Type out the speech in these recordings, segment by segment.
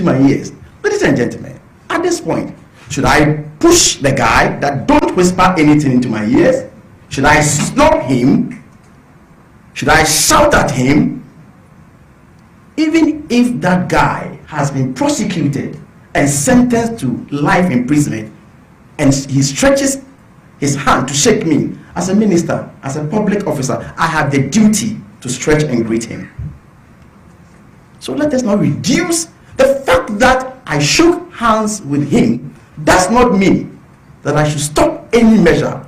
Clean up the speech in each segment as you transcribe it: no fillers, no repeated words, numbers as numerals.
into my ears. Ladies and gentlemen, at this point, should I push the guy that don't whisper anything into my ears? Should I snub him? Should I shout at him? Even if that guy has been prosecuted and sentenced to life imprisonment, and he stretches his hand to shake me, as a minister, as a public officer, I have the duty to stretch and greet him. So let us not reduce the fact that I shook hands with him does not mean that I should stop any measure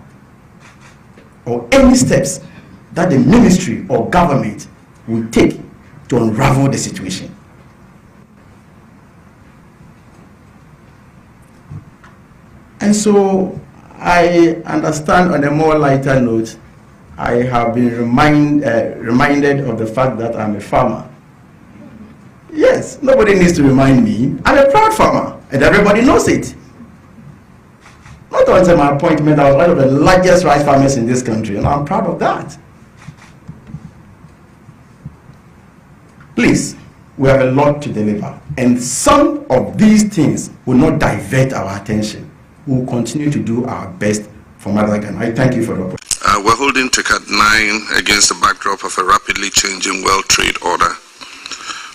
or any steps that the ministry or government will take to unravel the situation. And so I understand, on a more lighter note, I have been reminded of the fact that I'm a farmer. Yes, nobody needs to remind me. I'm a proud farmer, and everybody knows it. Not until my appointment, I was one of the largest rice farmers in this country, and I'm proud of that. Please, we have a lot to deliver, and some of these things will not divert our attention. We will continue to do our best for Madagascar. I thank you for the opportunity. We're holding Ticket 9 against the backdrop of a rapidly changing world trade order.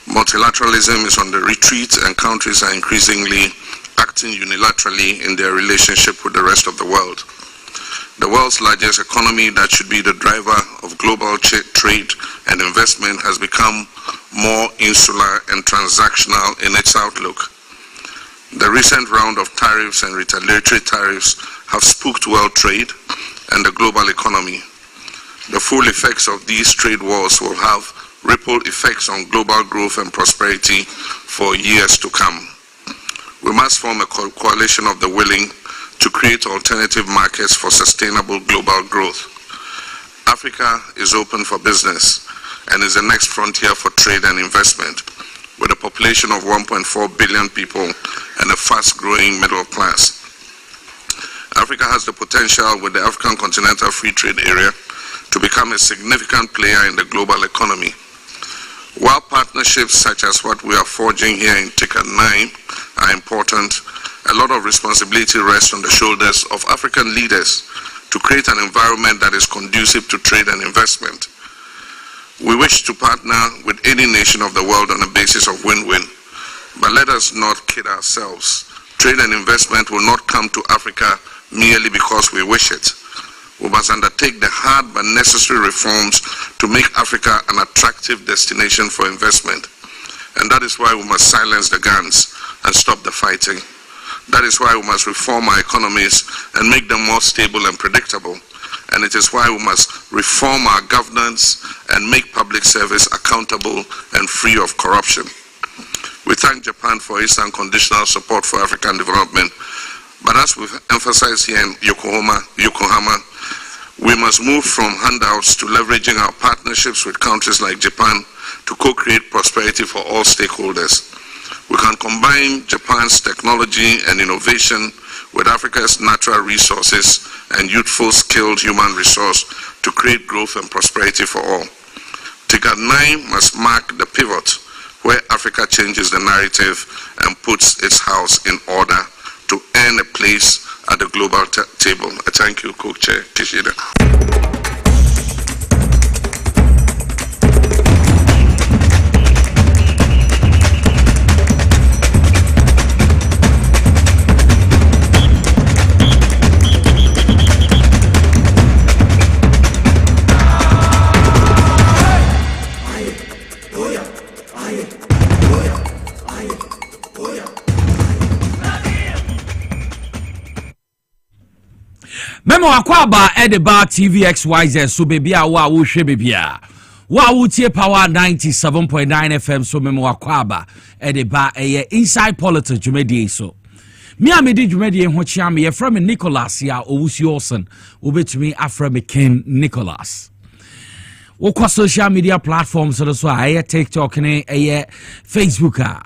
Multilateralism is on the retreat, and countries are increasingly acting unilaterally in their relationship with the rest of the world. The world's largest economy that should be the driver of global trade and investment has become more insular and transactional in its outlook. The recent round of tariffs and retaliatory tariffs have spooked world trade and the global economy. The full effects of these trade wars will have ripple effects on global growth and prosperity for years to come. We must form a coalition of the willing to create alternative markets for sustainable global growth. Africa is open for business and is the next frontier for trade and investment, with a population of 1.4 billion people and a fast-growing middle class. Africa has the potential, with the African Continental Free Trade Area, to become a significant player in the global economy. While partnerships such as what we are forging here in Ticket 9 are important, a lot of responsibility rests on the shoulders of African leaders to create an environment that is conducive to trade and investment. We wish to partner with any nation of the world on a basis of win-win, but let us not kid ourselves. Trade and investment will not come to Africa merely because we wish it. We must undertake the hard but necessary reforms to make Africa an attractive destination for investment. And that is why we must silence the guns and stop the fighting. That is why we must reform our economies and make them more stable and predictable. And it is why we must reform our governance and make public service accountable and free of corruption. We thank Japan for its unconditional support for African development. But as we've emphasized here in Yokohama, we must move from handouts to leveraging our partnerships with countries like Japan to co-create prosperity for all stakeholders. We can combine Japan's technology and innovation with Africa's natural resources and youthful, skilled human resource to create growth and prosperity for all. Ticket 9 must mark the pivot where Africa changes the narrative and puts its house in order to earn a place at the global table. I thank you, Co-Chair Kishida. Memo akwaba edeba TVXYZ so baby a wa wo hwe baby a wa wo tie power 97.9 FM so memo akwaba edeba inside politics dwumadi so me a me di dwumadi ho chia me ye from Nicholas ya owusi Olsen obetumi afra me Ken Nicholas wo kwa social media platforms so a TikTok ne Facebook a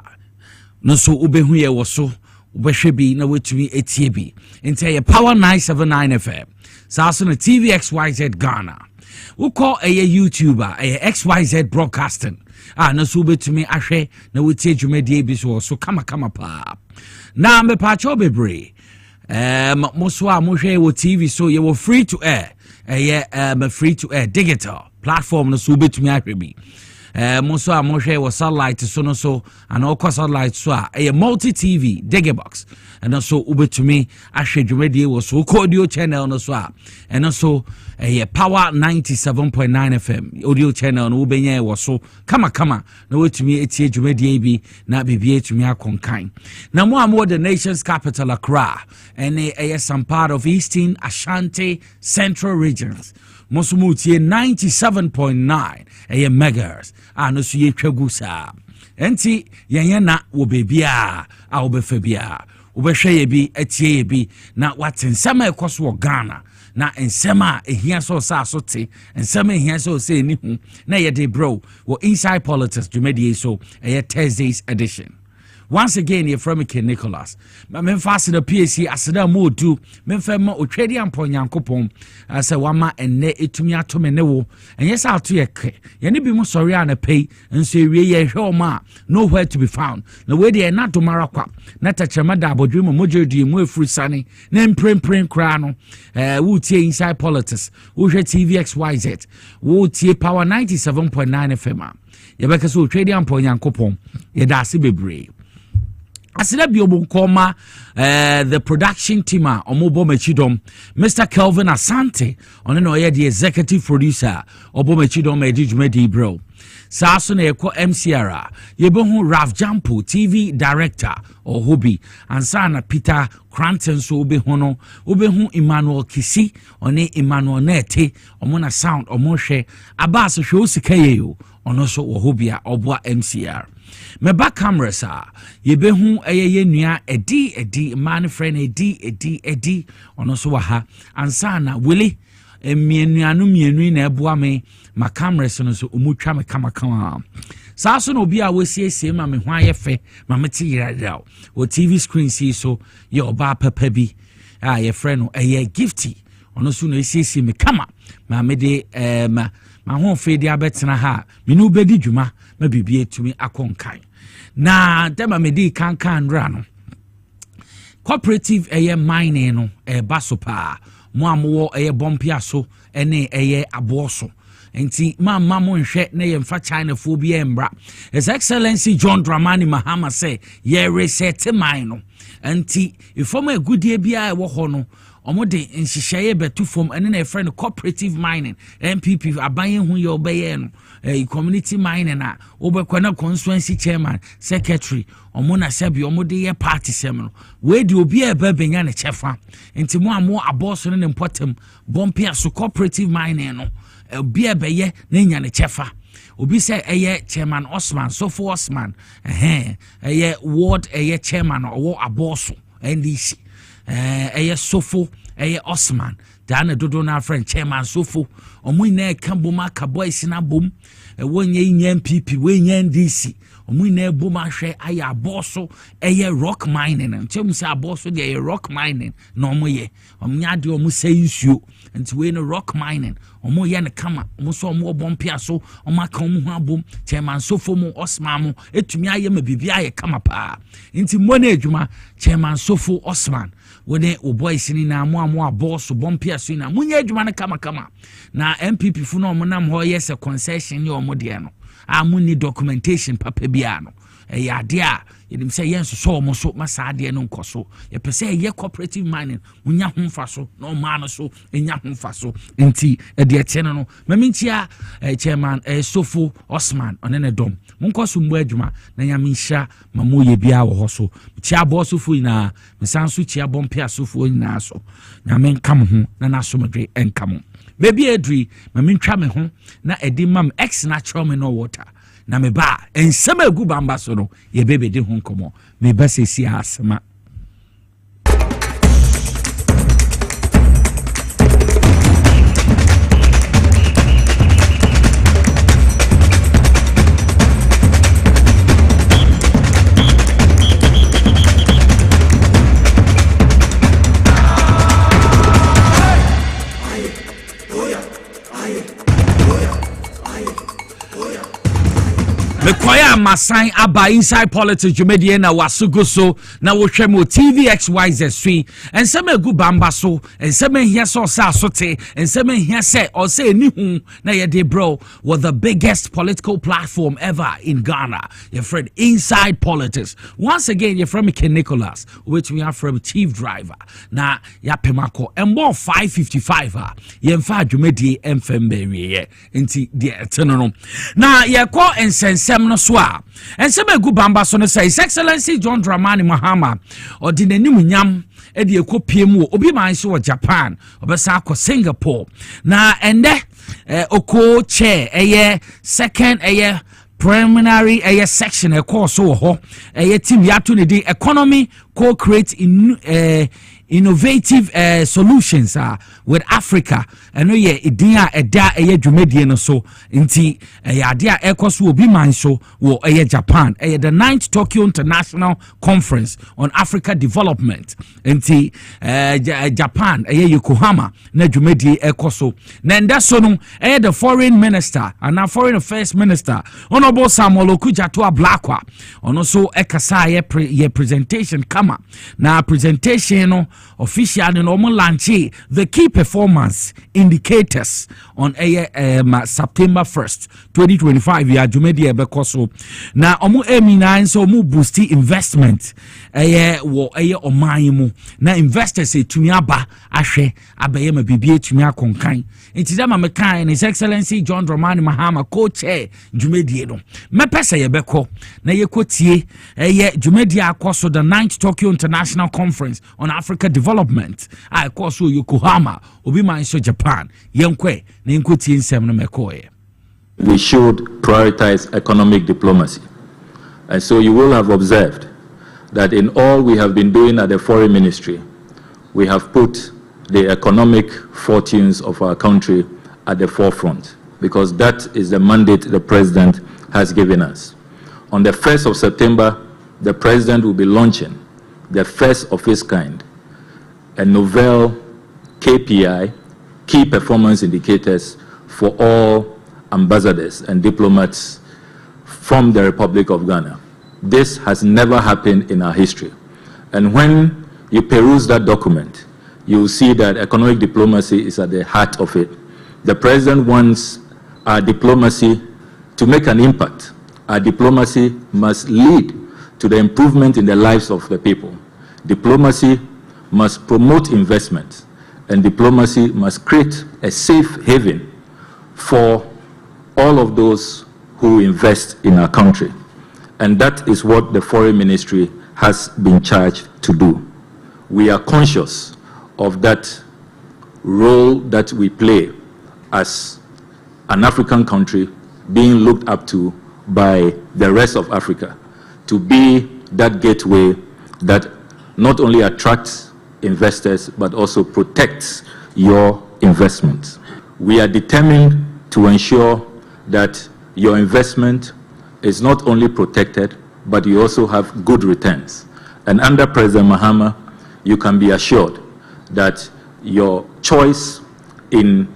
no so obehu ye wo so Weshebi na wetumi etie bi ente power 979 FM saso na TVXYZ Ghana we call a YouTuber XYZ Broadcasting no so betumi ahwe na wotie dwumadie bi so kama pa na me pa cho bebre mo so a mo hwe wo TV so ye wo free to air free to air digital platform no so betumi ahwe bi mo so a mo hwe wo satellite so no so and all satellite so a multi TV digibox and so ubetumi ahwe dwumadie wo so audio channel no so and so power 97.9 FM audio channel no ubenya wo so kama na wetumi etie dwumadie bi na bibie etumi akonkan na mo am the nation's capital Accra and some part of Eastern Ashanti Central regions Mosumutie 97.9 megahertz no so ye twagu sa enti yenye na wo bebia a wo befabia wo behwe ye bi atie ye bi na watensema ekoso Ghana na ensema ehia so sa so te ensema ehia so se ni hu na ye de bro wo inside politics dwumadie so Thursday's edition. Once again, you're from Nicholas. I'm fasting the PSC as the mood to Memphema Utredi and Ponyankopon as a wama and ne itumia to menewo. And yes, I'll to ye be more sorry and a pay and say, ye ma nowhere to be found. No way they are not to Maraqua, not a chamada, but dream of Mojo di Mwe Free Sunny, name print crano, woo tea inside politics, woo TVXYZ, woo tea power 97.9 FM. Yebeka so Utredi and Ponyankopon, ye dasi be brave. Asida biobo koma the production team omobo mechidom Mr. Kelvin Asante ono no ye the executive producer obo mechidom edjumedi bro saso na ekọ MCR yebohu Raf Jampo TV director or hobby ansa na Peter Cranton so obehu Emmanuel Kisi one Emmanuel Nete omo na sound omo hwe abas hwe osikaye yo ono so hobby a obwa MCR meba cameras yebehu ye nua edi man friend edi ono so ha ansa na wele mienu na eboa me ma cameras no so omutwa me kama saa so no obi a wosiesie ma me hwan ye fe ma meti yira o TV screen see so ye oba papa bi ye friend no gifty ono so no esiesie me kama ma me de ma ho fe de abetena ha me no bedi dwuma ma bibie tumi akonkan na dema me di kankan ra no cooperative mining no basopa mo amwo bompia so ene aboso enti mamma mo nhwe na ye mfa China fo bi embra His Excellency John Dramani Mahama say ye reset mine no enti ifom agudie bia e wo ho no omode nhihye betu fom ene na friend cooperative mining MPP aban hu ye obeye no community mining na obekwana constituency chairman secretary omona sebi omode ye party sem no we di obi e babenya ne chefa enti mo amo aboso ne importem bompia so cooperative mining no obi e beye na nya ne chefa obi say chairman Osman Sofo Osman ward chairman or aboso NDC Sofo Osman dana dodo na friend chairman Sofo omu ina kamboma kaboys na bom wonye nya MPP wonye NDC omu ina boma hwe aya aboso rock mining ntem say aboso de rock mining na omu ye nya de omu say nsuo nti we no rock mining omu ye ne kama omu so omu obompia so omu aka omu ho abom chairman Sofo mu Osman mu etumi aye ma bibia ye kama pa nti mo na adwuma chairman Sofo Osman wone o boys ni na mo aboso bompia so na munya adwuma ne kama na MPP fu no mo nam ho yes a concession ni omo de no amuni documentation papa bia no ya de a yedim say yenso so omo so masa de no nkoso ye pese ye cooperative mining munya homfa so no ma no so enya homfa so enti de chene no mamintia chairman Sofo Osman onene dom munkoso mbu adwuma na nyamisha mamoye bia wo ho so chia boso fu ina misanso chia bompia sofo ina so nyame nkam ho na nasomdwe enkam baby edri mamintwa me ho na edi mam x natural mineral water na me ba ensema egu bamba so no ye bebe de ho nkomo me ba sesi asema Oya Masan Aba Inside Politics Jumedie na wasugo so na wohwɛ mo TVXYZ sui enseme gu bamba so enseme hia so sa sote enseme hia se or say ni hu na ye de bro was the biggest political platform ever in Ghana. Your friend Inside Politics. Once again you're from Ken Nicholas, which we are from Chief Driver. Na ya pemako embo 555 ha yemfa Jumedie emfembe wie enti de etenono. Na ye ko ensensem no so a enseme gu bamba so no say His Excellency John Dramani Mahama ordinanim nyam e de ekopie mu obi man so Japan obesa akọ Singapore na ende oko chair second preliminary section course so ho team yato ne di economy co-create innovative solutions with Africa and no ye idea eda dwumedie no so nti ade a ekoso obi man so wo Japan the 9th Tokyo International Conference on Africa Development nti Japan Yokohama na dwumedie ekoso na nda so no the foreign minister and foreign affairs minister Honorable Samuel Okudzato Ablakwa ono so ekasa ye presentation kama na presentation no official and normal launch the key performance indicators on September 1st 2025 ya Jumedi ebekoso na omu emina so mu boost investment wo oman mu na investors etumi aba ahwe abaye ma bibie etumi akonkan enti da ma mekan His Excellency John Dramani Mahama co-chair Jumedi no mepese yebeko na yekotie Jumedi akoso the 9th Tokyo International Conference on Africa Development I koso Yokohama obi man so Japan yenkwe na yenkotie nsem no mekoye. We should prioritize economic diplomacy. And so you will have observed that in all we have been doing at the Foreign Ministry, we have put the economic fortunes of our country at the forefront, because that is the mandate the President has given us. On the 1st of September, the President will be launching the first of its kind, a novel KPI, key performance indicators, for all ambassadors and diplomats from the Republic of Ghana. This has never happened in our history. And when you peruse that document, you will see that economic diplomacy is at the heart of it. The President wants our diplomacy to make an impact. Our diplomacy must lead to the improvement in the lives of the people. Diplomacy must promote investment, and diplomacy must create a safe haven for all of those who invest in our country. And that is what the Foreign Ministry has been charged to do. We are conscious of that role that we play as an African country being looked up to by the rest of Africa to be that gateway that not only attracts investors but also protects your investments. We are determined to ensure that your investment is not only protected, but you also have good returns. And under President Mahama, you can be assured that your choice in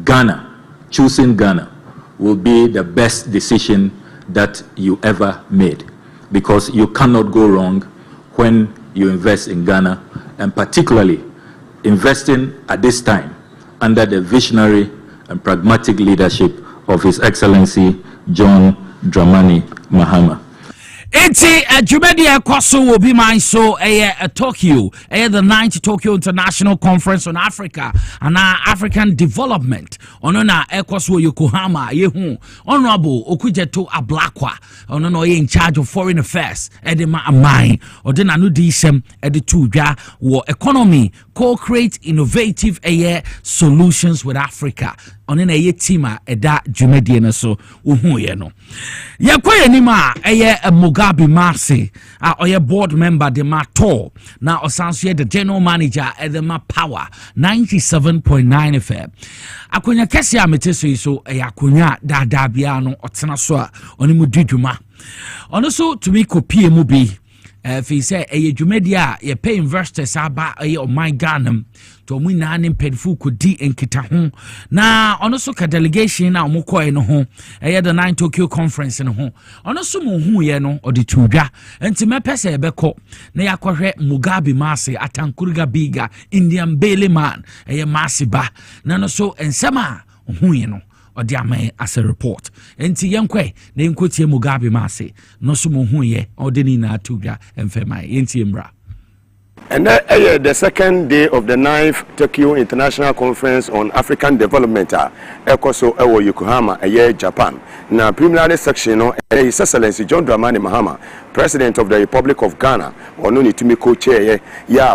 Ghana, choosing Ghana, will be the best decision that you ever made, because you cannot go wrong when you invest in Ghana, and particularly investing at this time under the visionary and pragmatic leadership of His Excellency John Dramani Mahama. Eti Jumedi Ekoso will be mine so Tokyo, the 9th Tokyo International Conference on Africa and African Development. Onona Ekoso Yokohama, Yehu, Honorable Okudzato Ablakwa, Onono in charge of foreign affairs, Edema Amai, Odena Nudisem, Edituja, war economy, co-create innovative solutions with Africa. Onena ye tima eda Jumedi na so uhu ye no. Yakwe nima Mugabe Marcy, oye board member de Mato, na osanso the general manager at the Ma Power 97.9 FM. Akonya kesi ameteso iso akonya dada bia no otena so a oni mu didwuma. Ono so to be kopie mu bi fi say eye dwumadi a ye pay investors aba eye o my Ghana to mu na ne mpedfu kodi enkita ho na ono so ka delegation na mo koe no ho eye the 9 Tokyo conference no ho ono so mo hu ye no odi tudwa enti mepese ebeko na yakohwe Mugabe Mase Atankuruga Biga Indian Bailey man eye Masiba na no so ensema hu ye no odi amay as a report enti yenkwe na enkotie Mugabe Mase no so mo hu ye odi ni na tudwa emfema enti emra. And the second day of the 9th Tokyo International Conference on African Development, Ekoso Ewo Yokohama, Japan. Now, preliminary section, His Excellency John Dramani Mahama, President of the Republic of Ghana, Ononi Tumiko Chair,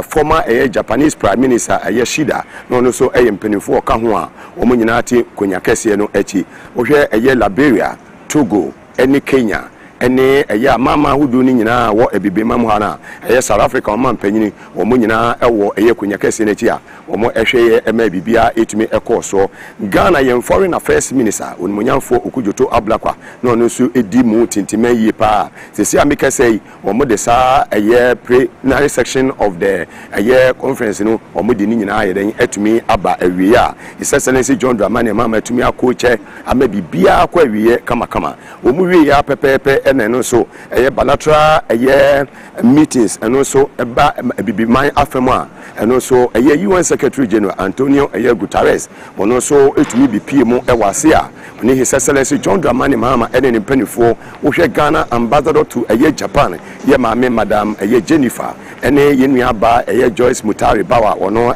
former Japanese Prime Minister Shida, no so Penifo Kahua, Omunati Kunyakesi no Echi, Ohe Liberia, Togo, any Kenya. Ene mama hudu ni nyina wo ebibe mamu hana South Africa o man panyini wo mo nyina ewo kunya kese na tia wo mo ehwe ema bibia etumi ekoso Ghana yen foreign affairs minister onimonyamfo Okudjoto Ablakwa no no so edi mu tintima yi pa sesi ameka sei wo mo de sa preliminary section of the conference no wo mo de ni nyina ayeden etumi aba awie a His Excellency John Dramani Mahama etumi akoche ama bibia akwa awie kama wo mu wie ya pepepe and also bilateral meetings and also Bibiman Afema and also UN Secretary General Antonio Guterres but also it may be PMO Ewasia when His Excellency John Dramani Mahama and in Penifo who Ghana ambassador to Japan Mame Madam Jennifer and Yenuaba Joyce Mutari Bawa or no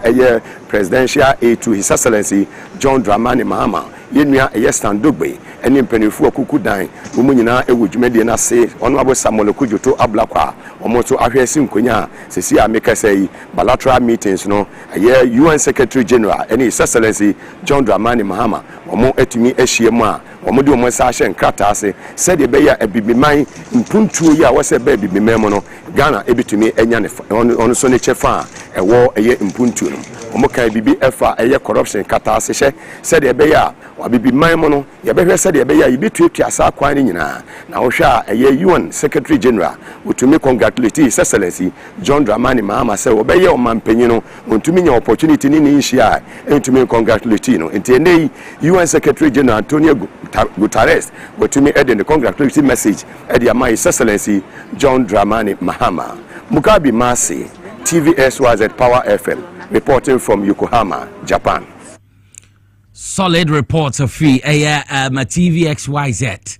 presidential aid to His Excellency John Dramani Mahama Yenua Standugbe and in Penifu Kukudan, Umuna Ewujmedi na say, Honorable Samuel Okudjoto Ablakwa, Omoto Ahwesim Kunya, Cecia Meka say, bilateral meetings, no, UN Secretary General, and His Excellency John Dramani Mahama, Omo Etumi Eshiema, Omodu Mosasha and Kratase, said the Bayer a Bibiman, in Puntu Ya was a baby Bimemono, Ghana, Ebitumi, Enyan on Sonny Chefa, a war a year in Puntu, Omoka Bibi Efa, a corruption Katase, said the Bayer. Wabibi maimono ya behwe said ya yibitu asa kwani nyina na ohwa UN Secretary General utumi congratulate His Excellency John Dramani Mahama say obeye o mampanyino untumi nya opportunity ni nhia entumi congratulate no enti UN Secretary General Antonio Guterres utumi the congratulatory message my His Excellency John Dramani Mahama. Mugabe Mase, TVSYZ Power FM, reporting from Yokohama, Japan. Solid reports of free TVXYZ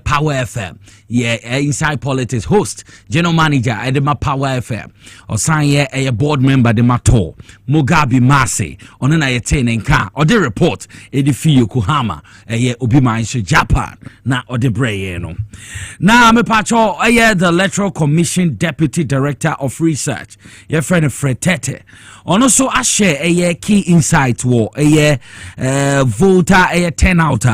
Power FM Inside Politics host general manager Edema Power FM or board member de Mato Mugabe Mase on na nka or the report edifi Yokohama obi man Japan na or the breye no na me pacho the Electoral Commission Deputy Director of Research your friend Fred Tete on so a share key insight war voter turnout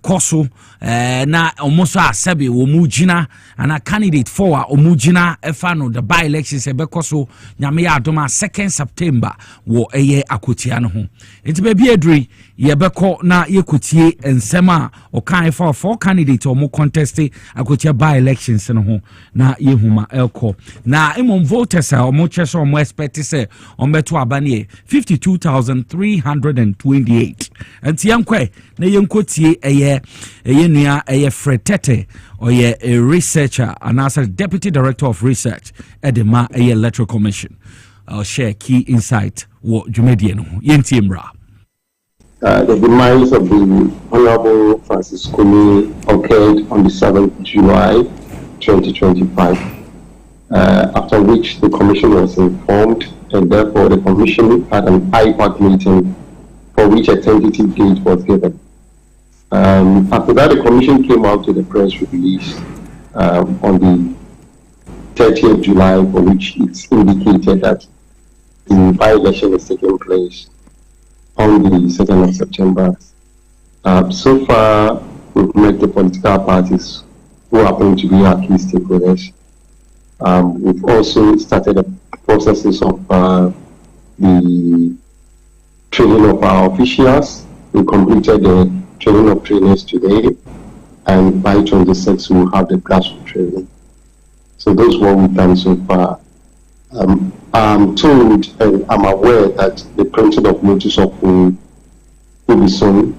koso na almost asabi omujina and a candidate for omujina efano the by elections ebekoso nyame ya adoma 2nd September wo akotia no ho enti be adri yebeko na yekutie ensema okan for 4 candidates omo contest akotia by elections no ho na yehuma elko na emom voters omo cheso omo expect say ombeto abane 52,328 enti yankwe na yenkotie nua Fred Tete or a researcher and as a deputy director of research at the Electoral Commission. I'll share key insight what Jumediano Yentimra. The demise of the Honorable Francis Kumi occurred on the 7th July 2025, after which the Commission was informed, and therefore the Commission had an IPAC meeting for which a tentative date was given. After that, the Commission came out with a press release on the 30th July, for which it's indicated that the by-election is taking place on the 2nd of September. So far, we've met the political parties who happen to be our key stakeholders. We've also started the processes of the training of our officials. We completed the training of trainers today, and by 26 we will have the grassroots training. So those what we've done so far. I'm told and I'm aware that the printing of notice of will be soon,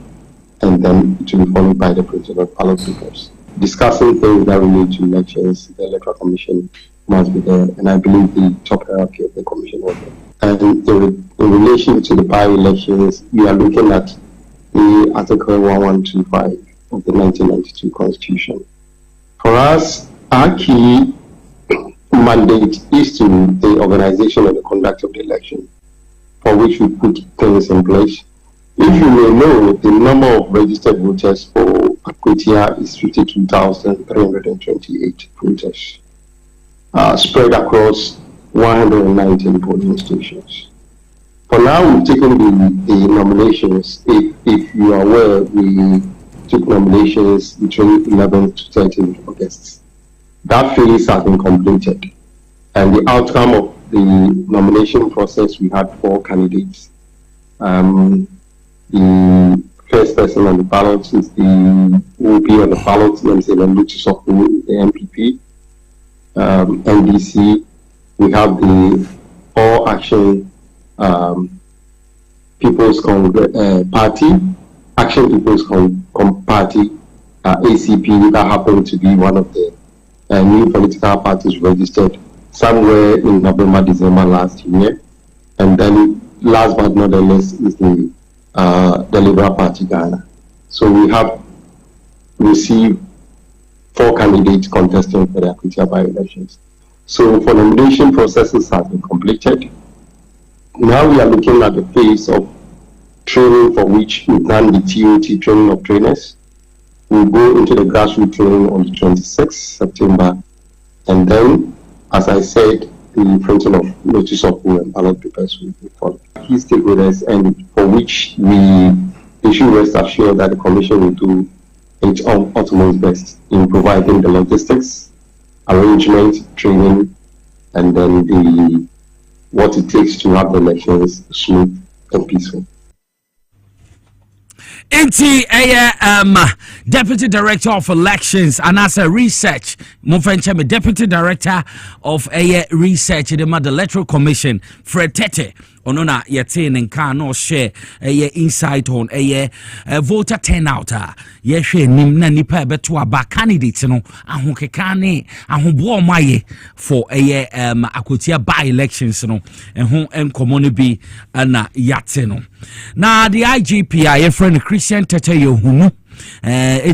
and then it will be followed by the printing of ballot papers. Discussing things that relate to elections, the Electoral Commission must be there, and I believe the top hierarchy of the Commission was there. And in relation to the by-elections, we are looking at the Article 1125 of the 1992 Constitution. For us, our key mandate is to the organization and the conduct of the election, for which we put things in place. If you may know, the number of registered voters for Akwetia is 52,328 voters, spread across 119 polling stations. For now, we've taken the nominations. If you are aware, we took nominations between 11th to 13th August. That phase has been completed. And the outcome of the nomination process, we had 4 candidates. The first person on the ballot is the OP on the ballot, named Lutus of the MPP. NDC, we have the All Action People's Party, Action People's Party, ACP, that happened to be one of the new political parties registered somewhere in November, December last year. And then last but not the least is the Liberal Party Ghana. So we have received 4 candidates contesting for the Akwetia by-elections. So for nomination processes have been completed. Now we are looking at the phase of training, for which we've done the TOT training of trainers. We'll go into the grassroots training on the 26th September, and then, as I said, the printing of notice of will and ballot papers will be followed. Key stakeholders, and for which we should rest assured that the Commission will do its utmost best in providing the logistics, arrangement, training, and then what it takes to have the elections smooth and peaceful. Inti Deputy Director of Elections and as a research, Mufencheme Deputy Director of research in the Electoral Commission, Fred Tete. Onona yetin and can no share insight on voter turnout. Ye nim na nipa beto aba candidates no ahokeka ne ahobo maye for Akwetia by elections no ho enkomo no bi na yate no. Na the IGP a friend Christian Tete Yohunu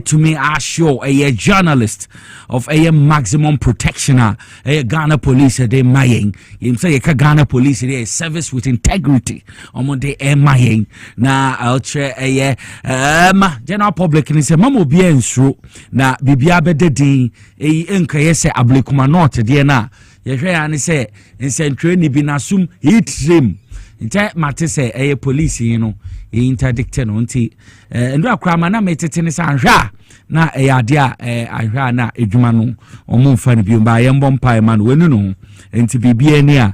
to me assure a journalist of maximum protection Ghana police they maying him say Ghana police they service with integrity omonde maying na ultra general public ni say mamo bi ensuro na bibia bededin enka yese ablikuma not de na yehwe ya ni say nsentwe ni bi nasum hit trim nte mate say police you know interdict no nti ndo akrama na metete ne sanhwa na ade a ahwa na edwuma no omumfa ne biomba yembo mpa ma no wenu no nti bibia ni a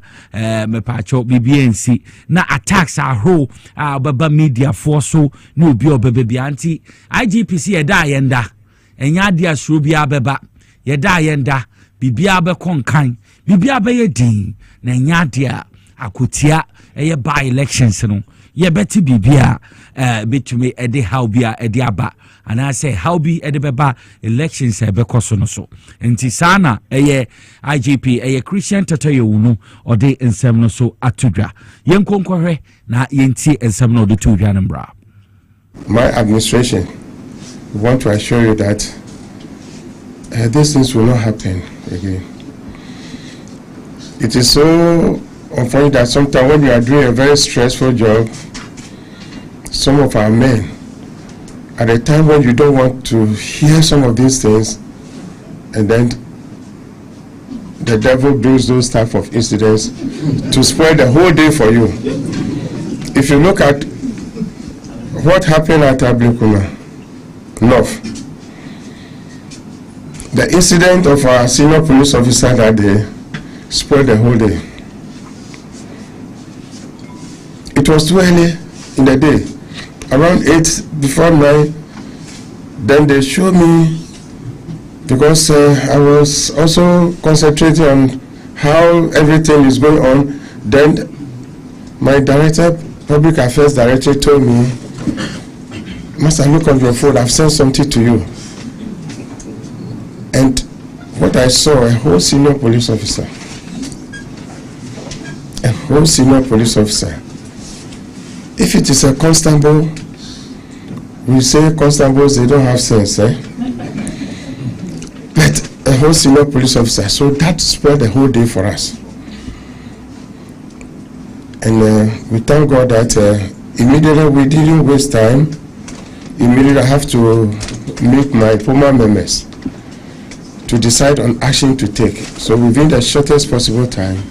mepacho bibia nsi na attacks ahro baba media force no obi obebebia nti IGPC yeda yenda enya ade asuro bia beba yeda yenda bibia be konkan bibia be yedin na enya ade a Akwetia by elections no ye beti bibia betumi ede how bia ede aba and I say how be ede beba elections ebe koso no so enti sana IGP Christian Tete Yohunu ode ensem no so atudwa yenkonkohwe na yenti ensem no de tudwa nbra. My administration, we want to assure you that these things will not happen again. It is so unfortunate that sometimes when you are doing a very stressful job, some of our men, at a time when you don't want to hear some of these things, and then the devil brings those type of incidents to spoil the whole day for you. If you look at what happened at Ablikuma North, the incident of our senior police officer that day spoiled the whole day. It was too early in the day, around 8 before 9. Then they showed me because I was also concentrating on how everything is going on. Then my director, public affairs director, told me, Master, look on your phone, I've sent something to you. And what I saw, a whole senior police officer. A whole senior police officer. If it is a constable, we say constables, they don't have sense, eh? But a whole senior police officer, so that spread the whole day for us. And we thank God that immediately we didn't waste time. Immediately I have to meet my former members to decide on action to take. So within the shortest possible time,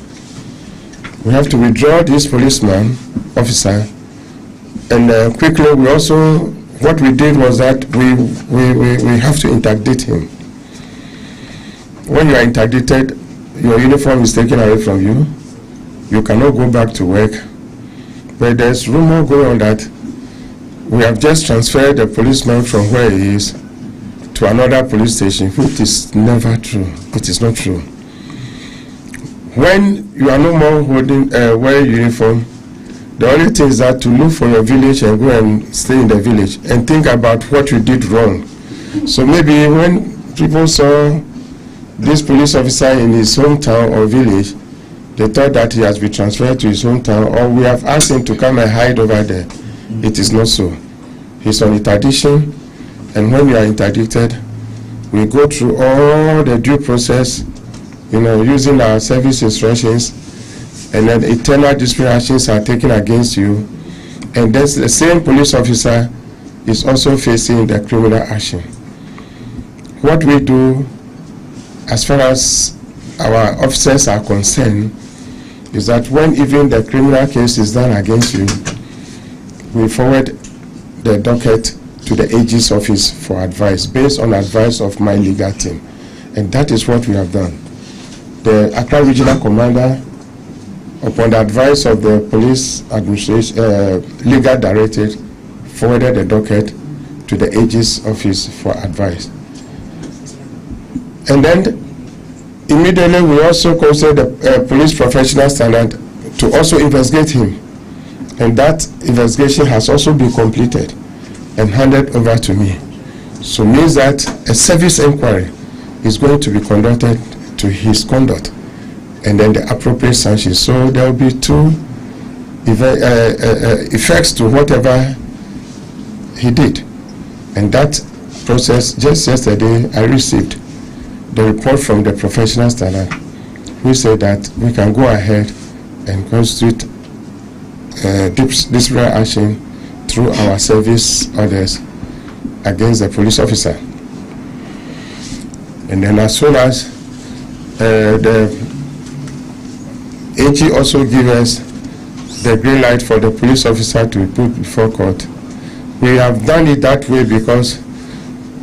we have to withdraw this policeman officer, and quickly we also, what we did was that we have to interdict him. When you are interdicted, your uniform is taken away from you. You cannot go back to work. But there's rumor going on that we have just transferred the policeman from where he is to another police station, which is never true. It is not true. When you are no more holding wearing uniform, the only thing is that to look for your village and go and stay in the village and think about what you did wrong. So maybe when people saw this police officer in his hometown or village, they thought that he has been transferred to his hometown, or we have asked him to come and hide over there. It is not so. He's on interdiction, and when we are interdicted, we go through all the due process, using our service instructions, and then internal disciplinary actions are taken against you, and then the same police officer is also facing the criminal action. What we do, as far as our officers are concerned, is that when even the criminal case is done against you, we forward the docket to the AG's office for advice, based on advice of my legal team. And that is what we have done. The Accra Regional Commander, upon the advice of the Police Administration Legal Directorate, forwarded the docket to the AG's office for advice. And then immediately we also considered the police professional standard to also investigate him. And that investigation has also been completed and handed over to me. So it means that a service inquiry is going to be conducted to his conduct, and then the appropriate sanctions. So there will be two effects to whatever he did. And that process, just yesterday, I received the report from the professional standard, who said that we can go ahead and constitute disciplinary action through our service orders against the police officer. And then as soon as the AG also gives us the green light for the police officer to be put before court, we have done it that way because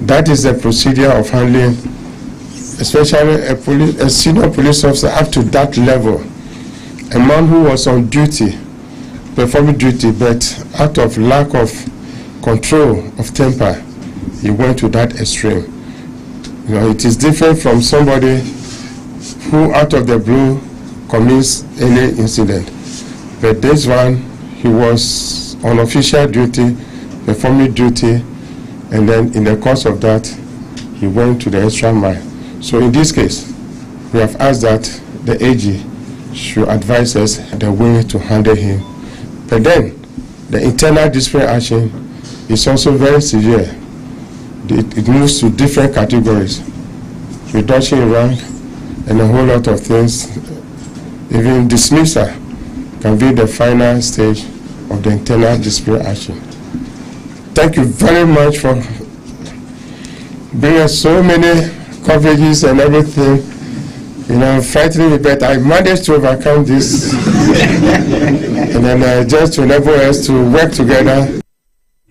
that is the procedure of handling, especially a senior police officer up to that level, a man who was on duty, performing duty, but out of lack of control of temper, he went to that extreme. It is different from somebody who out of the blue commits any incident. But this one, he was on official duty, performing duty, and then in the course of that, he went to the extra mile. So in this case, we have asked that the AG should advise us the way to handle him. But then, the internal disciplinary action is also very severe. It moves to different categories. Reduction in rank and a whole lot of things. Even dismissal can be the final stage of the internal disciplinary action. Thank you very much for bringing so many coverages and everything. Frightening me, but I managed to overcome this. And then just to enable us to work together.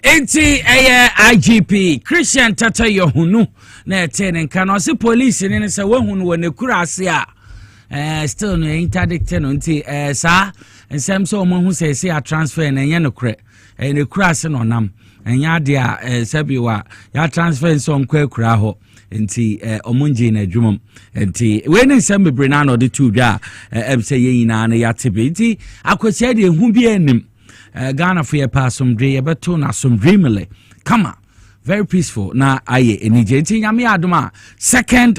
IGP Christian Tata Yohunu na tenen kan o se police ni se wahunu wo ne kurase a still no interdict no nti sa ensem so mo hu se a transfer na nya no kre ne kurase no nam enya de a sebiwa ya transfer so nkwa kura ho nti omunje na adwumam nti we ne nsem bebre na no de tu dwa say yina na yatebe nti akwachia de hu bi anim Ghana for ye pasomdwe ye beto na somdwe mele kama very peaceful na aye enije nti nyame adoma 2nd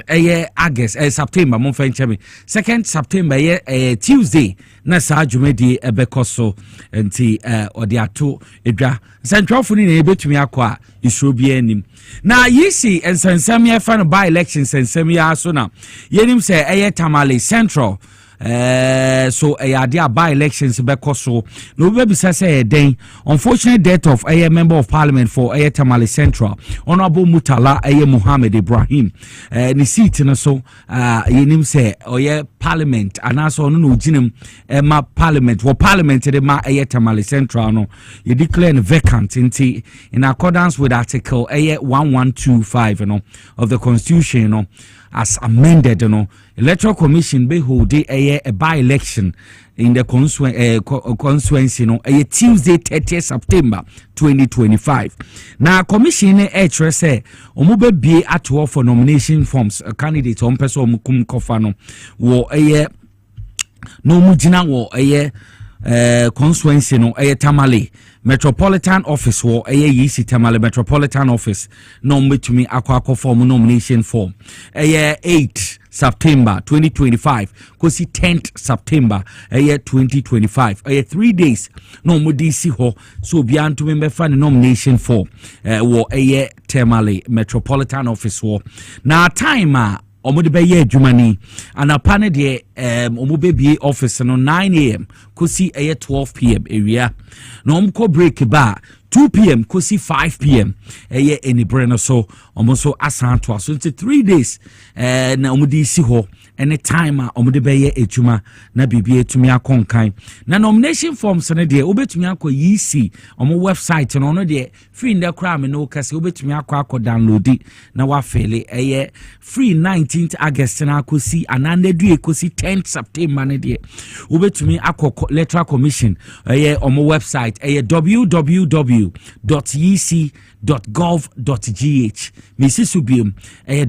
August September mo fenche me 2nd September ye Tuesday na sa dwumadi ebekoso nti ode ato edwa centralfo ni na ebetumi akwa isuro bi anim na yisi ensensem ye fa no by election sensem ya so na yenim se Tamale Central so a by elections bekoso no be say den unfortunate death of a member of parliament for Tamale Central Honorable Mutala Muhammad Ibrahim ni seat no so yenim say oye parliament anaso no ginum ma parliament wo parliament de ma Tamale Central no you declare vacant in accordance with article 1125 of the Constitution as amended Electoral Commission be hold a by-election in the constituency Tuesday 30th September 2025. Now commission say omo be at war for nomination forms a candidate on person kum kofano wo no mujina wo constituency Tamale Metropolitan Office wo yisi Tamale Metropolitan Office no betumi akwa form nomination form 8 September 2025 kosi 10th September 2025 3 days no mo DC ho so bia ntumi befa nomination form wo Tamale Metropolitan Office wo na time omo de beye adwumani anapane de omo bebie office no 9 am kosi 12 pm area no omo ko break ba 2 p.m. kosi 5 p.m. Enibre no so omo so asanto so 3 days na omo di si ho any time omo de beye adwuma na bibie etumi akonkan na nomination forms ne de obetumi akoyisi omo website no no de free nda kra me no kase obetumi akọ download na wa fele free 19th August na kosi anande due kosi 10th September ne de obetumi akọ Electoral Commission omo website www.yec.gov.gh Mrs. Subium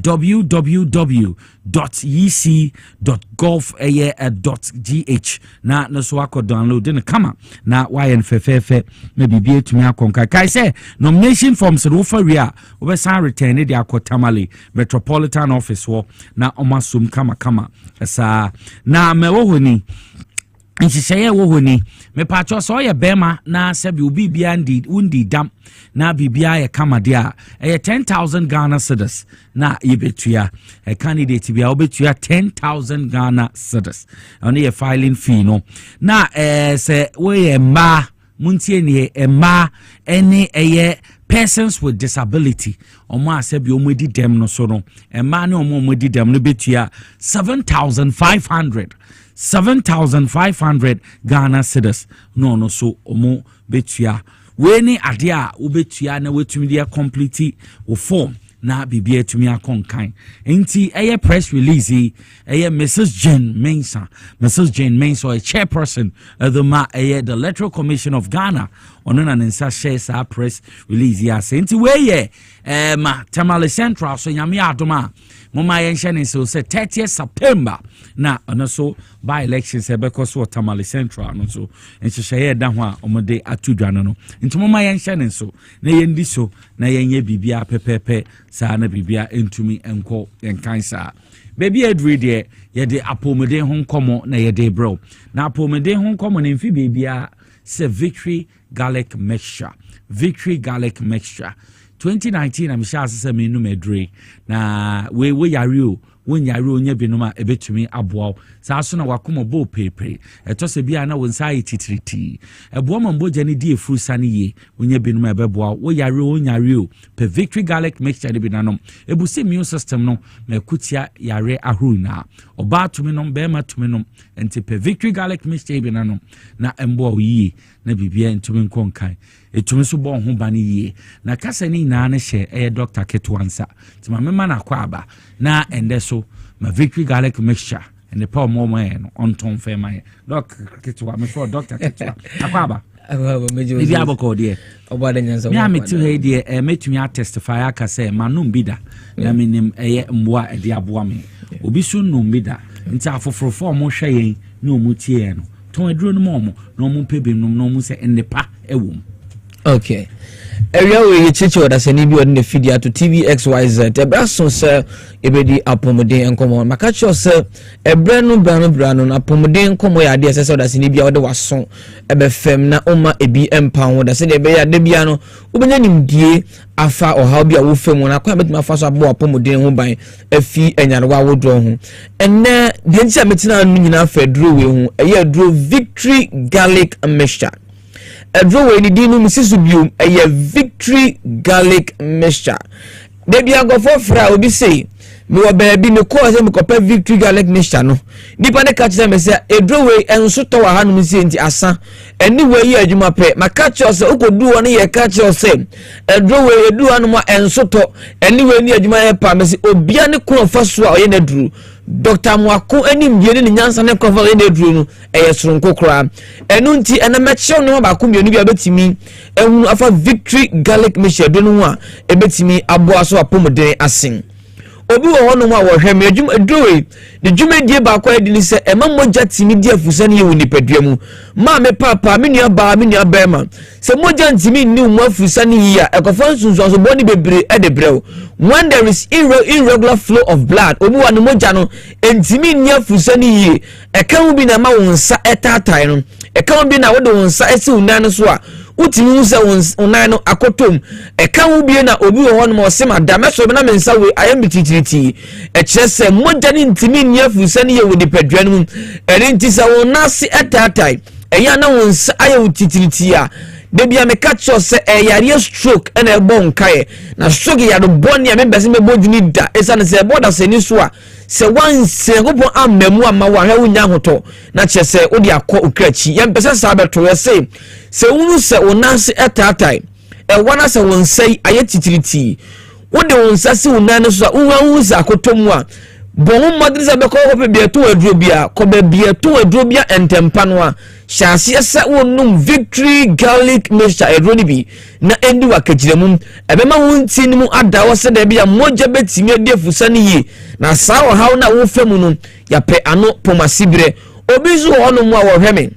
www.yec.gov.gh na no so akọ download na kama na why fefefe maybe be to me akonka kai say nomination forms no for ria we san return the akọ Tamale Metropolitan Office wo na omasum kama sa na mewo honi nhihye wo honi me pacho so ye bema na sebi obi bia undi dam na bibia ye kamade a 10,000 Ghana cedis na yebetua a candidate bia obetua 10,000 Ghana cedis on ye filing fee no na se we ma muntie ne ma ene persons with disability omo asebi omo di dem no so no ma ne omo di dem no betua 7,500 Ghana cedis no so omo betua we ni ade a obetua na wetumi dia complete wo form na bibia etumi akonkan enti press release Mrs. Jane Mensah a chairperson of the Electoral Commission of Ghana ono na nsa share sa press release ya enti we Tamale Central so nyame adoma mama yenhye so say 30th September na ono so by elections because what Tamale Central no so enhye da ho a omode atudwa no enti mama yenhye so na yendi so na yenye bibia pepepe sa na bibia entumi enko enkan sa baby edri de ye de apomede ho nkomo na ye de bro na apomede ho nkomo na mfi bibia se victory garlic mixture 2019 I'm sure say me no medre na we yare o wonyare onye binoma ebetumi aboa sa so na wakomo bo pepe eto se bia na wonsa titiriti eboa mamboja ne die efuru sane ye onye binoma ebeboa wo yare onyare o pe victory garlic mixture de binanom ebuse immune system no na kutia yare ahuru na oba tumi no be ma tumi no enti pe victory garlic mixture binanom na emboa oyi na bibia ntumi nkonkan etumi so bo ho bane yi na kasa ni na ne hye Dr. Ketwansa tima mema na kwa aba na ende so ma victory garlic mixture and the power more man on ton fair my Dr. Ketwa me for Dr. Ketwa akwa aba Maybe aboko dear. Me am to hey dear, met me testify aka say manum bida. Na minim eye mwa e dia boa me. Obi so no bida. Nti afofrofo mo hwe no mu tie no. Ton aduro no mo no mu pebem no mu se ennepa ewom. Okay. Area we chichi oda se ni bi on the feed to TVXYZ. Ebraso se ebedi apomode enkomo. Maka cho se ebre no brano apomode enkomo ya de se oda se ni bi oda waso ebe fem na oma ebi empa oda se de be ya de bia no obenya nimdie afa oha bi a wo fem na kwa betima afa so abo apomode ho ban afi enyarewa wodro ho. Enne de ntia metina no nyina fa duro we ho eye duro Victory Garlic Mixture. A draw any dinu Mississippi, a Victory Garlic Mixture. Debbie, I go for fra will be say, me were baby me cause them compare Victory Garlic Mixture. No, Nipane catch them and say, a draw way and so to our hand in asa. Anyway, you my pay, my catch yourself, who could do one year catch yourself. A draw way, do animal and so to anywhere near my pharmacy, or beyond the crown first or in a drew. Dr. Mwako enim yeni ni nyansa ne cover in the dream sonko kra enunti ena meche no ba ko mienu bia betimi ehunu afa Victory Garlic Mixture do no a ebetimi aboa so apomden asen obi wo hono a wo hwem adwum adowe de dwumadie ba kwa edi ni se ema moja timi di afusa ne yewu nipaduamu ma me papa me nua ba me nua bema se moja ntimi ni mu afusa ne yi a ekofo sunsun so boni bebre e de brew when there is irregular flow of blood obi wa no moja no ntimi ni afusa ne yi e kan bi na ma wonsa etatai no e kan bi na wo de wonsa esi unan so a utimi unse unan no akotom e kan bi na obi wo hono mo se madame so na mensa we ayam bititiriti e kyerese moja ni ntimi ni afusa ne ye wo de padwan mu eri ntisa wo nase etatai eya na wonsa ayo titiriti a debia me catch us yare stroke and a bon kai na stroke ya do boni ya me bese me bodini da esa ne se boda se ni so a se wan se gopo amemu ama wa ha unya hoto na che se odi akọ okrachi ya mpese sa beto we se unu se onanse etatai e wana se wonsai aye titiriti wode wonsa se unan so a unwa sa akotomu a bon madriza be ko hope bieto aduro bia ko be bieto aduro bia entempa no a shase esa wonum Victory Garlic Mixture aduro bi na endi wakagiremu ebema wonti ni mu ada wo se da bia moja betimi adefusa ne yi na sa wo hawo na wo femu no ya pe ano pomasibre obi zu hono mu a wo hweme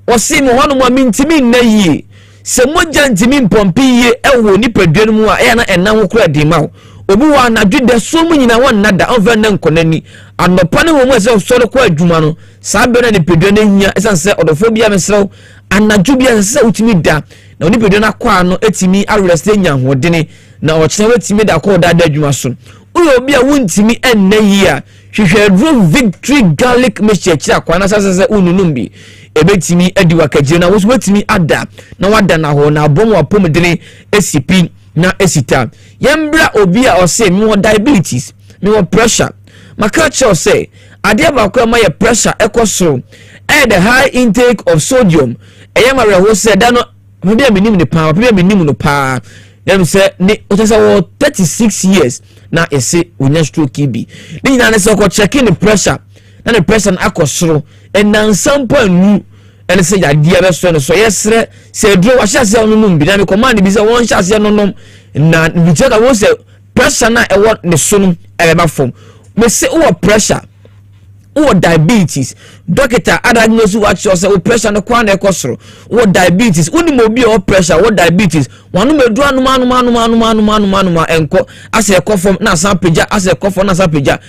wo se mu hono mu a mintimi na yi se moja ntimi mpompi yi ewo ni paduan mu a na enam wo kura di mawo obi wa na dwede so mu nyina won nada onfa na nkonani anopa ne wo mu ese so ko adwuma no saa be na ne pedua na hia esanse odofo bia mesrew anadwo bia se utimi da na oni pedua na kwa no etimi arrest nya hodene na ochene wetimi da ko da adwuma so uyo obi a wontimi enna yi a hwehwe Victory Garlic Mixture kira kwa na sase ununum bi ebetimi adi wakagire na wo wetimi ada na wada na ho na abom apomdene esipi na esita yembra obi a ose mi wo diabetes mi wo pressure maka cho say ade ba kwa ma ye pressure ekosoro the high intake of sodium eyama reho say da no maybe minim ne pa maybe minim no pa dem say ne o say 36 years na ese unya stroke bi ni na say ko check in pressure na the pressure na akosoro and sample nu and say ya dia be so yesre say dro wa sha say onunum bi na me command bi say won sha say nonnom na bi check I say pressure na e what ne so no e ba form me say o pressure o diabetes doctor diagnose what you say o pressure no kwa na ekosoro o diabetes uni mo bi o pressure o diabetes wanu medu anu enko ase ekofom na san peja ase ekofom na san peja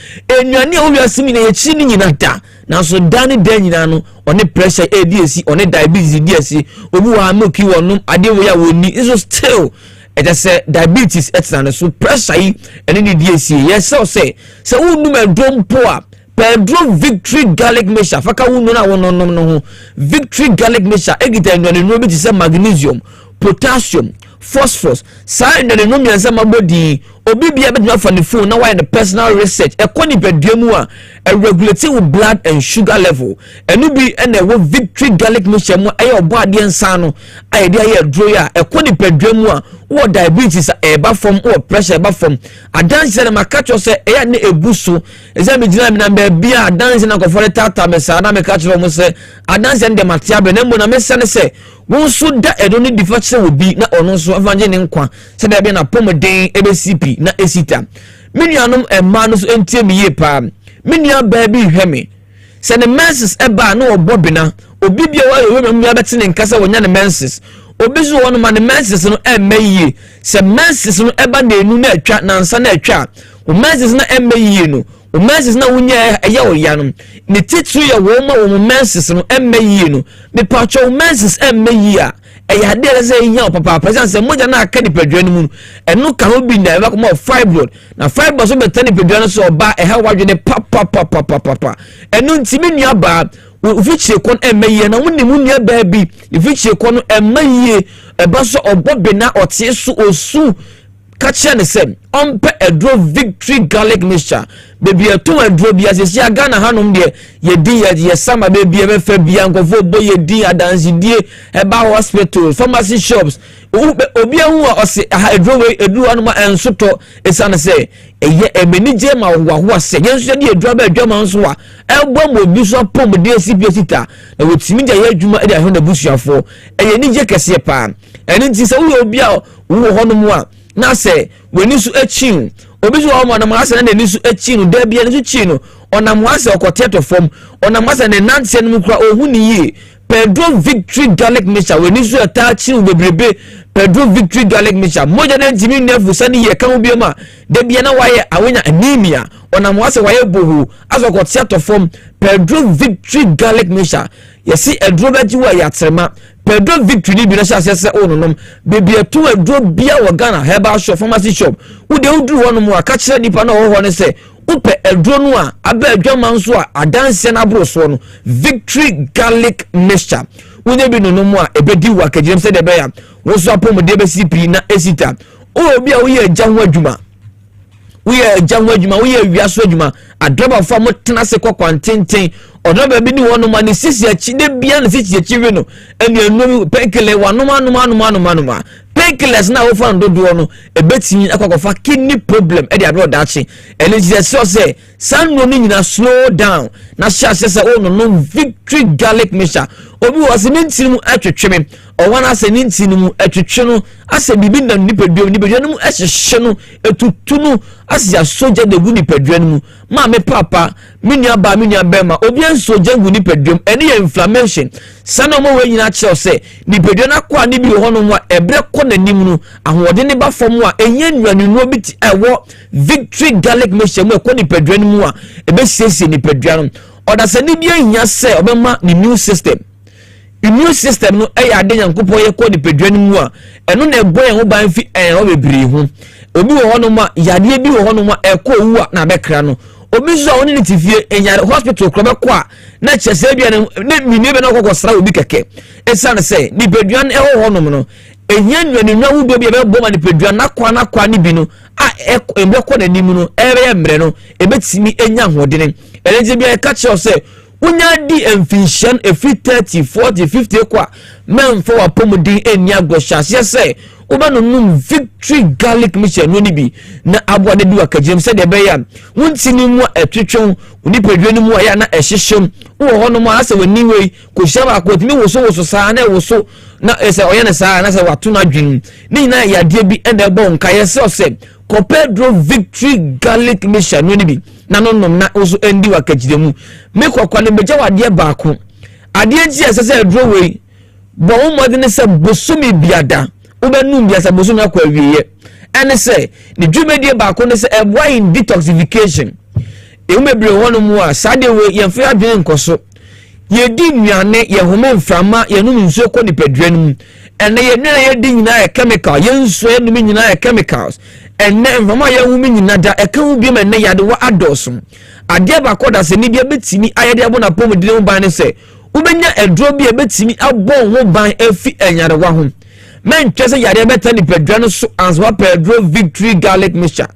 enuane o wi asimi na yechi ni nyina da na so dani da nyina no one pressure ADC one diabetes DSC obi wa milk wonum ade wo ya woni is still it say diabetes etna so pressure yi ene ni DSC yes say unu medom poa Pedro Victory Garlic Mixture faka wunu na wononom no ho Victory Garlic Mixture egita ndone no bi ti say magnesium potassium phosphorus sa ndone no miansa mabodi obi bia be for the phone now why the personal research e ko nipadua mu a regulating with blood and sugar level enu bi na wo victory garlic mixture mu aye obo ade nsa no aye de aye adro ya e ko nipadua mu a wo diabetes e ba from wo pressure e ba from adanse na makacho se e ya na ebuso eze me gina me na ba bia adanse na ko for tata me sa na me kacho mo se adanse de matia be na mo na me se ne se won so da edo ni difache wo bi na ono so avanje ne nkwa se da be na pomoden ebcp na esita minuanom emma no so entie me ye pa minua baby hweme se ne menses eba na obobina obi bia wa we me abete ne nkasa wonya ne menses obi so wono ma ne menses no emmaye se menses no eba na enu na atwa na nsa na atwa o menses na emmaye no o menses na wonya eya o yanom ne titru ya wo ma wo menses no emmaye no me pacho o menses emmaye a eya de le say nya papa presence se moja na aka ni padua no mu eno ka ho bi na e ba ko fibroid na fibroid so betani padua no so ba e ha wadwe papa eno ntimi nua ba ufichie kon emaye na woni mu nua ba bi ufichie kon emaye e ba so obobe na otie so osu kacha ne sem ompe edro victory garlic mixture baby eto edro bia sesi aga na hanom de ye di ye sama baby e fa bia nkofo bo ye di adansi die e ba hospital pharmacy shops obi ahu o se edro we edu anuma ensoto esane se eye emenije ma wo ase yenso de edro ba edwa nso a ebo mo bi so pom de CPS sita na wotimi de ye adwuma de ahwe na busuafo eye nije kese pa eni nti se wo obi a wo honom a na se weni su echin obi so ho na mase na ni su echin da bia ni su chin ona mwase okoteto fom ona mwase ne nanse no kura ohu ni yi Pedro victory garlic mixture weni su ata chin bebrebe Pedro victory garlic mixture moja na ntimi nefu sani ye kan obi ma da bia na waye awenya anemia ona mwase waye bohu azokoteto fom Pedro victory garlic mixture yesi edro baji wa yatrema Pedro victory bi na sase ononom bebi eto edro bia wo Ghana herbal shop pharmacy shop wo de udru wono mu aka kire nipa na wo ho ne se upe edro no a aba adwama nso a adanse na bro so no victory garlic mixture wo de bi no mu a ebedi wa kagirem se de be ya wo so apom de be CP na esita o bi a wo ye agya ho adwuma wo ye agya ho adwuma wo ye wiaso adwuma adroba fa mo tena se kwantenten odoba bi ni wono ma ni sisi achi de bia na sisi achi we no enu enu penkele wanoma penkeles na wo fa ndodo no ebetimi akwakofa kidney problem e de abro dachi ene je say sanno ni nyina slow down na sha se no victory garlic mixture obi wo se nintinu atwetweme o wana se nintinu atwetwe no ase bibi na nipadua no mu ehye no etutunu ase ya soja de gu nipadua no mu ma me papa minua ba ma obi soja gu nipadua ene ye inflammation sanno mo we nyina che se nipadua na kwa ni bi ho no mu ebre ko nanim no ahode ne ba fom a enye nwanunu obi ti ewo victory garlic mixture mu ko nipadua no mu a ebe siesie nipadua no oda se ni bia nya se obema ni immune system no ade Nyankopon ye ko nipadua no mu a eno na ebo ye ho ban fi ho bebiri ho obi wo ho no ma yade bi wo ho no ma eko wu a na bekra no obi so oni ni tifie enyare hospital kro beko a na chese bia ne mini be na kokosra obi keke esane se nipadua no ho no no enya nwanenwa wo bi be bo ma nipadua na kwa ni bi no a embe ko na nim no ebe mre no ebetimi enya hodene eleje bia ka che se unya di enfision every 30 40 50 kwa men for apomodin eni agosha se ubanu num victory garlic mixture no ni bi na abwa de du akagem se de be ya wuntini mu etwetwon uni pedwe ni mu ya na ehyehyem wo ho no mu ase wani wei ko hyaba akotimi woso saa na woso na ese oye ne saa na se watu na dwin ni na ya de bi ende bo nka ye se Pedro victory garlic mixture no ni bi na no na oso endi wakagidemu me kwakwale beja wade baako ade ji esese edro wei bo wo modene se bosumi biada ubenu bia se bosumi akwa wiye ene se ni dwumedie baako ne se eboa in detoxification ewumebre wono mu a sade we yemfe adwene nkoso yedi nnuane ye home mframa ye num nsuo ko ni pedua num ene ye nnuane ye di nyina ye chemical ye nsuo ye num nyina ye chemicals ene mframa ye wumi nyina da eka wu bi mene yade wa adosum ade ba koda se ni bia betimi ayede abona pomodine ho ban ne se ubenya edro bia betimi abon ho ban afi enyare wa ho men twese yade beta ni pedua no so answa Pedro victory garlic mixture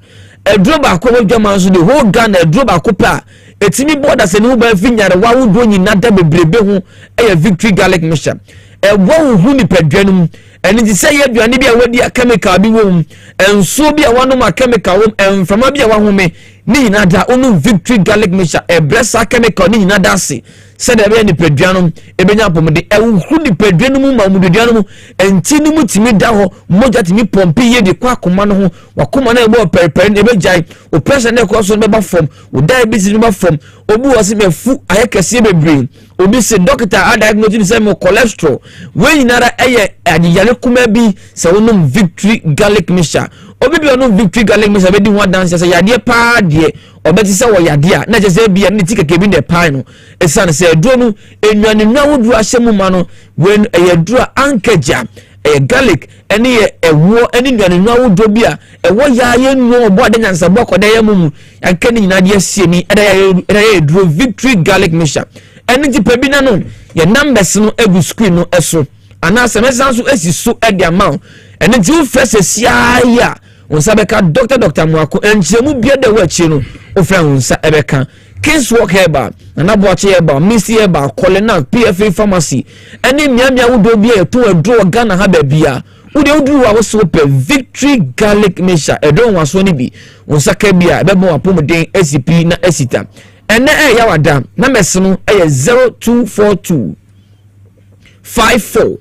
eduro ba ko wadwama so the whole Ghana eduro ba ko pa etimi border se no ba fi nyare wa wo do nyina da bebrebe ho e victory garlic mixture wo hu ni padwanum eni ti say aduane bi a wadi chemical bi wo enso bi a wano ma chemical wo enframa bi a wa home ni nyina da onu victory garlic mixture blessa chemical ni nyina da se said ebe ni padwanum ebenya pomde hu ni padwanum ma mududuanum enti ni mutimi da ho moja timi pompi ye de kwa akoma no ho wakoma na ebo perper na ebejai o pressure na ko so be ba form o diabetes be ba form obi wo se mefu ayekese bebre obi se doctor a diagnose say mo cholesterol we nyinara eye adiyale kuma bi se wonum victory garlic mixture obi bi onum victory garlic mixture be di ho dance say yade pa de obeti se wo yade a na je say bia ne tikeke bi de pan no esan se duro no enwane nwawo duro ahyemu ma no when eye duro ankeja garlic eni ewo eni nwane nwawo duro bia ewo ya ye nwo obo de nyansa boko de yemu yanke ni nyina de asie ni eda duro victory garlic mixture eni ti pe bi na no ye numbers no egu screen no eso ana se mesan so esi so e de amount eni ti u fresh sia ya unsabeka doctor mwako enchemu bia de wachi no ofra unsa ebeka Kings Walk Heba anaboache heba Missy heba Colena PFA Pharmacy eni miamia wudo bia eto edro Ghana ha bia wude wudu wa so pe victory garlic mixture edon waso ni bi unsaka bia ebebo apomden SCP na esita ene yawada na mesno 0242 54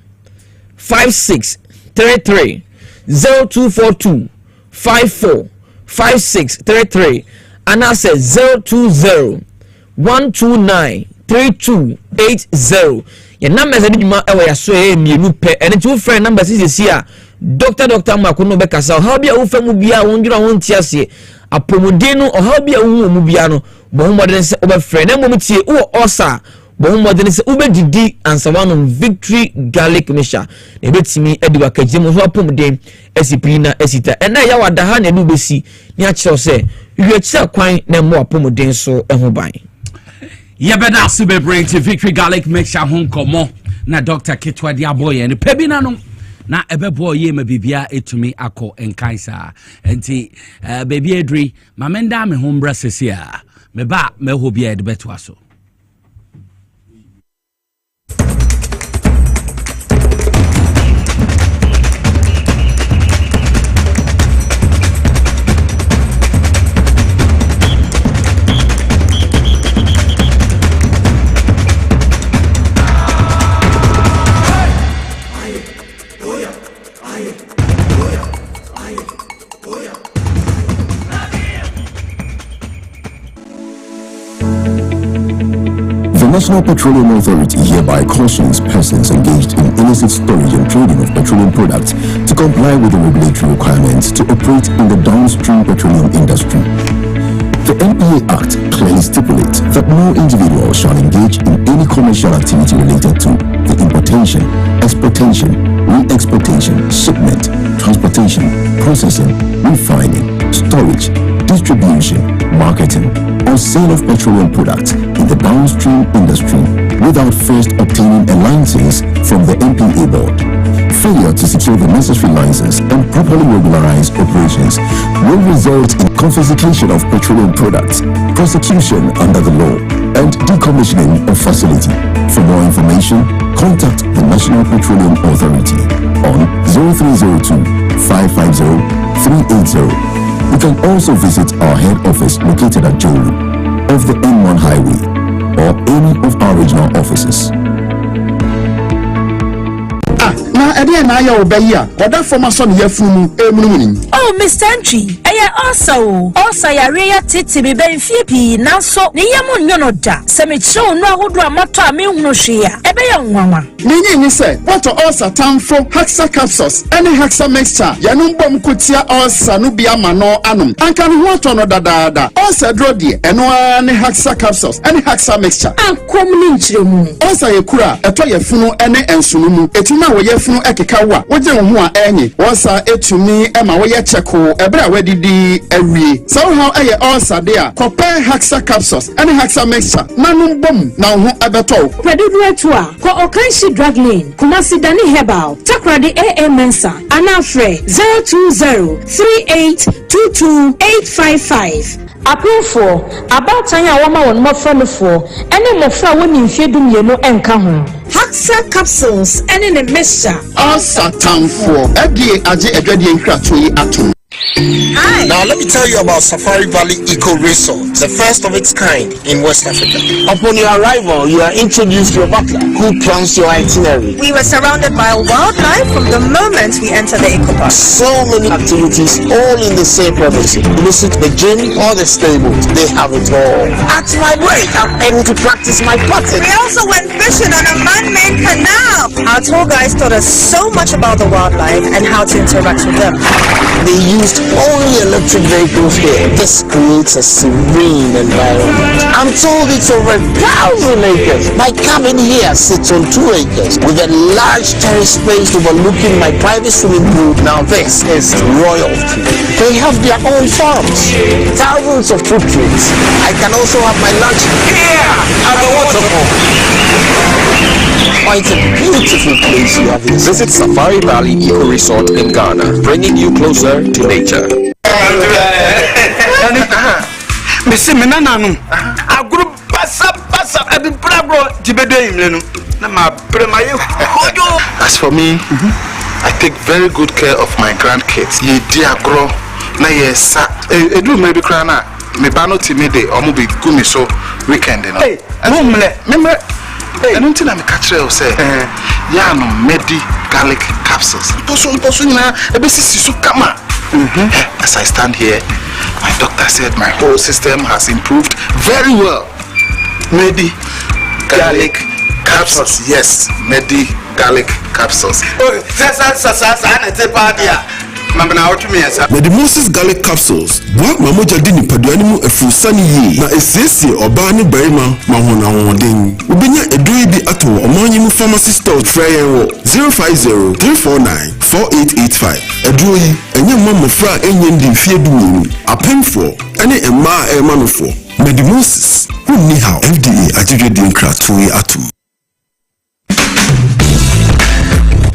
56 33 0242 54 56 33 and I said 020 129 3280. Your numbers are the way I saw a new pay and two friend numbers is here. Doctor Makuno Becasa, how be a Ufa Mubia, won't tiasi, a Pomodino, or how be a Mubiano, Mohammed over friend, and Momiti, or Osa, Mohammed Ube Didi, and Savan victory garlic mixture. They bet me Edward Kajim, who are Pomodin, Esipina, Esita, and now you are the hand and Ubesi, Niacho say. You tell quite no more pomodin so and who buy. Yabeda sube bring to victory garlic mixture home komo na Dr. Kitwa dia boy and pebina no na ebe boy ye me bibia etumi akọ enkaisa enti baby edri mamenda me home brassesia me ba me hobia de beto aso. The National Petroleum Authority hereby cautions persons engaged in illicit storage and trading of petroleum products to comply with the regulatory requirements to operate in the downstream petroleum industry. The NPA Act clearly stipulates that no individual shall engage in any commercial activity related to the importation, exportation, re-exportation, shipment, transportation, processing, refining, storage, distribution, marketing, or sale of petroleum products in the downstream industry without first obtaining a license from the NPA board. Failure to secure the necessary license and properly regularize operations will result in confiscation of petroleum products, prosecution under the law, and decommissioning of facility. For more information, contact the National Petroleum Authority on 0302 550 380. You can also visit our head office located at Jolu off the N1 highway or any of our regional offices. Oh, Mr. Entry, also, Yaria Titi be Benfipi, now so, Niamun Yonoda, Semicho, no Hudra Mata, Munoshia, Ebeyon Mama. Meaning, say, what also time for Haxa capsules, any Haxa mixture, Yanum Kutia or Sanubia Mano Anum, and can what on Dada, also Drodi, and one Haxa capsules, any Haxa mixture, and Community, also Yakura, a toy funo, any and Sunumu, Etima Wayafuno Ekikawa, what you want any, was it to me, Emma Wayachako, Ebra Wedidi, every. Somehow I also there, compare Haxa capsules, any Haxa mixture, Nanum Bum, now who ever told. Ready to ko Okanshi Drug Lane Kumasi Dani Herbal Takrade AA Mensa Anafre 02038228855 Appeal for about Tanya Wama on more friend for any more friend when you feed them you know and come Haxa capsules and in a mixture all Satan for FDA Adredia Kratui Atom. Hi. Now let me tell you about Safari Valley Eco Resort, the first of its kind in West Africa. Upon your arrival, you are introduced to a butler who plans your itinerary. We were surrounded by wildlife from the moment we entered the eco park. So many activities, all in the same premises. Visit the gym or the stables, they have it all. At my break, I'm able to practice my putting. We also went fishing on a man-made canal. Our tour guides taught us so much about the wildlife and how to interact with them. They used only electric vehicles here. This creates a serene environment. I'm told it's over 1,000 acres. My cabin here sits on 2 acres with a large terrace space overlooking my private swimming pool. Now this is royalty. They have their own farms, thousands of fruit trees. I can also have my lunch here at the waterfall. Quite a beautiful place you have visited. Visit Safari Valley Eco Resort in Ghana, bringing you closer to nature. As for me, I take very good care of my grandkids. Ye dear grow, na yes, do maybe crana, me bano timide, or maybe gumi so weekend. Hey, remember. I don't think I'm a catcher or say, yeah, no, medi garlic capsules. As I stand here, my doctor said my whole system has improved very well. Medi garlic capsules. Yes, medi garlic capsules. The Moses garlic capsules. What Mamoja dini paduanimu efusani ye. Na esese obani berima mahona woding. Ubinya edui bi ato omanyimu pharmacy store trayer 050-349-4885. Edui enye mama fra enye ndi fiedu apemfo ene emma emanofo. The Moses who ni how FDA adjudged kratui atom.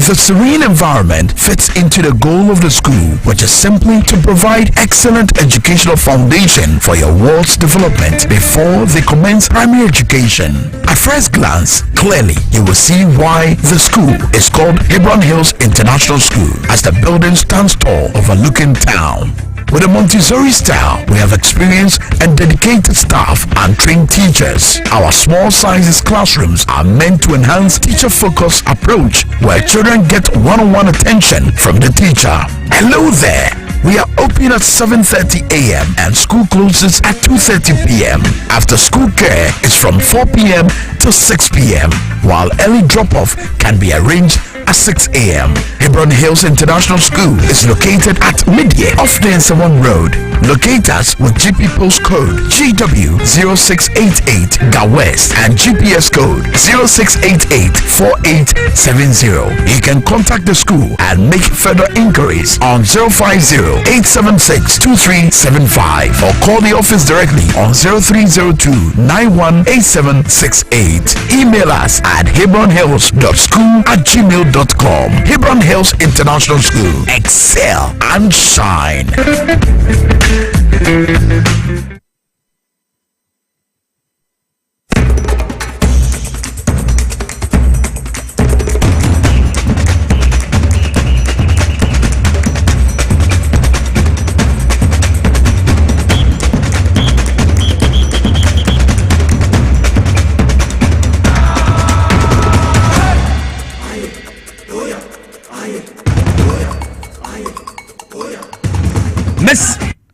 The serene environment fits into the goal of the school, which is simply to provide excellent educational foundation for your world's development before they commence primary education. At first glance, clearly you will see why the school is called Hebron Hills International School, as the building stands tall overlooking town. With a Montessori style, we have experienced and dedicated staff and trained teachers. Our small sizes classrooms are meant to enhance teacher-focused approach where children get one-on-one attention from the teacher. Hello there! We are open at 7:30 a.m. and school closes at 2:30 p.m. After school care is from 4 p.m. to 6 p.m. while early drop-off can be arranged at 6 a.m. Hebron Hills International School is located at Midye off the N7 Road. Locate us with GP postcode GW0688 Ga West and GPS code 06884870. You can contact the school and make further inquiries on 050-876-2375 or call the office directly on 0302-918768. Email us at hebronhills.school@gmail.com. Hebron Hills International School. Excel and shine.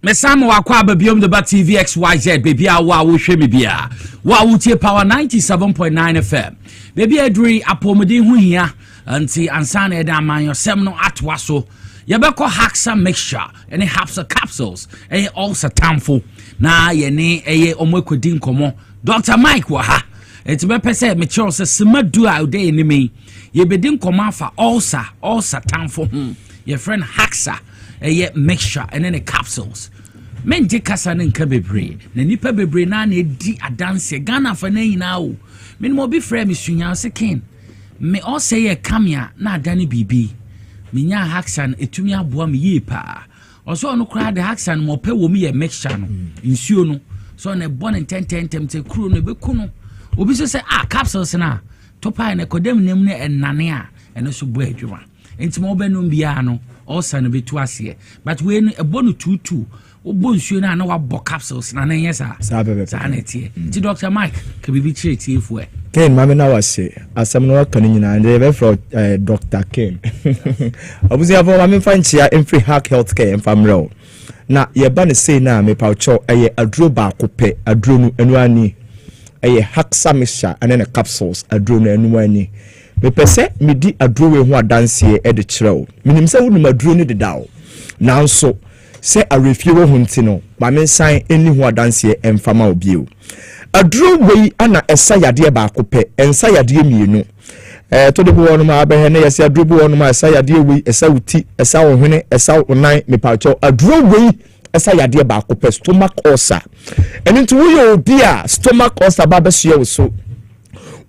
Mesam wakwa babiom de ba TV XYZ baby awa wo hwe me bia wa wo tie power 97.9 FM baby aduri apomodin hu hia anti ansana eda man yosem no atwa so ye beko haxa mixture any hapsa capsules all satamfo na ye ne omwekodin komo Dr. Mike wa ha enti be pese me chiro se semadu a ode ni me ye bedin komo afa all satamfo ye friend haxa mixture and then the capsules. Men je kasa ne nka bebre na nipa bebre na na edi adanse Ghana fa na nyina o men mo bi frɛ me sunya se ken me also ye kamia na adane bibi menya haxan etumi aboa me ye pa also no kra de haxan mo pe wo me ye mixture no nsuo no so na born in 10 te kuro no be kuno obi so say capsules na topa na kodem nem ne enane a eno so bo adwuma enti mo be no bia no also no be to ase but we no ebo no 22 obo nsuo na wa capsules na yen sa sa na tie ti Dr. Mike ke bibi chire tie fu e Ken mame na wase asem no kan nyina and be from Dr. Ken obuzi afọ mame fanchia Emfree Hack Healthcare famrel na ye ba ne say na me paucho eye aduro ba kope aduro no enu ani eye Haxamisha ane ne capsules aduro no enu ani me pese me di aduro we ho adanse e de kirew minim se wonu aduro ni de dawo nanso se arefie wo hunti no mame san eni ho adanse emfama obio aduro we ana esa yade ba kope ensa yade mienu to de bo no ma be ne yesi aduro bo no ma esa yade we esa uti esa ohwene esa onan me paucho aduro we esa yade ba kope stomach ulcer enti wo yo obi a stomach ulcer ba be so so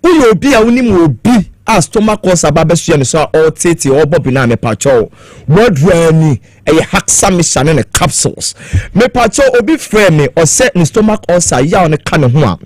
wo yo obi a woni mo obi a stomach ulcer ba be so ne so all tete all bobi na me paucho wodwani eye Haxamisha ne capsules me paucho obi frame me o se ne stomach ulcer ya ne ka ne ho a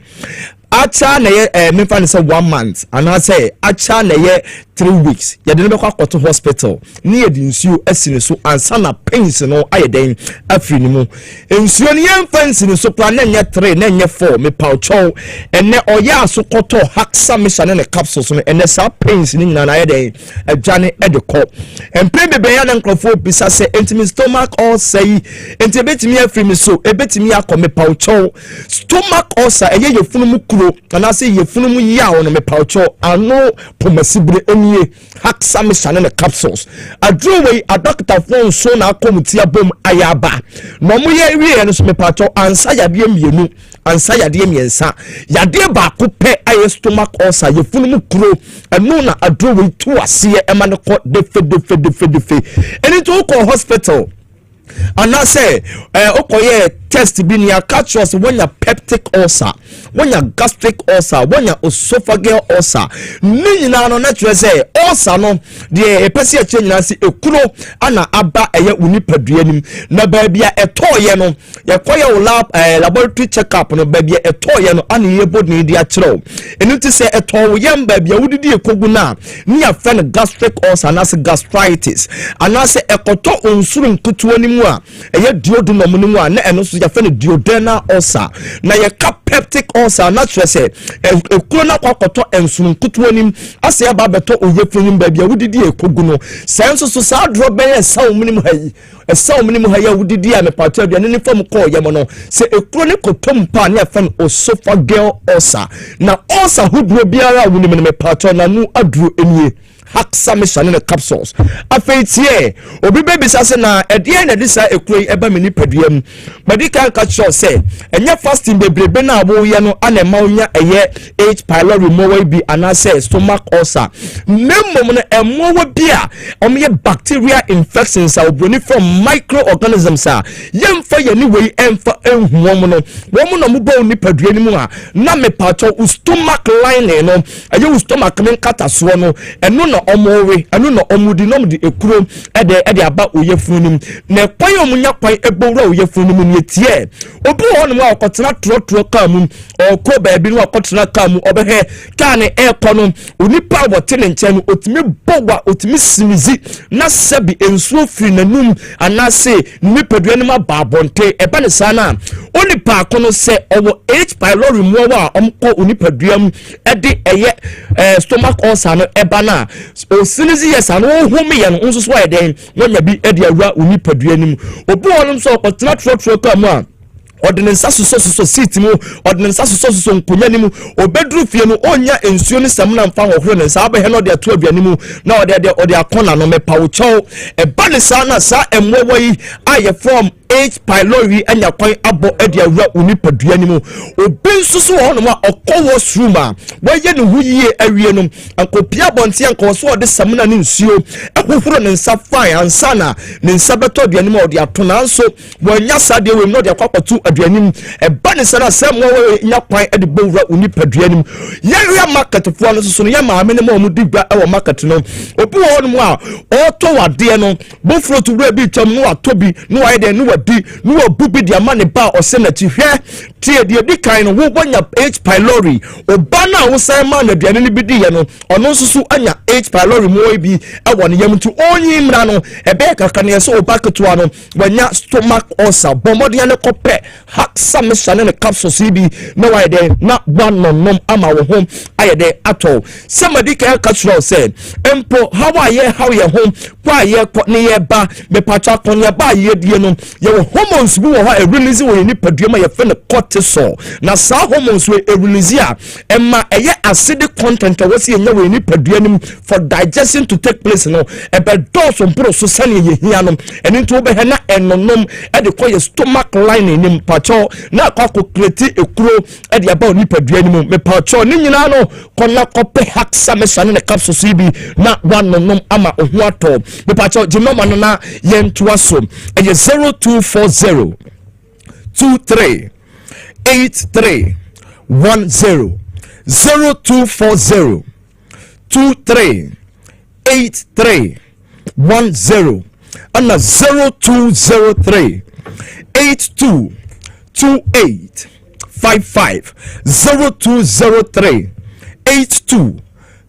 acha na ye me fa ne say 1 month and I say acha na ye 3 weeks ye de no be kwa to hospital ni ye di nsuo asine so ansa na pains no ayeden afri ni mu nsuo ni ye fancy ni so plan na nye 3 na nye 4 me paucho ene oya so koto Haxamisha ne capsules no ene sa pains ni nyina na ayeden adwane edeko empe bebe ya na nkrofo bisa se intimi stomach ulcer enti betimi afri mi so ebetimi akome paucho stomach ulcer eye ye funu mu and I say ye funu ya on me paucho ano pomasibre enie Haxamisha ne capsules adro we a doctor phone so na akomutia bom ayaba no mo ye wie no so me paucho ansa yade mienu ansa yade miensa yade ba ko pe aye stomach ulcer ye funu mu kuro eno na adro we tu ase e ma ne ko defe eni to ko hospital and I say okoye test bi ni catch us when your peptic ulcer when your gastric ulcer when your esophageal ulcer ni na no na tire say ulcer no de epesi a che nyina se ekuro ana aba eye unipadua nim na ba bia etoye no ye koye laboratory check up no ba bia etoye no ana ye body di a kire enu ti say etowo yem ba bia wudidi ekogu na ni ya fa gastric ulcer na se gastritis ana se ekoto onsuru nkutuo ni mu a eye duodenum ni mu a na eno ya fe ne duodenal ulcer na ye peptic ulcer na tire se ekuro na kwakoto ensuru nkutuo nim ase ya ba beto oyefunim ba bia wudidi ekogu no senso so sa dro ben esawo minim hayi wudidi a me pato aduane ni fam ko yem no se ekuro ne kotom pa na fe esophageal ulcer na ulcer hudro biara wunim ne me pato na nu aduro enie Haxamisha ne capsules afeitie obi bebisa se na edie na disa ekuro eba meni paduam medical catch say enye fasting bebrebe na abo ye no ana ma onya eye H pylori mowa bi anase stomach ulcer memom no emowa bi a omye bacteria infections a obroni from microorganisms a yemfa ye ni wei emfa enhuom no wom no mo ba oni padua ni mu a na me pacho stomach lining no eye stomach men kataso no eno no omowe anu no omudi no mdi ekuro ede aba oyefunim na kwan omunya kwan ebowra oyefunim ni tie obi won mu akotena trotro kamu okọ baabi no akotena kamu obehe kan ekono onipa wotene nchen otimi bogwa otimi simizi na sabi ensuo firi nanum anase nipadua ne ma babonte eba ne sana onipa akono se owo H pylori mowa omko onipadua ede eye stomach ulcer no eba na osinizi yesa no home ye no nso so eden wonya bi ede awura onipadua nim obi wonum so okotena trotro kamu a ordinance so seat mu ordinance so nkonya nimu obedru fie no onya ensuo ni sam na mfa hohoro ne sa abehe no de ato aduane mu na ode akona no mepa wo chow e ba ne sa na sa emwowo yi aye from H pylori anya kwan abo ede awura onipadua ni mu obi nsusu ho no ma okowo sruma waye ne huyiye awie no ankopia bonte anko so ode samna ne nsuo ahohoro ne nsa fine ansana ne nsa beto aduani ma ode atona nso wanya sade we no de akwakotu aduani eba ne sana sem wo nya kwan ede bowura onipadua ni mu yarea market fo no so no ya maame ne ma mu digba e wo market no obi ho no mu a oto wade no bofro to wura bi tam no atobi no waye de no wadi no obubi de ama ne ba ose na ti hwe tie de di kan no wo bonya H pylori oba na wo san ma na aduane ne bi di ye no ono nsusu anya H pylori mo bi e wo ne yam tu onyi mra no ebe kaka ne so oba ketua no wanya stomach ulcer bomode ne kope haksa mesane ne capsules bi na waye de na wanom ama wo hom aye de ato somebody can catch say empo how ye home kwa ye ne ye ba me pacha kon ye ba ye die no ye hormones bi wo ha e release wo ni padua ma ye fe ne cortisol na sa hormones we e release a emma eye acidic content wo se nya wo ni padua nim for digestion to take place no e be dose mpro so sane ye hia no eni nto be he na enonom e de koye stomach lining nim pacha na kwa create ekuro e de aba ni padua nim me pacha ni nyina no konna kope haksa mesane ne capsules bi na wanom ama ohu ato me pacha jinoma no na yentoa so e 0240 23 83 10 0240 23 83 10 and 0203 82 28 55 0203 82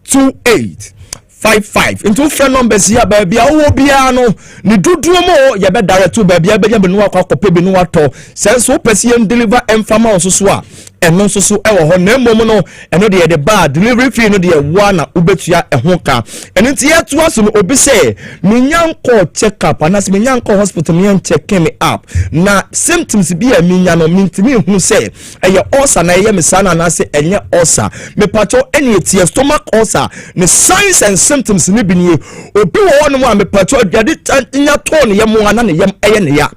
28 55 into friend numbers here baby awo bia no ni duduo mo ye be direct to baby be no akwakope bi no ato sense wo person deliver enfama so a eno so e wo ho na mmom no eno de bad delivery fee no de wa na ubetua ho ka eno ti yeto aso no obi say minyanko check up anas minyanko hospital me check me up na symptoms bi a minya no mintimi hu say eye ulcer na eye misana na say enye ulcer me pato ene tie stomach ulcer ne signs and symptoms ni bi nie obi wo no a me pato aduade nya to ne yem ana ne yem eye ne ya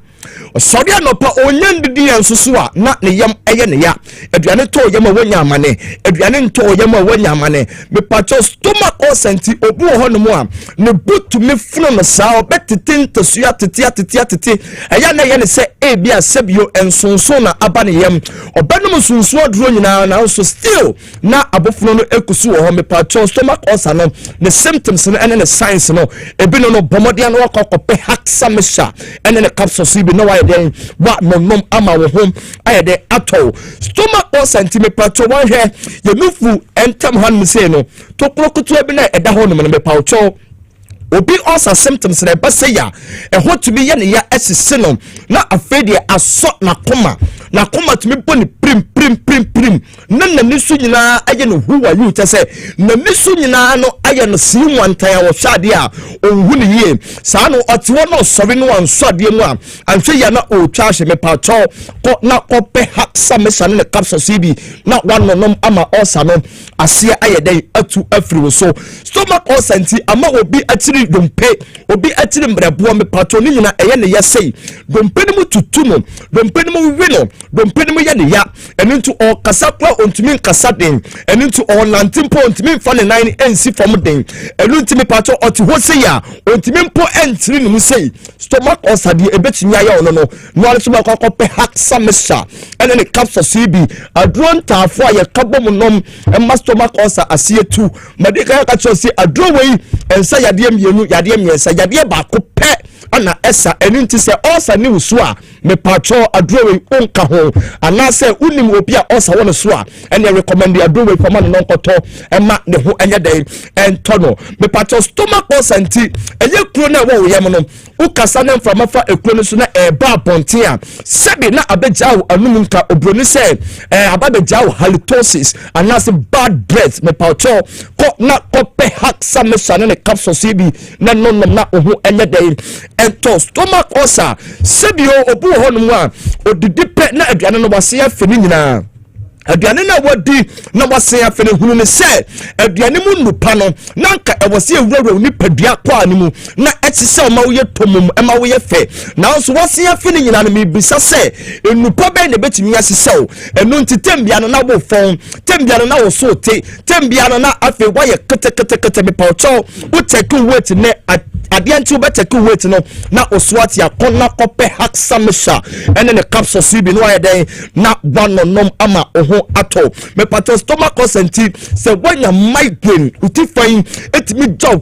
osori anopa onyandidi ensusu a na ne yam eye ne ya aduane to yam a wanya amane aduane nto yam a wanya amane me pacho stomach osenti obu ho no mu a ne butu me funu no sa obetitin tosua tete eya na ye ne se ebia sebio ensonso na aba ne yam obanum sunsu oduro nyina na so still na abofunu no ekusu ho me pacho stomach ulcer no ne symptoms no ene ne signs no ebi no bomode no wakokope haksa mesha ene ne capsules bi no why then what nom ama wo home aye de ato stomach ulcer me pacho wan hwe ye nufu entam han me say no to krokoto bi na eda ho no me pacho obi ulcer symptoms na ba say ya e ho to be ye ne ya esese no na afede aso na koma to me boni prim na nisu nyina aye no who are you to say na nisu nyina no aye no si wantan wo hwade a onhu ne yie sa no otewo no sori no ansode mu a anhwe ya na o twa hye me pacho ko na ope haksa me sane ne capsules bi na wanom ama ulcer no ase aye den atu afiri wo so stomach ulcer nti ama obi atiri dompe obi atiri mbrebo me pacho ni nyina eye ne yesei dompe ni mu tutu no dompe ni mu wi no dompe ni mu ye ne ya enu nti o kasa kwa ontumi kasa den enu nti o nantimpo ontumi fa ne nine ensi fom den enu nti me pacho oti ho sei ya ontumi mpo entiri ni mu sei stomach ulcer di ebetumi aya ono no no ale so ba kwa pe haksa mesha ene ne capsules bi adron tafo ya kabom nom e stomach ulcer asie tu madika ka cho si adro wei ensa yade mienu yade miensa yade ba ko pe ana esa enu nti se ulcer ni usu a me pacho adro wei onka ho ana se unim obi a ulcer won so a ene recommend adro wei fama no nkoto ema ne ho enye den entono me pacho stomach ulcer nti enye kuro na wo yem no ukasa na mframa fa ekuro no so na eba bonte a sebi na abejawo anum nka obroni se ababejawo halitosis ana se bad breath me pacho ko na kope haksa mesane ne capsules bi na nonom na ohu enye den ento stomach ulcer sebio obu ho no a odidi pe na aduane no wase afeni nyina aduane na wadi na wase afene hunu ne se aduane mu nupa no nanka ewose ewura ni padua kwa ne mu na etise o ma wo ye tomum e ma wo ye fe na so wase afene nyina no mebisa se enupa be ne betimi asesew enu ntitembia no na wo fon tembia no na wo so te tembia no na afe wa ye kete me paucho wo take weight ne ade anti wo be take weight no na oswati akonna kope haksamsha ene ne capsule sibi no aye den na wanonom ama oho ato me pato stomach consenti se wanya migraine uti fain etimi jaw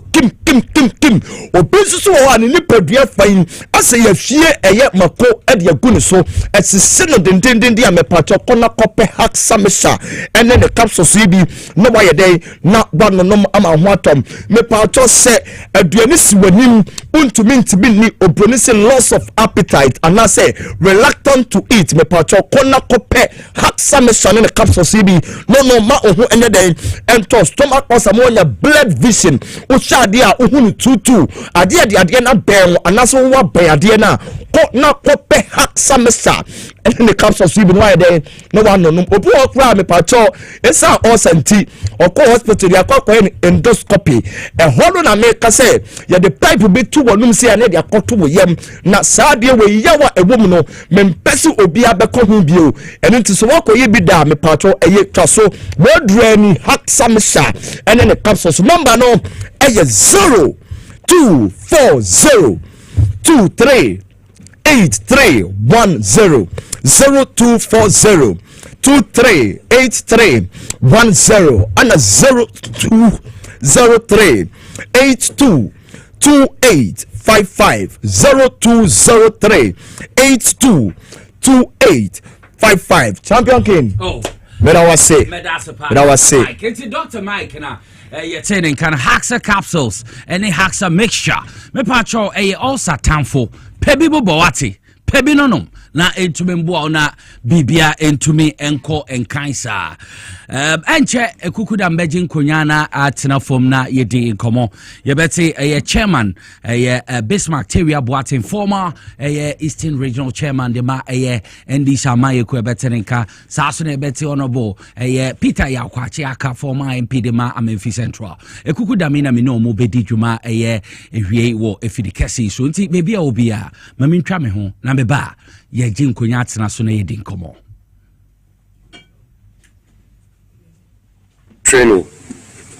kim obensusu wo ani ni padua fain ase ye fie eye mako ede agunu so esese no dendenden dia me pato konna kope haksamsha ene ne capsule sibi no aye den na wanonom ama ho atom me pato se aduane si wanim untumi ntimi ni obroni se loss of appetite and I say reluctant to eat me pato konna kope haksamsha ne capsule CB no ma ohu enye den ento stomach ulcer mo nya blood vision o shade a ohu tutu ade na ben anaso wa ben ade na ko na kope haksamsha ene capsule CB no den no wa no obu okra me pato esa osanti okọ hospital ya kwa endoscopy e hono na me ka say ya the pipe be tu wonum say na de akoto wo yam na saade we yawa ewom no me mpese obi abekọ hu bio ene nti so wakoye bi da me pato eye twaso wodrani haksamsha ene ne capsules number no eye 0240 23 8310 0240 238310 and 0203 822855 0203 822855 Champion King. Oh. Meda was say. Kenti Dr. Mike na yetene kan Haxa capsules any Haxa mixture. Me patcho also tamfo. Pebi bobawati. Pebi nonom. Na entumi mboa na bibia entumi enko enkansa enche ekukuda mbeji nkonya na atena fom na yedi nkomo yebeti chairman Bismarck Teria Boatin former Eastern Regional Chairman de ma ND Shamaye ku ebetenka saso na ebeti honorable Peter Yakwachi aka former MP de ma Amenfi Central ekukuda mina me no mo bedi dwuma ehwie wo efidikesi so nti bebia obia mamintwa me ho na meba ye jinkonya atena so na yedi nkomo training,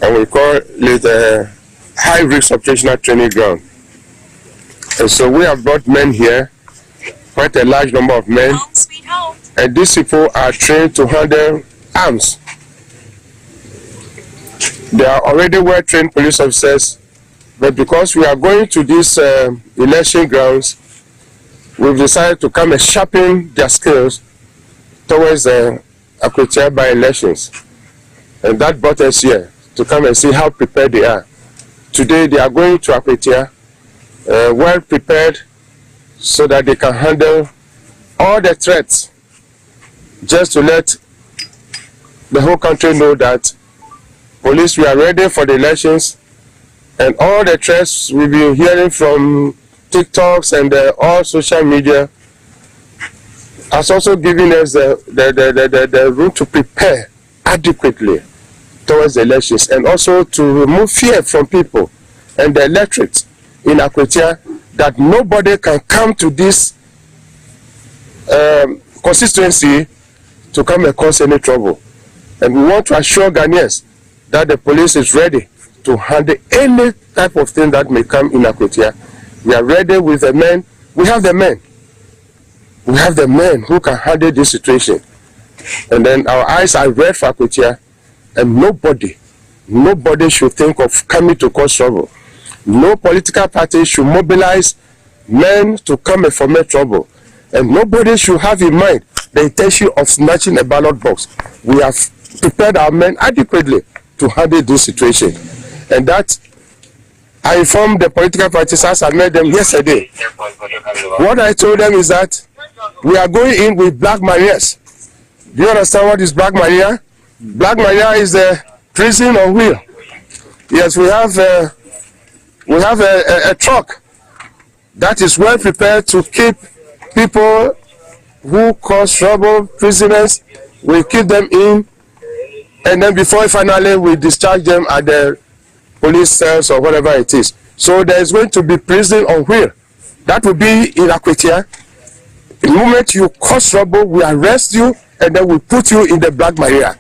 and we call it a high risk operational training ground. And so we have brought men here, quite a large number of men, and these people are trained to handle arms. They are already well trained police officers, but because we are going to these election grounds, we've decided to come and sharpen their skills towards the Akwetia by elections. And that brought us here to come and see how prepared they are. Today they are going to Akwetia well prepared so that they can handle all the threats, just to let the whole country know that police, we are ready for the elections, and all the threats we've been hearing from TikToks and all social media has also given us the room to prepare adequately towards the elections, and also to remove fear from people and the electorate in Akwetia that nobody can come to this constituency to come and cause any trouble. And we want to assure Ghanaians that the police is ready to handle any type of thing that may come in Akwetia. We are ready with the men. We have the men. We have the men who can handle this situation. And then our eyes are red for Akwetia, and nobody should think of coming to cause trouble. No political party should mobilize men to come and foment trouble. And nobody should have in mind the intention of snatching a ballot box. We have prepared our men adequately to handle this situation. And that I informed the political parties as I met them yesterday. What I told them is that we are going in with black marias. Do you understand what is black maria? Black maria is a prison on wheel. Yes, we have a truck that is well prepared to keep people who cause trouble, prisoners, we keep them in, and then before finally we discharge them at the police cells or whatever it is. So there is going to be prison on wheel. That will be in Akwetia. The moment you cause trouble, we arrest you and then we put you in the Black Maria.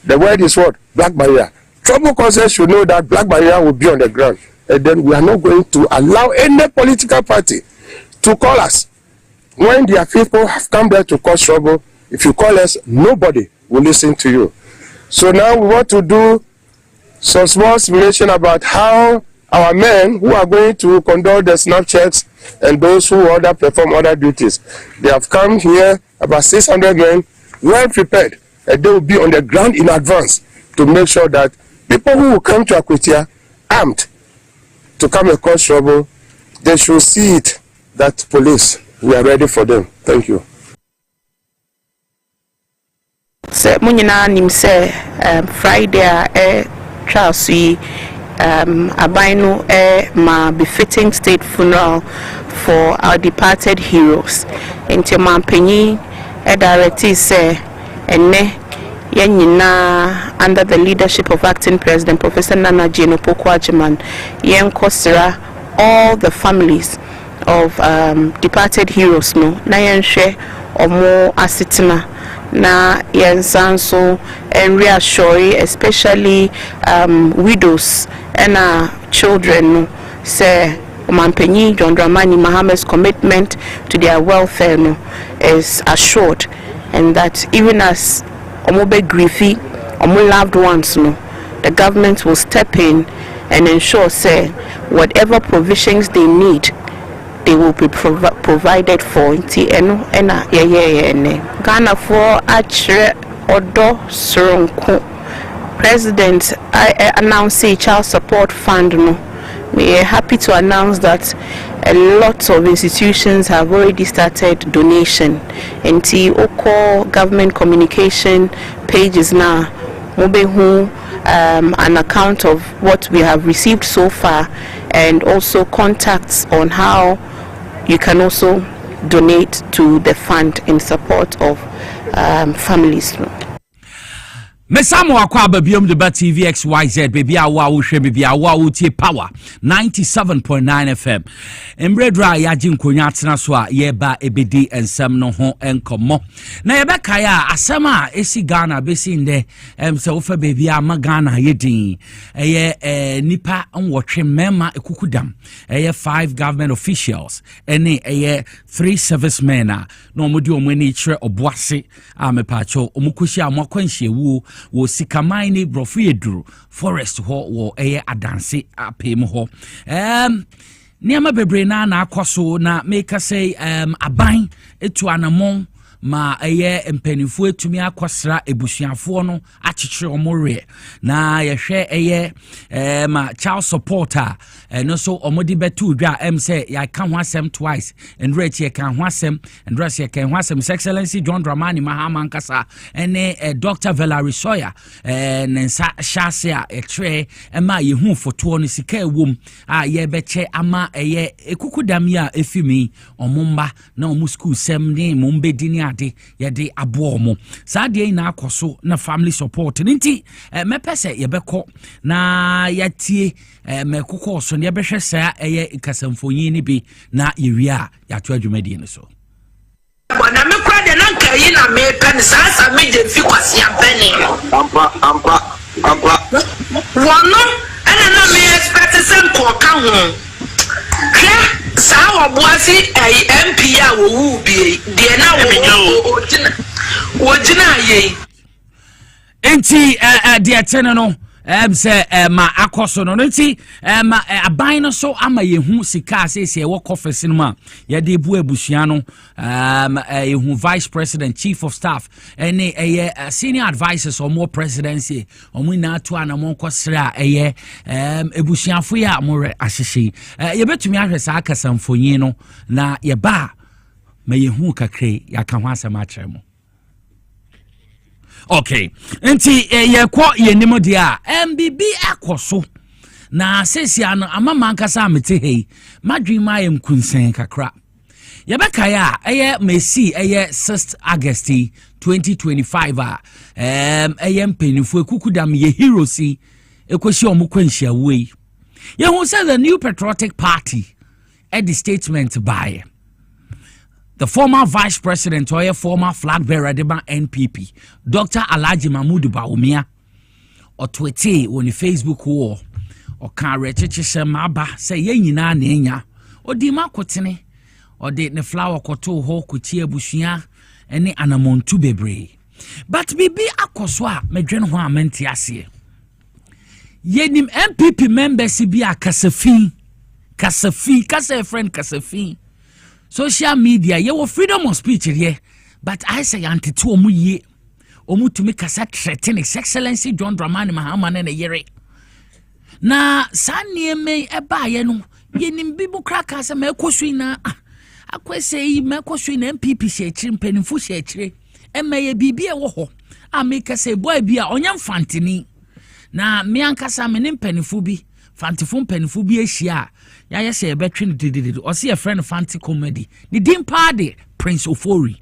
The word is what? Black Maria. Trouble causers should know that Black Maria will be on the ground. And then we are not going to allow any political party to call us. When their people have come there to cause trouble, if you call us, nobody will listen to you. So now we want to do some small simulation about how our men who are going to conduct the snap checks and those who order perform other duties. They have come here, about 600 men, well prepared, and they will be on the ground in advance to make sure that people who will come to Akwetia armed to come and cause trouble, they should see it that police, we are ready for them. Thank you. Se munyina nim se Friday trials yi abainu ma befitting state funeral for our departed heroes. Enti mampenyi directed say enne yenyina under the leadership of acting president Professor Nana Jane Opoku-Agyeman yenkosira all the families of departed heroes no na yenhwe omo asitina na yensanso and reassure especially widows and children no say Mampenyi John Dramani Mahamad's commitment to their welfare no is assured, and that even as omobe griefy omo loved ones no, the government will step in and ensure say whatever provisions they need, they will be provided for. Ghana for achre odo soronko president announced a child support fund no. We are happy to announce that a lot of institutions have already started donation. Oko government communication pages now mobehu an account of what we have received so far, and also contacts on how you can also donate to the fund in support of families. Mesamo akwa babiom de TV XYZ baby awa wo hwe baby awa wo tie power 97.9 FM embredra ya ji nkonya atena so a ye ba ebedi ensem no ho enkomo na ye beka ya asem a esi Ghana besi nde se wo fa baby ama Ghana ye din eye nipa nwotwe mema ekukudam eye 5 government officials ene eye 3 servicemen a no modi omani kire oboase a mepacho omukoshi amokwanhye wu wo sikamai ni brofu yeduru forest ho wo eye adanse apem ho niama bebre na akoso na make say aban etu anamon ma eye mpanifo etumi akosra ebusuafo no akyekere omore na yehwe eye ma child supporter no so omodi betu dwa say ya kan ho asem twice and rate ye kan ho asem and rest ye kan ho asem His Excellency John Dramani Mahama Nkasa ene Dr. Valerie Soya nensa shase a etre ma ye hu foto no sika ewom a ye beche ama eye ekukudam ya efimi omumba na omu school sem ne mombedini yede abo mo saade na akoso na family support nti mepese yebeko na yatie mekoko so ne yebehwe sa eye kasamfonyi ni bi na yewia yato adwumadi ne so na me kwa de na kai na me pen sasa me je fi kwasi ampeni ampa wono ana na me expect sem ko ka ho sawa boasi MP a wo bi de na wo jina ye enti de atene no say ma akoso no nti ma aban no so ama yehu sika asese e wo office no ma ye de bu abusua no yehu vice president chief of staff any senior advisors or more presidency omu na to anamon kwasra ebusuafo ya more ahyehye ye betumi ahwe sa akasamfonyi no na ye ba ma yehu kakre ya ka ho asema akyeremo. Okay, nti ye kwa ye nimo dia MBB akoso na sesi ano amama nkasa amete hei madwima ye mkunsen kakra Yabakaya eye Messi eye 6th August 2025 penifo kukudam ye herosi ekoshi omukwanhia wei. Ye who said the new patriotic party at the statement by the former vice president or former flag bearer deba NPP Dr. Alhaji Mahmoud Bawumia or tweete on the Facebook wall or kan recheche maba say ye nyina na enya odi makotene or de ne flower koto ho kutie abusua ene anamontu bebre. But bibi akoso a medwen ho amenti ase yenim MPP members bi akasafi kasa friend kasafi social media ye wo freedom of speech here, but I say anti-to omu ye omu tumi kasa threaten His Excellency John Dramani Mahama na yere na sanieme eba ye no yenim bibu kraka se mekosu na akwese yi mekosu na MPP shechire mpenimfu shechire emeye bibi e wo ho ameka se boy bia onyam fantini na me ankasa me mpenimfu bi fantifo mpenimfu bi ehia ya yese e betwe ne dididi o se e friend fanti comedy ni dimpa de Prince Ofori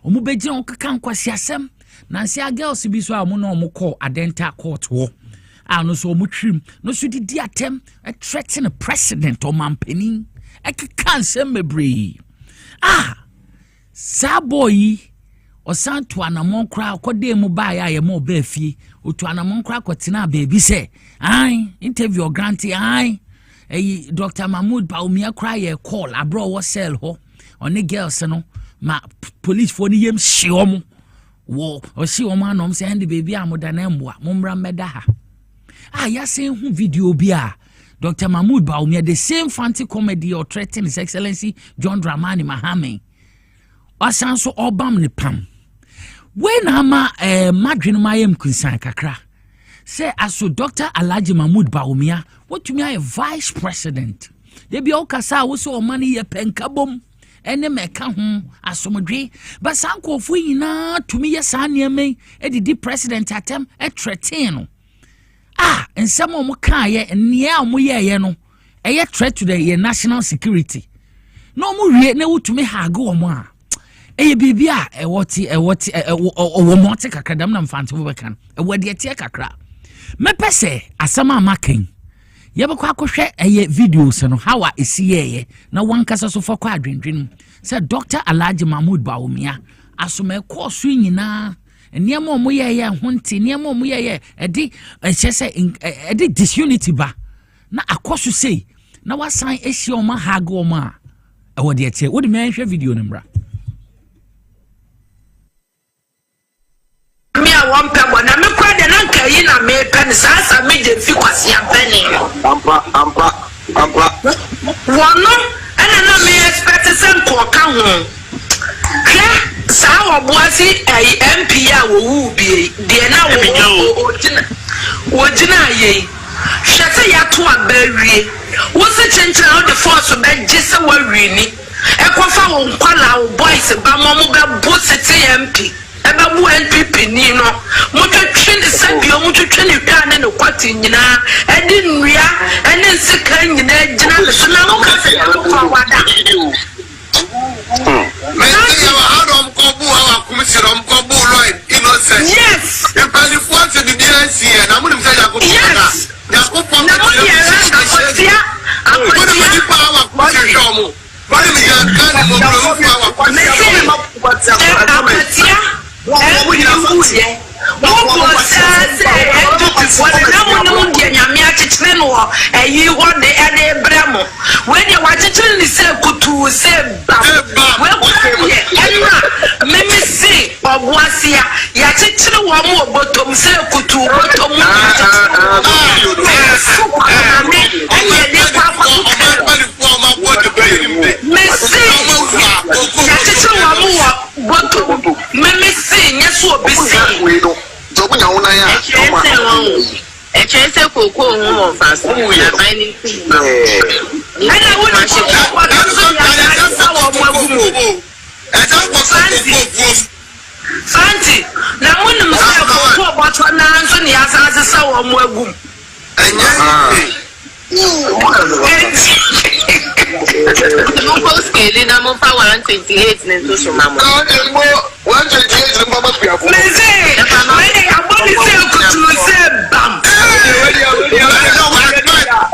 omu beji on kaka nkwasi asem na nsi a girls bi so a mo na omu call adenta court wo no so omu twim no so didi atem e threaten a president o mampeni e kaka nsem mebre sa boy o santo anamon kra akode mu ba ya mo ba fie otu anamon kra akotena baby say interview grantee Dr. Mahmoud Bawumia kra ye call abro wo sell ho oni girls no ma police for ni yem hye wo o hye anom say and baby amoda na mboa momra meda ha ya say hu video bi Dr. Mahmoud Bawumia the same fancy comedy or threaten His Excellency John Dramani Mahama wasanso obam ne pam when ama madwenu mayem kunsan kakra say aso Dr. Alhaji Mahmoud Bawumia what you mean a vice president they be okasa wo so money ye penkabom ene meka ho asomdwe but sanko fu yina tumi ye sanieme e di president atem e threaten no ensem o mo kan ye nia o mo ye no e ye threat to the national security no mo wie na wutumi hage o mo eye bibia e woti o mo te kakradam na mfante bo bekan e wode tie kakra mepese asama maken yebekwa akohwe eye videos no how a esiye na wankasa so fokwa adwendwenu say Dr. Alhaji Mahmoud Bawumia asome course nyina niam omo ye honti niam omo ye edi chese edi disunity ba na akoso sei na wasan ehie o ma hage o ma e wode etie wode me hwe video no mra me a one pebo na me kwa de na nka yi na me pen sa me je fi kwasi ampeni ampa wono ana na me expect sem ko ka ho hwe sa oboasi MP a wo wu bi de na wo ojina ye hwese ya to abawie wo se chenchena how the force be gise wa wini e kofa wo nkwala wo boys ba mo be bossity MP eba bu NPP ni no mo twetwe ne sabio mo twetwe ne hwa ne ne kwati nyina edi nnua ene nsika nyina gina le so na mo ka se ko wada yes Santi, na munu mse ko botwa na nso ni asase sa wo mo agum. Enye. No post ke the number 128 into so mama. 128 number be afọ. Me say, when they are money say to say bam.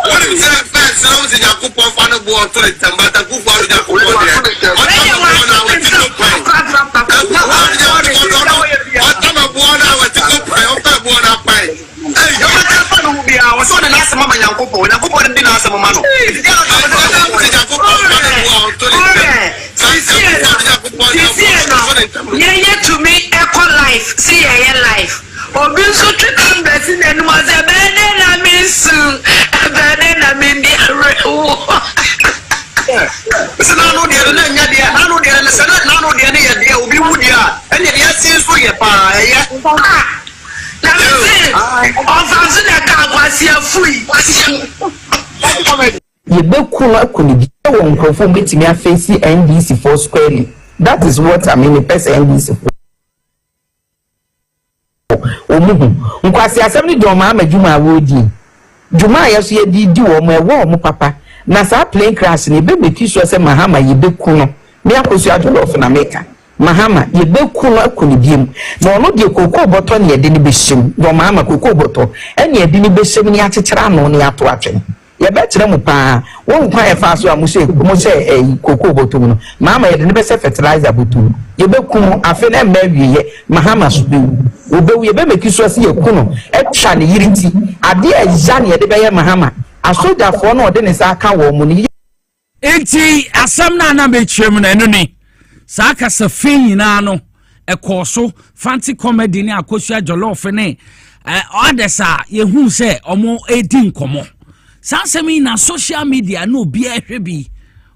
What is that fast? Sounds in your coupon for the board to the Tambata coupon with your coupon there. What am I born out with the coupon? What am I born out with the coupon? What am I born out by? Hey, you're not that fun who be our son and ask Mamma Yankopo, and I coupon didn't ask Mamma. Yeah, to me, eco life, see a life. Obi so trick blessing and was a banana miss a banana mindia rewo. So now no dear, no dear, listen, no dear, dear, will be wood ya, and the essence for your pa, yeah. Now, of us in a car was here free. You be cool, I could won't conform with me a face NDC for squarely. That is what I mean, the best NDC for. Nkwasi assembly do ma Juma wodi Juma yeso ye di wo mo papa na sa plane crash ni be make sure say Mahama ye be ku no me akosu adolof na meka Mahama ye be ku no akoni biem na ono de kokoo boto ne ye de ni be hyem do Mahama kokoo boto ene ye de ni be hyem ni akyekyera no ne ato atwen ye be kyerɛ mu pa won kwa e fa so a mo se kokoo boto no Mahama ye de ni be se fertilizer boto ye be ku afi na ma wiye Mahama so be obewu ye be make sure say ye ku no e twa ne yirinti ade a ya ne ye de be ye Mahama asoja fo no de ne sa ka wo mu ni enti asam na be kyerem na eno ni sa ka sa fin na no e koso fancy comedy ni akosua jollof ne odesa ye hu se omo edi nkomo sansemi na social media no bi ehwe bi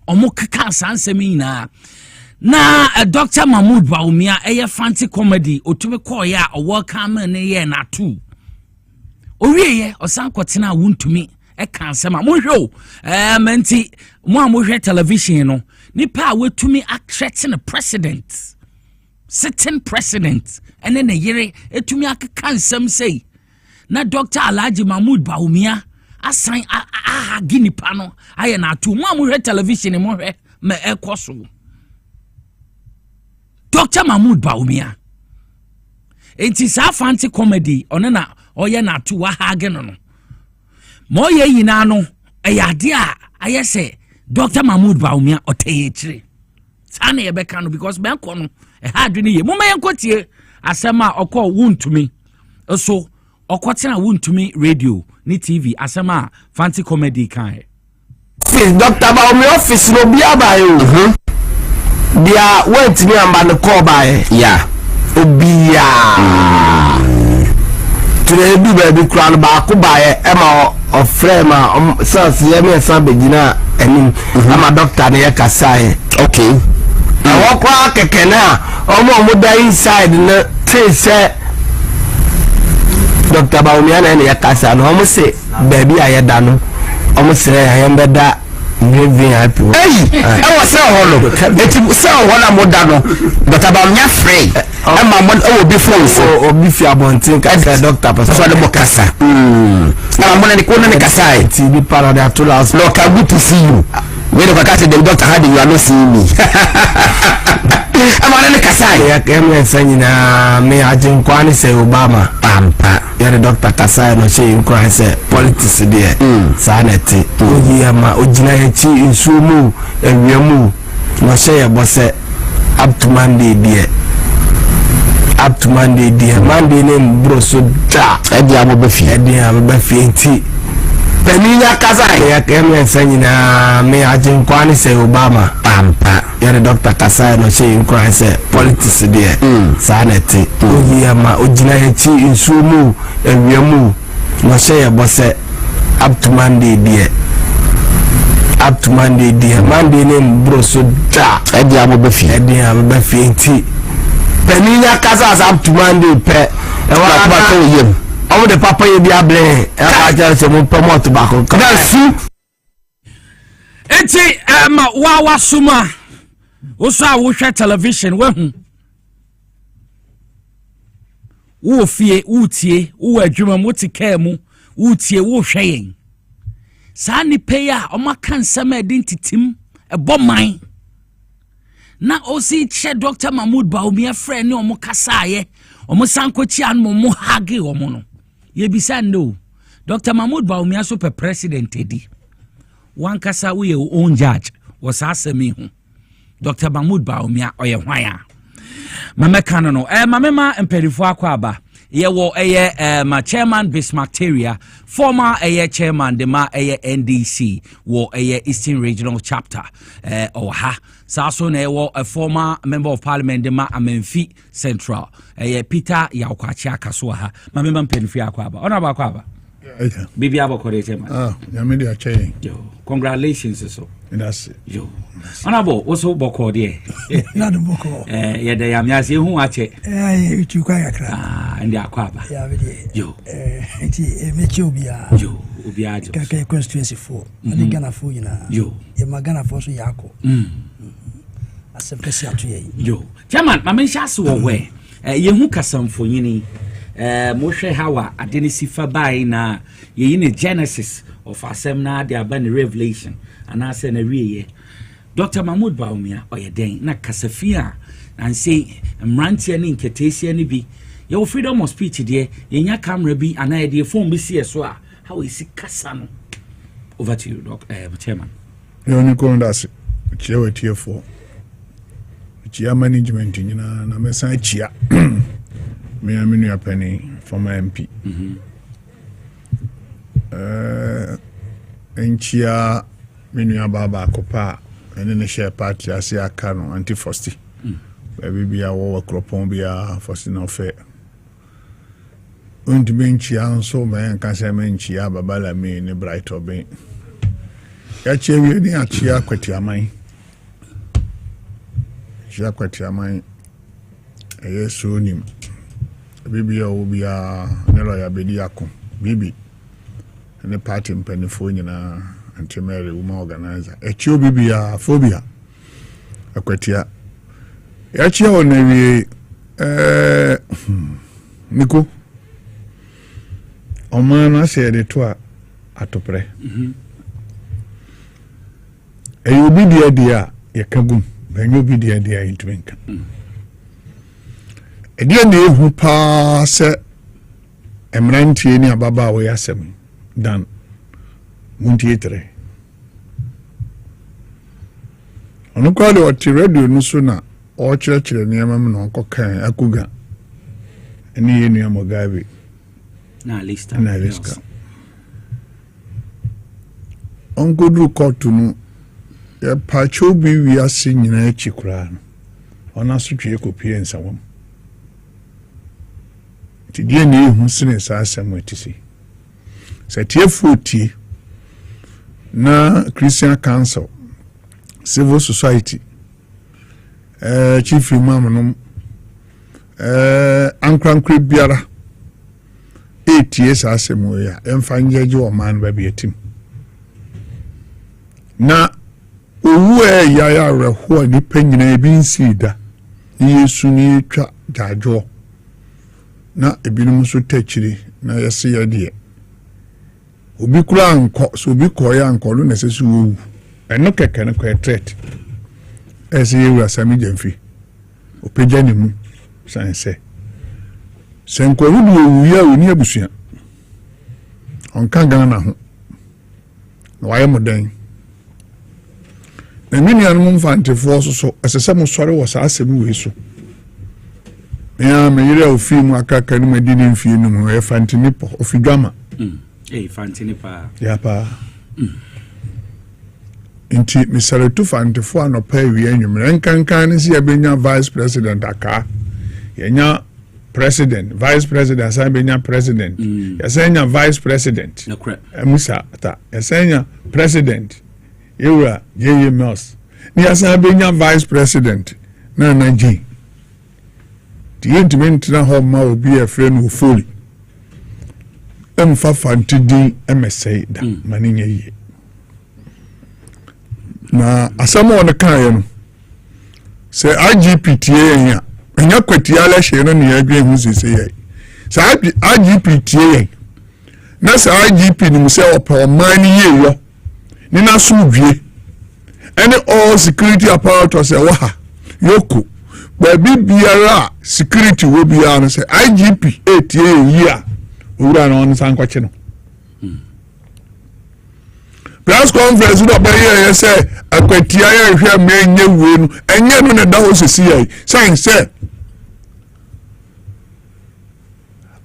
omo kaka sansemi na Dr. Mahmoud Baumia fancy comedy otumi call ya welcome ne ye na tu owieye osan kwotena wuntumi kan sema mo hwe menti mo hwe television no nipa wetumi threaten the president sitting president ene ne yere etumi akeka nsem sei na Dr. Alhaji Mahmoud Baumia asan gini pano aye na tu mo hwe television mo hwe me ekoso Dr. Mahmoud Baumia enti sa fancy comedy onena oye na tu wa hage no mo ye yina no eyade a ayese Dr. Mahmoud Baumia oteyechire sana ye beka no because ben ko no adwene ye mo ma yenkotie asema okọ wuntumi so okotena wuntumi radio ni TV asema fancy comedy kan Dr. Baumia office no bia ba yo dia went me amba no call by yeah obia today do baby kran ba ko ba e ma ofrema sans ye me san begina enim ama doctor ne yakasa okay na wokwa keke na omo da inside na say Dr. Baumia na yakasa no omo say baby ayeda no omo say ayembeda VIP hey I was say holo eti say holo moda no Dr. Baumia free e ma mo e obi phone so obi fi abontin ka say doctor person so de bokasa na mo ne ko ne kasa ti bi para de atolas no ka good to see you we the kasa the doctor had you are not seeing me ama ne kasa ya kemwe sanyina me ajin kwani say Obama pampa ya the doctor kasa no say in kwani say politics there sanity oyi ama ojina echi insumu ewiemu no say e bose up to Monday there Monday name bro so da edi amobefi enti peninya kasa ya kemwe sanyina me ajin kwani say Obama pampa ya the doctor kasa no say in kwani say politics there sanity oyi ama ojina echi insumu ewiemu no say e bose up to Monday there Monday name bro so da edi amobefi enti peninya kasa up to Monday pe e wa ba ko yem omo de papa ye bi able e ka ja se mo promote ba ko da su enti wa suma wo so a wo hwe television wahu wo fie wo tie wo adwuma mo tika mu wo tie wo hwe yen sa ni pe ya o maka nsama edi ntitim ebo man na osi che Dr. Mahmoud Bawumia friend ne omo kasaye omo sankochi an mo hage omo no ye bisa no Dr. Mahmoud Bawumia so pe president edi wan kasa we your own judge was asemi ho Dr. Mahmoud Bawumia oye hwan mama kanono mama emperifo akwaba ye wo ma chairman Bismarcteria former chairman de ma NDC wo Eastern Regional Chapter ha saso na wo a former member of parliament de ma Amenfi Central Peter Yaukwachi akaso ha mama emperifo akwaba ona ba akwaba bibi abokore chairman ya me dey ache yo congratulations so that's it yo Honorable, also boko there. Not a boko. Yeah, they am yasi who watch it. You quite and the aquaba. Yo, Metubia. Yo, Ubia, Constituency 4. And the Ghana for you now. Yo, Magana for Yako. As a person to you. Yo, Chairman, my men shall so away. You some for yini. Moshe Hawa, I didn't see Fabai na ye in the genesis of our seminar, the Abani Revelation, and I send a rear. Dr. Mahmoud Bawumia oye den na kasafia and say mrantia ni nketesia ni bi your freedom of speech there yenya camera bi and I phone bi see so how is it kasa no over to you chairman you only go that's chewe tier 4 chia management nyina na mesa chia me aminu apani former MP enchia menu ababa kopa and then the share party as a cano anti-fosty. Baby be a war cropon be a fosty no fair. Und benchi so man can say menchia babala me in a bright or bain. Yachi really a chia quatia mine. Chia quatia mine. A yes soon him. Baby will be a Neroya Bediaco. Bibi. And the party in Pennyphone anti-Mary woman organizer. A chubibia phobia. A quatia. Yachia on Nico. Omana said it to atopre. A you be the idea, a kabum, when you be the idea in drink. A dear name who pass a mranti near Baba we asem done. Muntietre. Ono kwale wati radio nusu na ochire niyama mna onkokan akuga. Eni yenu ya Mugabe. Na lista. Na lista. Onkodu kotu nu ya pacho bi wiase nyina echi kura no. Ona sutwe kopie nsawam. Ti die ne hu sene sa asem atisi. Sa tie 40 na Christian Council, Civil Society, Chief Imam no, Ankran Biara, 8 years asemoya, emfanje jo man baby etim. Na uwe ya reho ni penyina ebi nsida, Yesu ni twa dajo. Na ebinom so techiri na yesi yadie. Obi kura anko so obi koya anko no nesese wo eno keke no kwa threat ese yewu asami jamfi opeja ne mu sanse senko rudu owu ya oni abusua onka gana na ho na waye modan na mini anu mfante fo so esese mo sore wo sa asemi we so ya me yire ofi mu akaka ni madini mfie no mo e fantini po ofidwama fantini pa. Ya pa. Inti misale tu fantifo anopa wi anwumre nkankan ni si abenya vice president aka. Yenya president, vice president sa abenya president. Yasenya vice president. No crap. Musa ata. Yasenya president. Yura J.A. Mills. Ni yasa abenya vice president. Na naji. Ti intimate na ho ma obi afre no foli. Emfa fantidi MSA da maninye yi na asamo on kan no se IGPTA yen enya kwatia la hye no ne adwen hu sese yi se IGPTA yen na se IGP ni mu se opa mani ye yo ni na so dwie any all security apparatus e wa ha yoko baby biara security wo biara no say IGP etie year owura na on san kwache no press conference no ba ye say akwatia ye hwe menye wuo no enye no ne da ho sesi ye sign say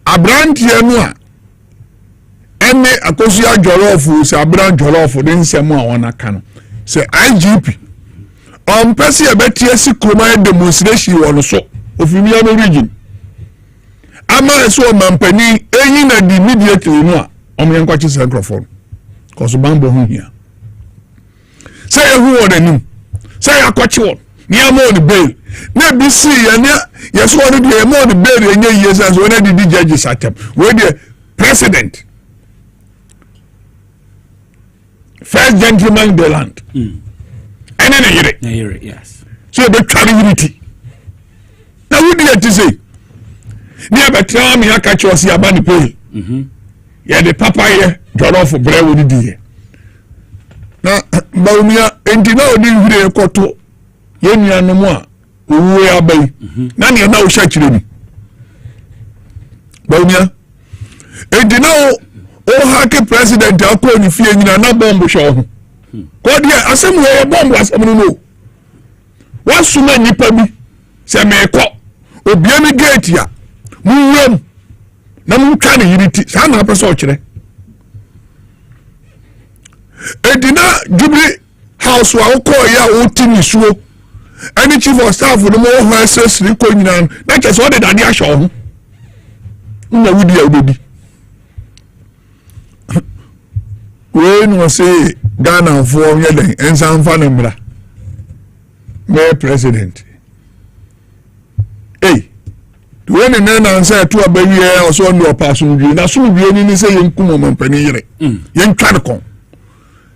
abrantie no a ene akosia jollof say abran jollof den nsem a wona ka no say IGP on pesi ebetie si kroma demonstration won so ofimia no region ama eso mampani eyin na di immediately no a omyen kwachi microphone cause bambo hu hia say who won anim say akwachi won ni amo the bail na bc ya ne yeso won the amo the bail enye years as when the judges atem we the president first gentleman of the land and then yere yes so be try unity na we dey to say ni abetra mi aka cho si aba ni pay ya the papa ye jollof bre wo di die na baumia enti na odi hire koto ye nuanu mu a owu ya bai na ne na wo sha kire ni baumia enti na o hake president akọ ni fie nyina na bomb show ko dia asem we bomb asem no wasuma nipa bi se me ko obia mi gate ya muwem na mu twa ne yiriti sa na pese o kire edina Jubilee house wa ko ya o tini suo any chief of staff no mo ho assessment ko nyina na ke so de dade a show ho na wudi ya obedi we no say Ghana for yeden ensan fa nemra me president when na say to abawie o so ndo paso wie na so wie ni say yenkum mampani yire yen twa kon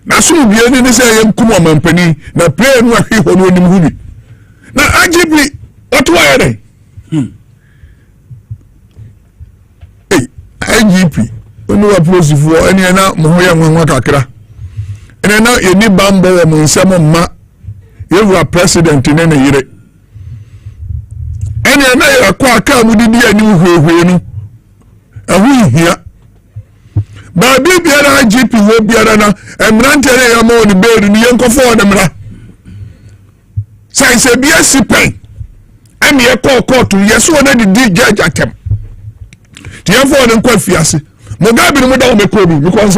na so wie ni say yenkum mampani na pray no ahwe ho no nim hu bi na IGP what why dey IGP onu wa posifu eni na mo ho ya nwa kakra eni na eni bambo wo mo nsem ma yewu president ne yire eni na ya kwa aka mu didi ani hwehwe no ahu hia ba bi biara IGP wo biara na emrantere ya mo ni beru ni yenkofo na mra sai se bia sipen emi e court yeso na didi judge atem tiafo ne kwa fiase Mugabe no da me kobi because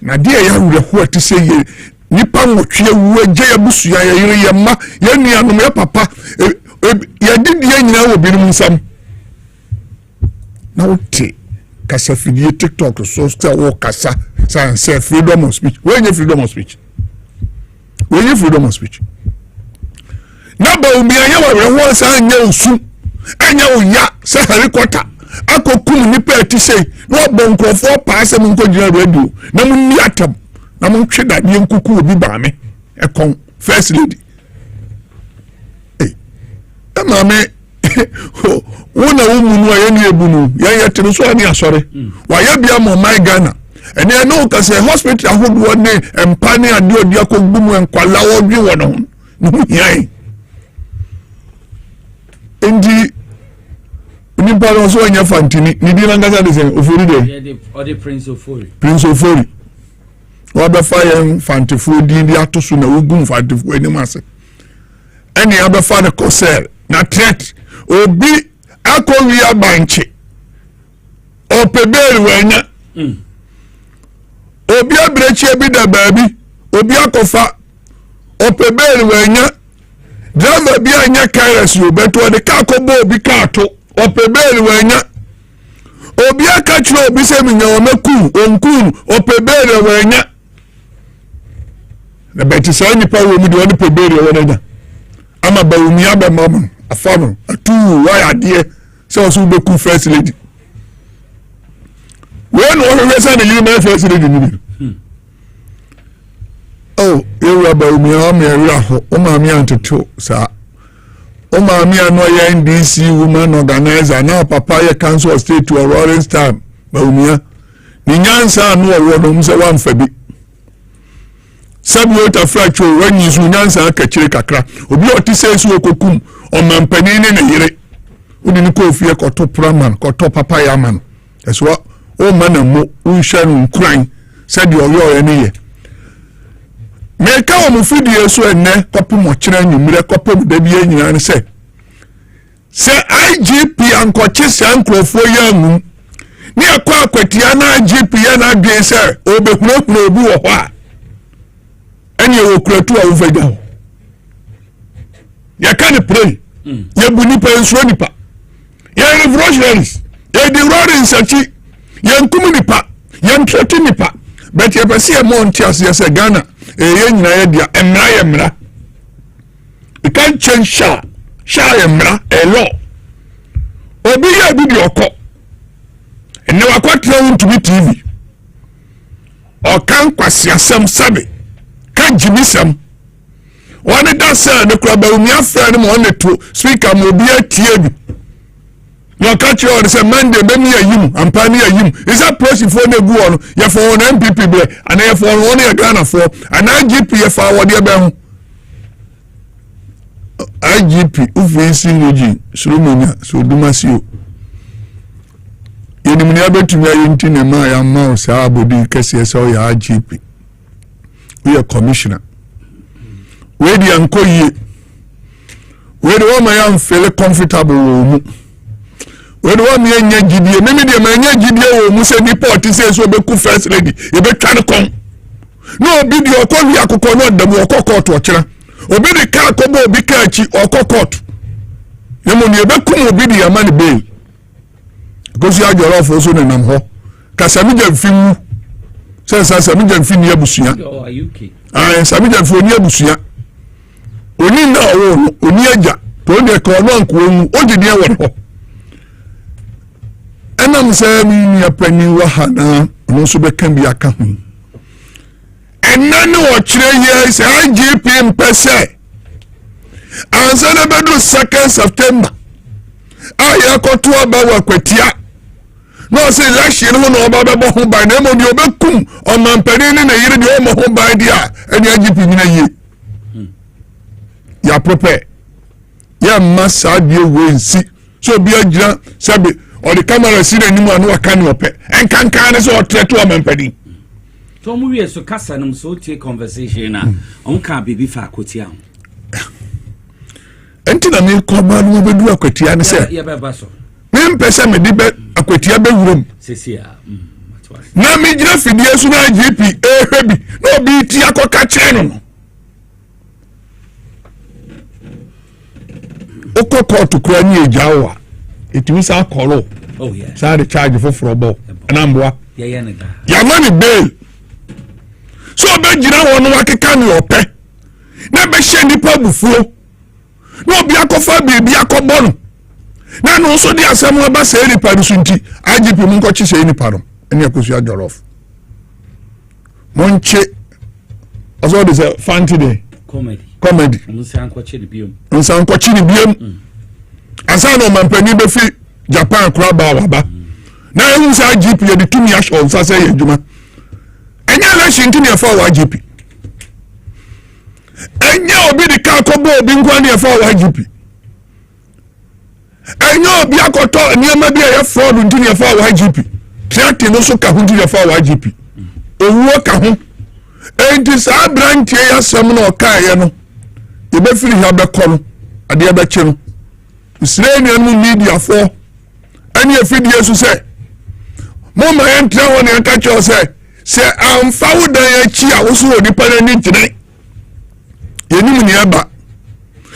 na dia ya wure ho ati say ye nipa nwotwe wu agye ya busu ya yire ya ma ya nua no ya papa ya didi ya nyina wo bi no nsam na wote kasa fidie TikTok so still wo kasa say freedom of speech when freedom of speech na ba umi anya wa ho sa anya osu anya oya say harikota akokum nipa ati sei no bonkrofo paase mun ko jira radio na mun ni atam na mun tweda ni nkuku obi ba me ekon first lady mama wona wo munu aye ni ebunu ya tiri so ani asore wa ya bia mo my Ghana ene no ka se hospital ahodo ne empani ade odi akogumu enkwala wo bi wono no yai endi ni paro so anya fantini ni di nanga de sen ofori de o de prince ofori wa be fire fantifu di atoso na ogun fantifu eni mase eni abe fa de kosel na threat obi akowi abanche opeberi wanya obi abrechi bi da baabi obi akofa opeberi wanya driver bi anya kairas yo beto de ka kobo obi ka to opeberi wanya obi aka chiro obi se minya omeku onkun opeberi wanya na beti sa ni pa wo mu de oni peberi wanya ama ba umi aba mama afano atu why adie so so be ku first lady when we say the human first lady ni oh you aba umi am ya ho o ma mi antoto sa o ma mi ano ya NDC woman organizer na papa ya council of state to Roaring Star ba umi ni nyansa no wo no mse wan fa bi Samuel Fracho when you nyansa akachire kakra obi oti say so okokum omampani ne ne yire odi ne ko fie ko to praman ko to papa ya man eso o manamo unhwa no nkran said oyo ne ye meka o mu fidie so enne kopem o kire nwumire kopem da bi anyina ne se IGP ankoche se ankrofo ya mu ni akwa akwatia na IGP ya na adwen se obehunu obi wo ho a anye wo kuratu a wo fagya ya kan pray ya bu nipa enso nipa ya revolutionaries ya di roaring sachi ya nkum nipa ya ntrati nipa but ya pese ya montias ya se Ghana ye nyina ya dia emra you can't change sha emra a law obi ya bi di okọ ene wakwatra won to be TV o kan kwase asem sabe kan jimisam one da say the club umi afra no on to speaker mo bi atie bi no catch you say Monday be me ayim ampani ayim is that person for na gu on ya for on MPP ble and ya for on ya Ghana for and IGP ya for what ya be ho IGP ufisi nji Solomon so dumasio yenimni abetumi ayinti ne ma ya ma o sa abodi kese so ya IGP we are commissioner we di anko yi we do ma ya feel comfortable wo mu we do ma nya gidie meme de ma nya gidie wo mu se ni port se so be ku first lady e be twa ne kon no obi di okọ wi akoko no dam okọ court o kira obi di ka ko bo obi ka chi okọ court yemo ni e be kum obi di ya man bail gosi ajoro fo so ne nam ho kasami je fimu sensa sami je fini abusuya sami je foni abusuya oni na wo oni aja to ne ko no anko onu ogidi e wo ho enam se mi ni apani wa hana no so be kan bi aka hu enane wo kire ye se IGP mpese ansa na bedu 2nd September aya ko to abawa kwatia no say election no no oba bebo ho ban na mo di obekum o mampani ne na yire di o mo ho ban dia eni IGP nyina yi ya prepare ya massa die wensi so bi agira sabe o the camera si na nimu anu aka ne ope enkankan ne so o treto o mampani to mu wie so kasa nam so tie conversation na on ka bibi fa akotia ho enti na me ko ma no bedu akwatia ne se ya beba so me mpese me di be akwatia be wurom sesia na me gira fidie so na IGP ehwebi na obi ti akoka kire no okoko to kura ni ejawa etimi sa koro oh yeah sa the charge for frobo anamboa yeah ne da ya money bail so be gira wonu akeka ni ope na be hye nipa bufuo no obi akofa bi akobo no na no so di asem ba se ni pa so nti IGP mu nko chi se ni pa no ene akosu ajorof monche aso de se fanti de comedy nsan ko chi ni biom asa no mampani be fi Japan kura ba waba na ehu sa IGP ye de tumi a show nsa se ye djuma enya la shinti ne fa wa IGP enya obi de ka ko bo obi nkwa ne fa wa IGP enya obi akoto niam bi ye fraud nti ne fa wa IGP triate no so ka hu nti ne fa wa IGP owuo ka hu enti sa branch ye asem na o ka ye no ye be firi ha be kọ ade be che no Israeli and media for any video so say mama entra won en catch you say am found ya chi a wo so odi pa ni tire yenim ni aba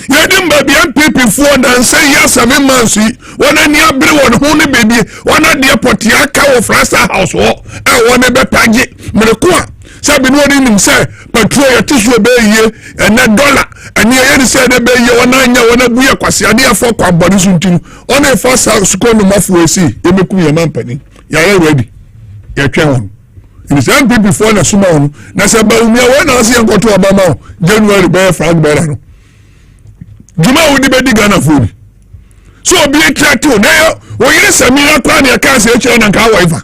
yedim ba bi MPP for dan say yes 7 months won ani abere won ho ne baby won ade potia ka wo Frasa house wo e won be page mereko a sabi no ni nim say Petroleum tissue be ye and $1 and ye say de be ye won anya won buye kwase ade afọ kwa body so ntin on e fa sa sukọ no mafu esi e meku ye mampani ya ready ya twa won in some people for na suma won na say ba umi won na say nkoto obama January be frag be no juma wodi be di Ghana phone so obi e track o na wo yire samira kwa na ka say e chere na ka wife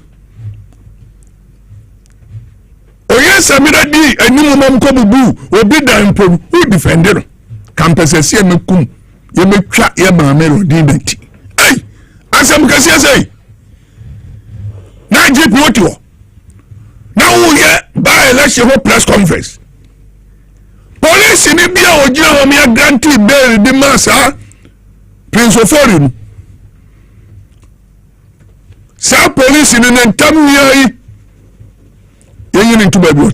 oye Yes, I mean, I did, and you mom come boo, or be down from who defended campus as you make cum, you make chat your mamma, dignity. Hey, as I'm going to say, now, Jeep, what you now, yeah, by election press conference. Police in India or Germany grantee bail the massa, Prince of Foreign. Sa police in an entamia. You need to be able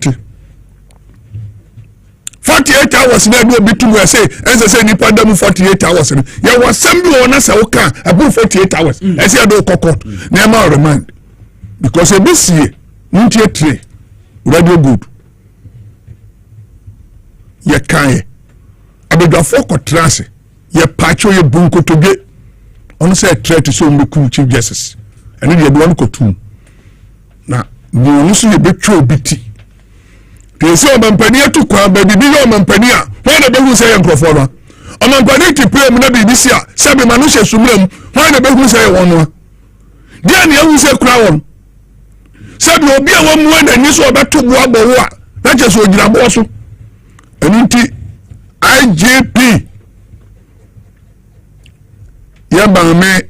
48 hours na do be to say as I say nipa dem 48 hours you was assembly on us oka about 48 hours I say do court na ma remind because e be see ntie tre radio good ye kan abedwafo kotrase ye pacho ye bunko toge on say threat so mbeku chief justice and dey do one kotum na no so ye betwo biti pese o mampani atu kwa ba bibi yo mampani a why na behu say enkrofo no o mampani ti pray mu na bibisi a se be manu hye sumram why na behu say won no dia na ehu say kura won se be obi a won mu na ni so obeto bo agbowo a na je so ogira bo so enunti IGP ya ba me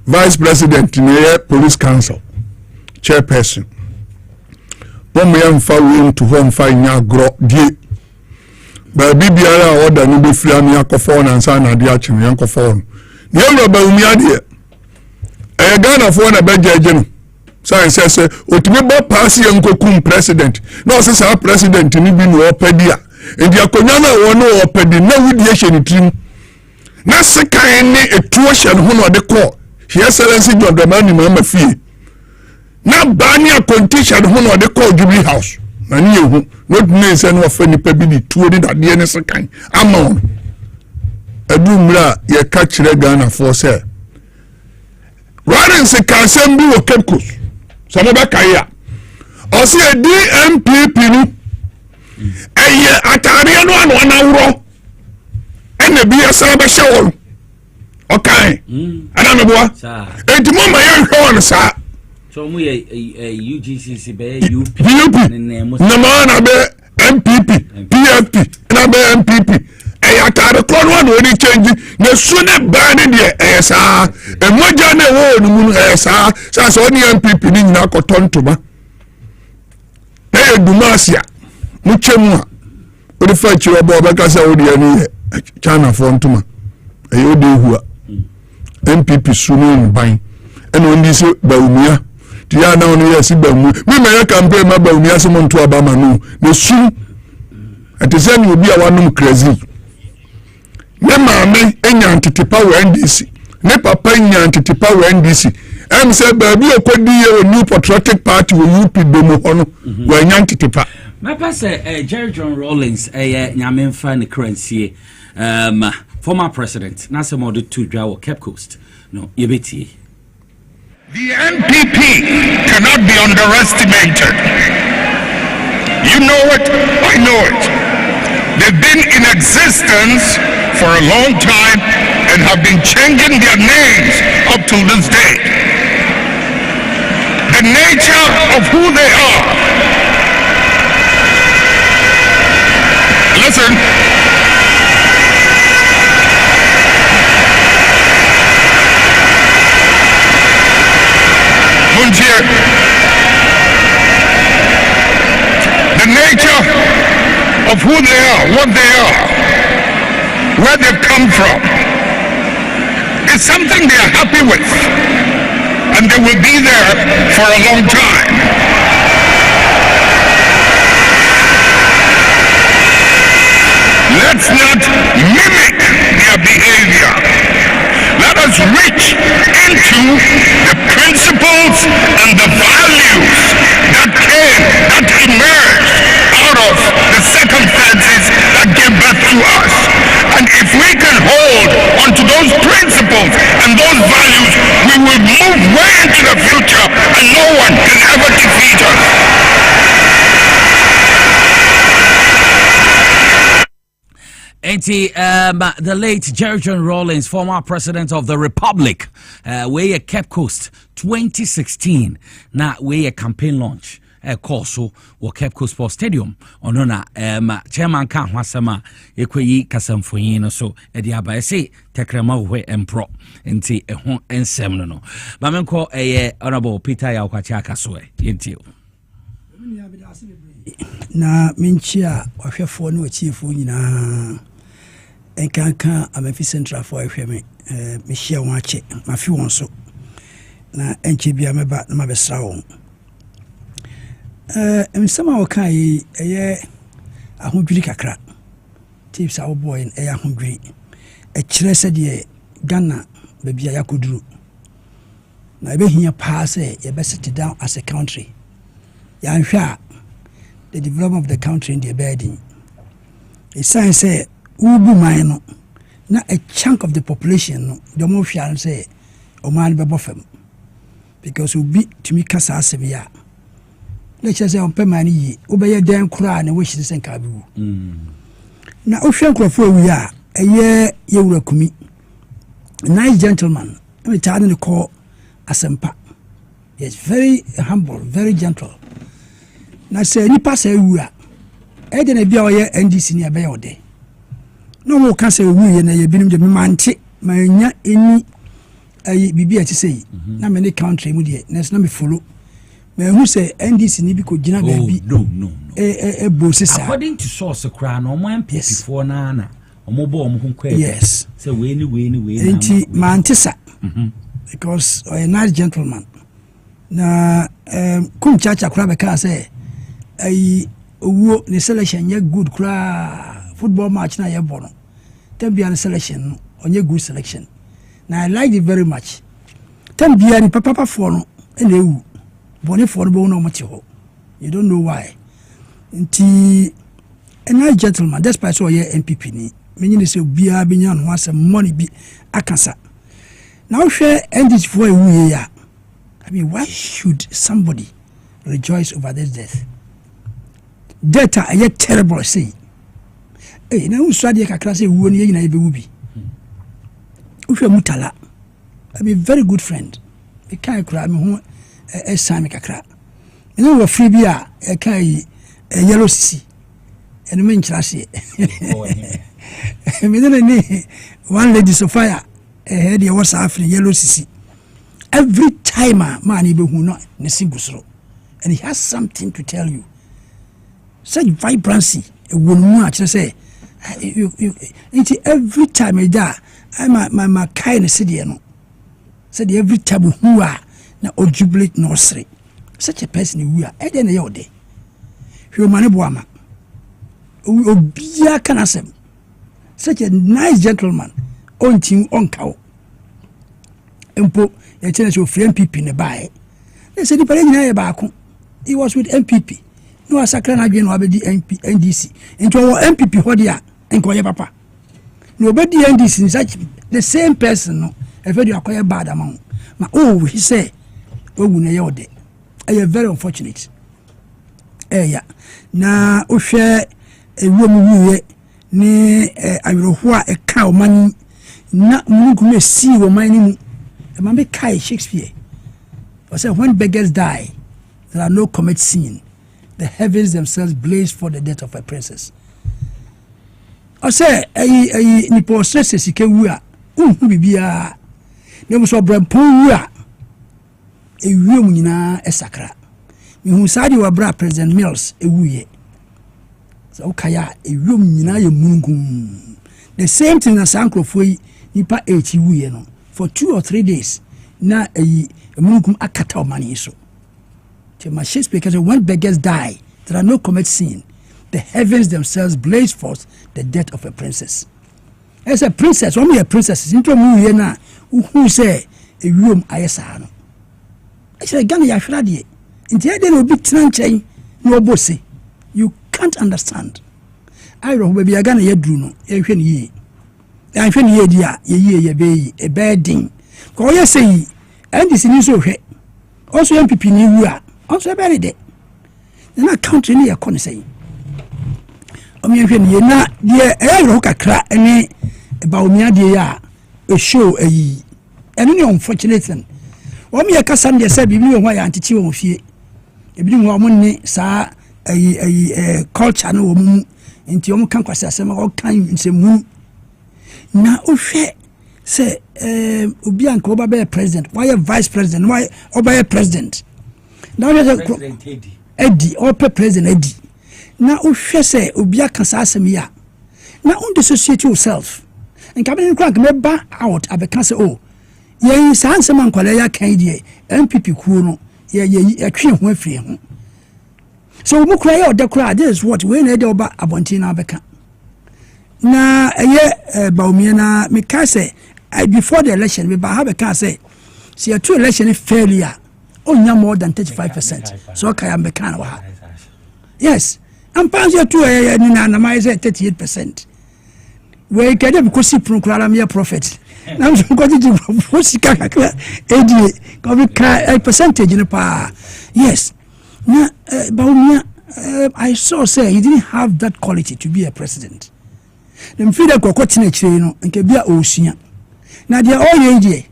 vice president in police council chairperson Bomo ya mfa we to home fa nya gro die ba bibiara order no be free am yakofo na nsa na de a chim yankofo ne ewro ba umi ade e Ghana fo na be jeje no say otimi bo pass yankokum president no say president ni bi no opedi a ndi akonya na wo no opedi na wudi ehye ni trim na sekan ni etuohye no no de ko His Excellency John Dramani Mahama fie na bania condition ho no de call Jubilee House na ni ehu no dine se no fa nipa bi ni tuo ni dade ne sekan ama on adumra ye ka kire Ghana for say Warren se kansem bi wo Cape Coast so mo ba kai a o se DMPP ni eye atare no anu na wuro ene bi asa ba shawol okay ana me boa enti mo ma ye hwe on sa so mu ye UGCC be UP na ma be MPP PFP na be MPP atare ko no no ni change na su ne ba ne de sa e moja na wo no mu sa so ni MPP ni na ko tontoma Dumasia muchemu a o de fa chiro bo be ka sa o de ani China for ntoma o de hu a MPP sunu ban ena ondi se baumia ti ya na onu yesi bamu mi me ya campaign ma baumia se monto abama no ne su atesani obi a wanum crazy ne maame enya ntetepa wo NDC ne papa enya ntetepa wo NDC em se baabi okodi ye o New Patriotic Party wo UP domo hono wo enya ntetepa my pastor Jerry John Rawlings nyamemfa ne currency former president Nasa Modu Tudra Cape Coast. No, Yebeti. The NPP cannot be underestimated. You know it, I know it. They've been in existence for a long time and have been changing their names up till this day. The nature of who they are. Listen. The nature of who they are, what they are, where they've come from, is something they are happy with, and they will be there for a long time. Let's not mimic their behavior. Let us reach into the principles and the values that emerged out of the circumstances that gave birth to us. And if we can hold onto those principles and those values, we will move way into the future and no one can ever defeat us. The late Jerry John Rawlings, former president of the Republic, where Cape Coast 2016. Now where campaign launch. call so wo Kepco Sports Stadium ono na chairman ka ho asema ekweyi kasamfoyin no so e dia ba say tekrema wo empro nti ho ensem no ba menko honorable Peter Yakwachi akaso yenti na minchia wahwefo ne wachiefo nyina enkanka amafi central for ahweme me hia won ache mafi won so na enche bia meba na mabesra won emsama wokai ahodwiri kakra tips a wo boy ahodwiri kire se de Ghana bebia yakoduru na ebehia pa se ye be sit down as a country ya hwa the development of the country in the burden it sign say ubu man no na a chunk of the population no the more hwa say o man be bofam because ubi tumi kasa asebia let's say on pemani yi obeye den kura na we hiri senka bi wu na ohwe nkrofo wi a eye yewura kumi nice gentleman we tell the call asempa yes very humble very gentle na say nipa say wu a e de na bia oye NDC ni abe ode no mo ka say wu ye na ye binum de mante manya eni ayi bibi ati say na me ne country mu de na me follow me who say NDC ni bi ko gina baby no bosisa according to source kra no mo MPP for na omobo omho kwa yes say we ni enti mantisa because a nice gentleman na kum chacha kra be ka say ai owo ne selection ye good kra football match na ye bono tambia selection onye good selection na I like it very much tambia ni papa for no ene ewu boni for no no much ho you don't know why nti a nice gentleman despite so ye MPP ni menyine se bia benya no asem money bi akasa now share NDC for ewu ya I mean why should somebody rejoice over this death data a terrible say na usade kakra say ewu ni nyina ebe wubi uhwe mutala I be very good friend e kai kura me ho sami kakra ene wo free bi a e kai yellow sisi ene men kirase me ni one lady Sophia head your was after yellow sisi every time man e be hu no ne singusro and he has something to tell you such vibrancy e wonu a kire say every time e da my kind city no said every time who are na ojubilate nursery such a person who are eden e yode human boama obia kana sem such a nice gentleman on team on cow empo ya chene so free MPP ne bae they said the nyina ba ko he was with MPP no asakra na dwen no abedi NDC into MPP hodia enko ye papa no obedi NDC such the same person no if you acquire bad amount ma he say owu na ye ode e very unfortunate yeah na ohwe ewuom wiye ni awiroho a e ka o mani na mungu me si wo mani mu e ma me kai Shakespeare or say when beggars die there are no comet seen the heavens themselves blaze for the death of a princess or say ni po stress sike wu a unhu bibia ne mo so brampo wu a ewuom nyina esakra me hu sadi wa bra President Mills ewuye so okaya ewuom nyina ye mungun the same thing as ankrofo yi nipa ewuye no for 2 or 3 days na mungun akata o mani so te ma Shakespeare because when beggars die there are no comets seen the heavens themselves blaze forth the death of a princess as a princess one a princess into mu ye na who say ewuom ayesa no actually Ghana ya hwra de nti e dey no bi tena nchen no obose you can't understand I know baby Ghana ya duru no ye hwe ne ye ya hwe ne ye dia ye be e bedding ko ye say NDC ni so hwe also MPP ni wu a also be de na country ni ye ko ne say o me hwe ne ye na de e ro kakra ene ba o me ade ya e show ene ni unfortunate thing o me kasa ne say bibi wo ya antichi wo fie ebi mu omo ne saa culture no wo mu nti omo kan kwase asem o kan nsemu na ohwe se obi anka oba be president why vice president why oba president na Eddie or president Eddie na ohwe se obi aka saa asem ya na undissociate yourself and cabinet crank me ba out abeka se oh ye saa nsem ankwale ya kan die MPP kuo no ye atwe ho afiri ho so mu kura ye odekura this is what we na de oba abontin na abeka na ye baumie na me ka se before the election we ba have a say see a two election failure onya more than 35%. So okay am can wa yes am pass you to na my say 38%. We can dem ko si pronkura me prophet na so ko ji fosika kakra edi ko be ka percentage ne pa yes na baumia I saw say he didn't have that quality to be a president dem feel that ko tina kire no nke bia osua na dia all ye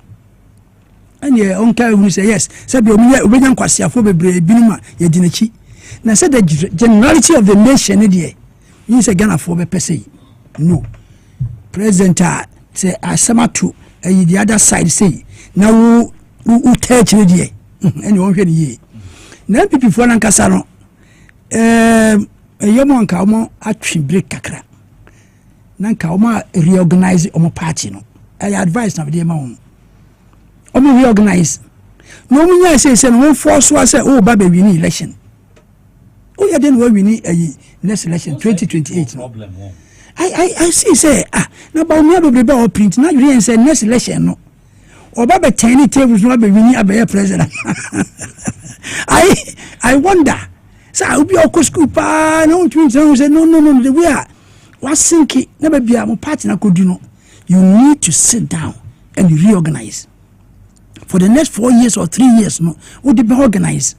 and ye onka who say yes said be obenya nkwasiafo bebre binuma ye dinachi na said the generality of the nation there you say Ghana for be pese no president say asamatu the other side say na wo touch ne there and you hwe ne ye na people for nankasa no yemo anka mo atwe break kakra nanka omo reorganize omo party no I advise na be ma omo reorganize no munya say no force was say oh baba win election oh ya den we win next election 2028 problem I see say na ba omo be be print na you say next election no o baba tiny tables no be win abaya president I wonder say obi okosku pa no twin say no the way wasinki na be bia mo party na kodu no you need to sit down and reorganize for the next 4 years or 3 years no we be organize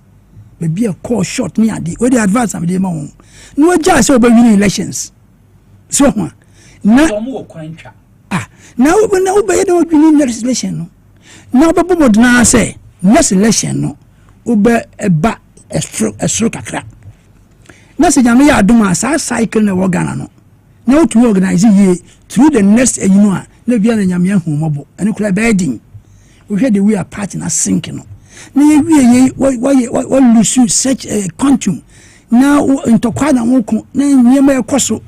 maybe a call short me ade we dey advance am dey ma won no just say we win elections so na na we be dey win next election no na be bomo na say next election no we be eba a stroke kakra na se jam ya adoma sa cycle na wo Ghana no now to organize ye through the next na bia na nyame ahumobo ene kura bedding we hear the we are partner sinking no na ye why lose such a quantum now ntokwa na woko na nyema ekoso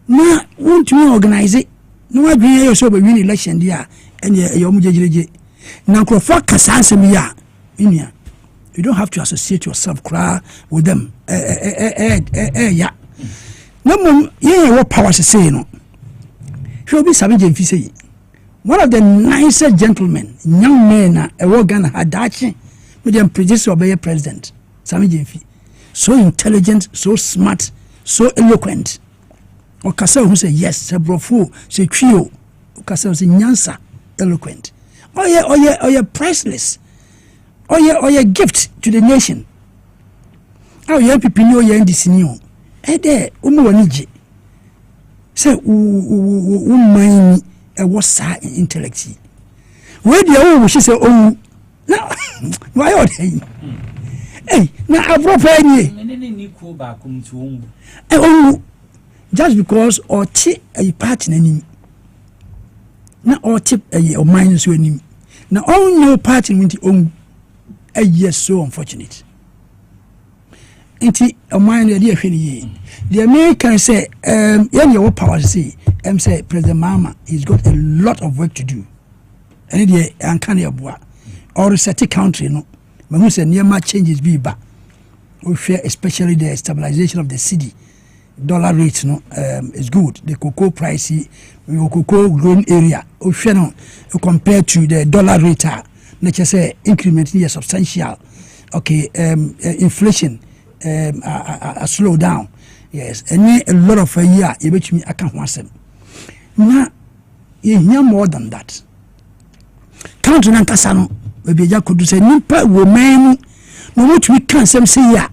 na want to organize it no adwen ye so be win election dia ene ye omjejeje na krofo kasansem ya inia you don't have to associate yourself with them yeah no mum ye what power say no should be savage say one of the nicest gentlemen young men Ghana had dachi with them producer of a president savage so intelligent so smart so eloquent okasa who say yes say brofo say trio okasa say nyansa eloquent oh yeah priceless oh yeah gift to the nation oh yeah people know you ndisini there umu wanije say mind was sa intellect where the she say oh now why are they hey na avropa ni just because or ti a party nani na or tip a mind so anim na all no party with on yes so unfortunate inti a mind dey hwe ni the American say when your power say say President Mahama he's got a lot of work to do and the ankane aboa or set country no but who say near changes be ba we fear especially the stabilization of the cedi dollar rate no is good the cocoa price the cocoa grown area we fear no compared to the dollar rate nature say increment is substantial okay inflation a slow down yes and a lot of a year you bet me I can't want them na you hear more than that country na kasano maybe ja could say nipa woman no what we can say ya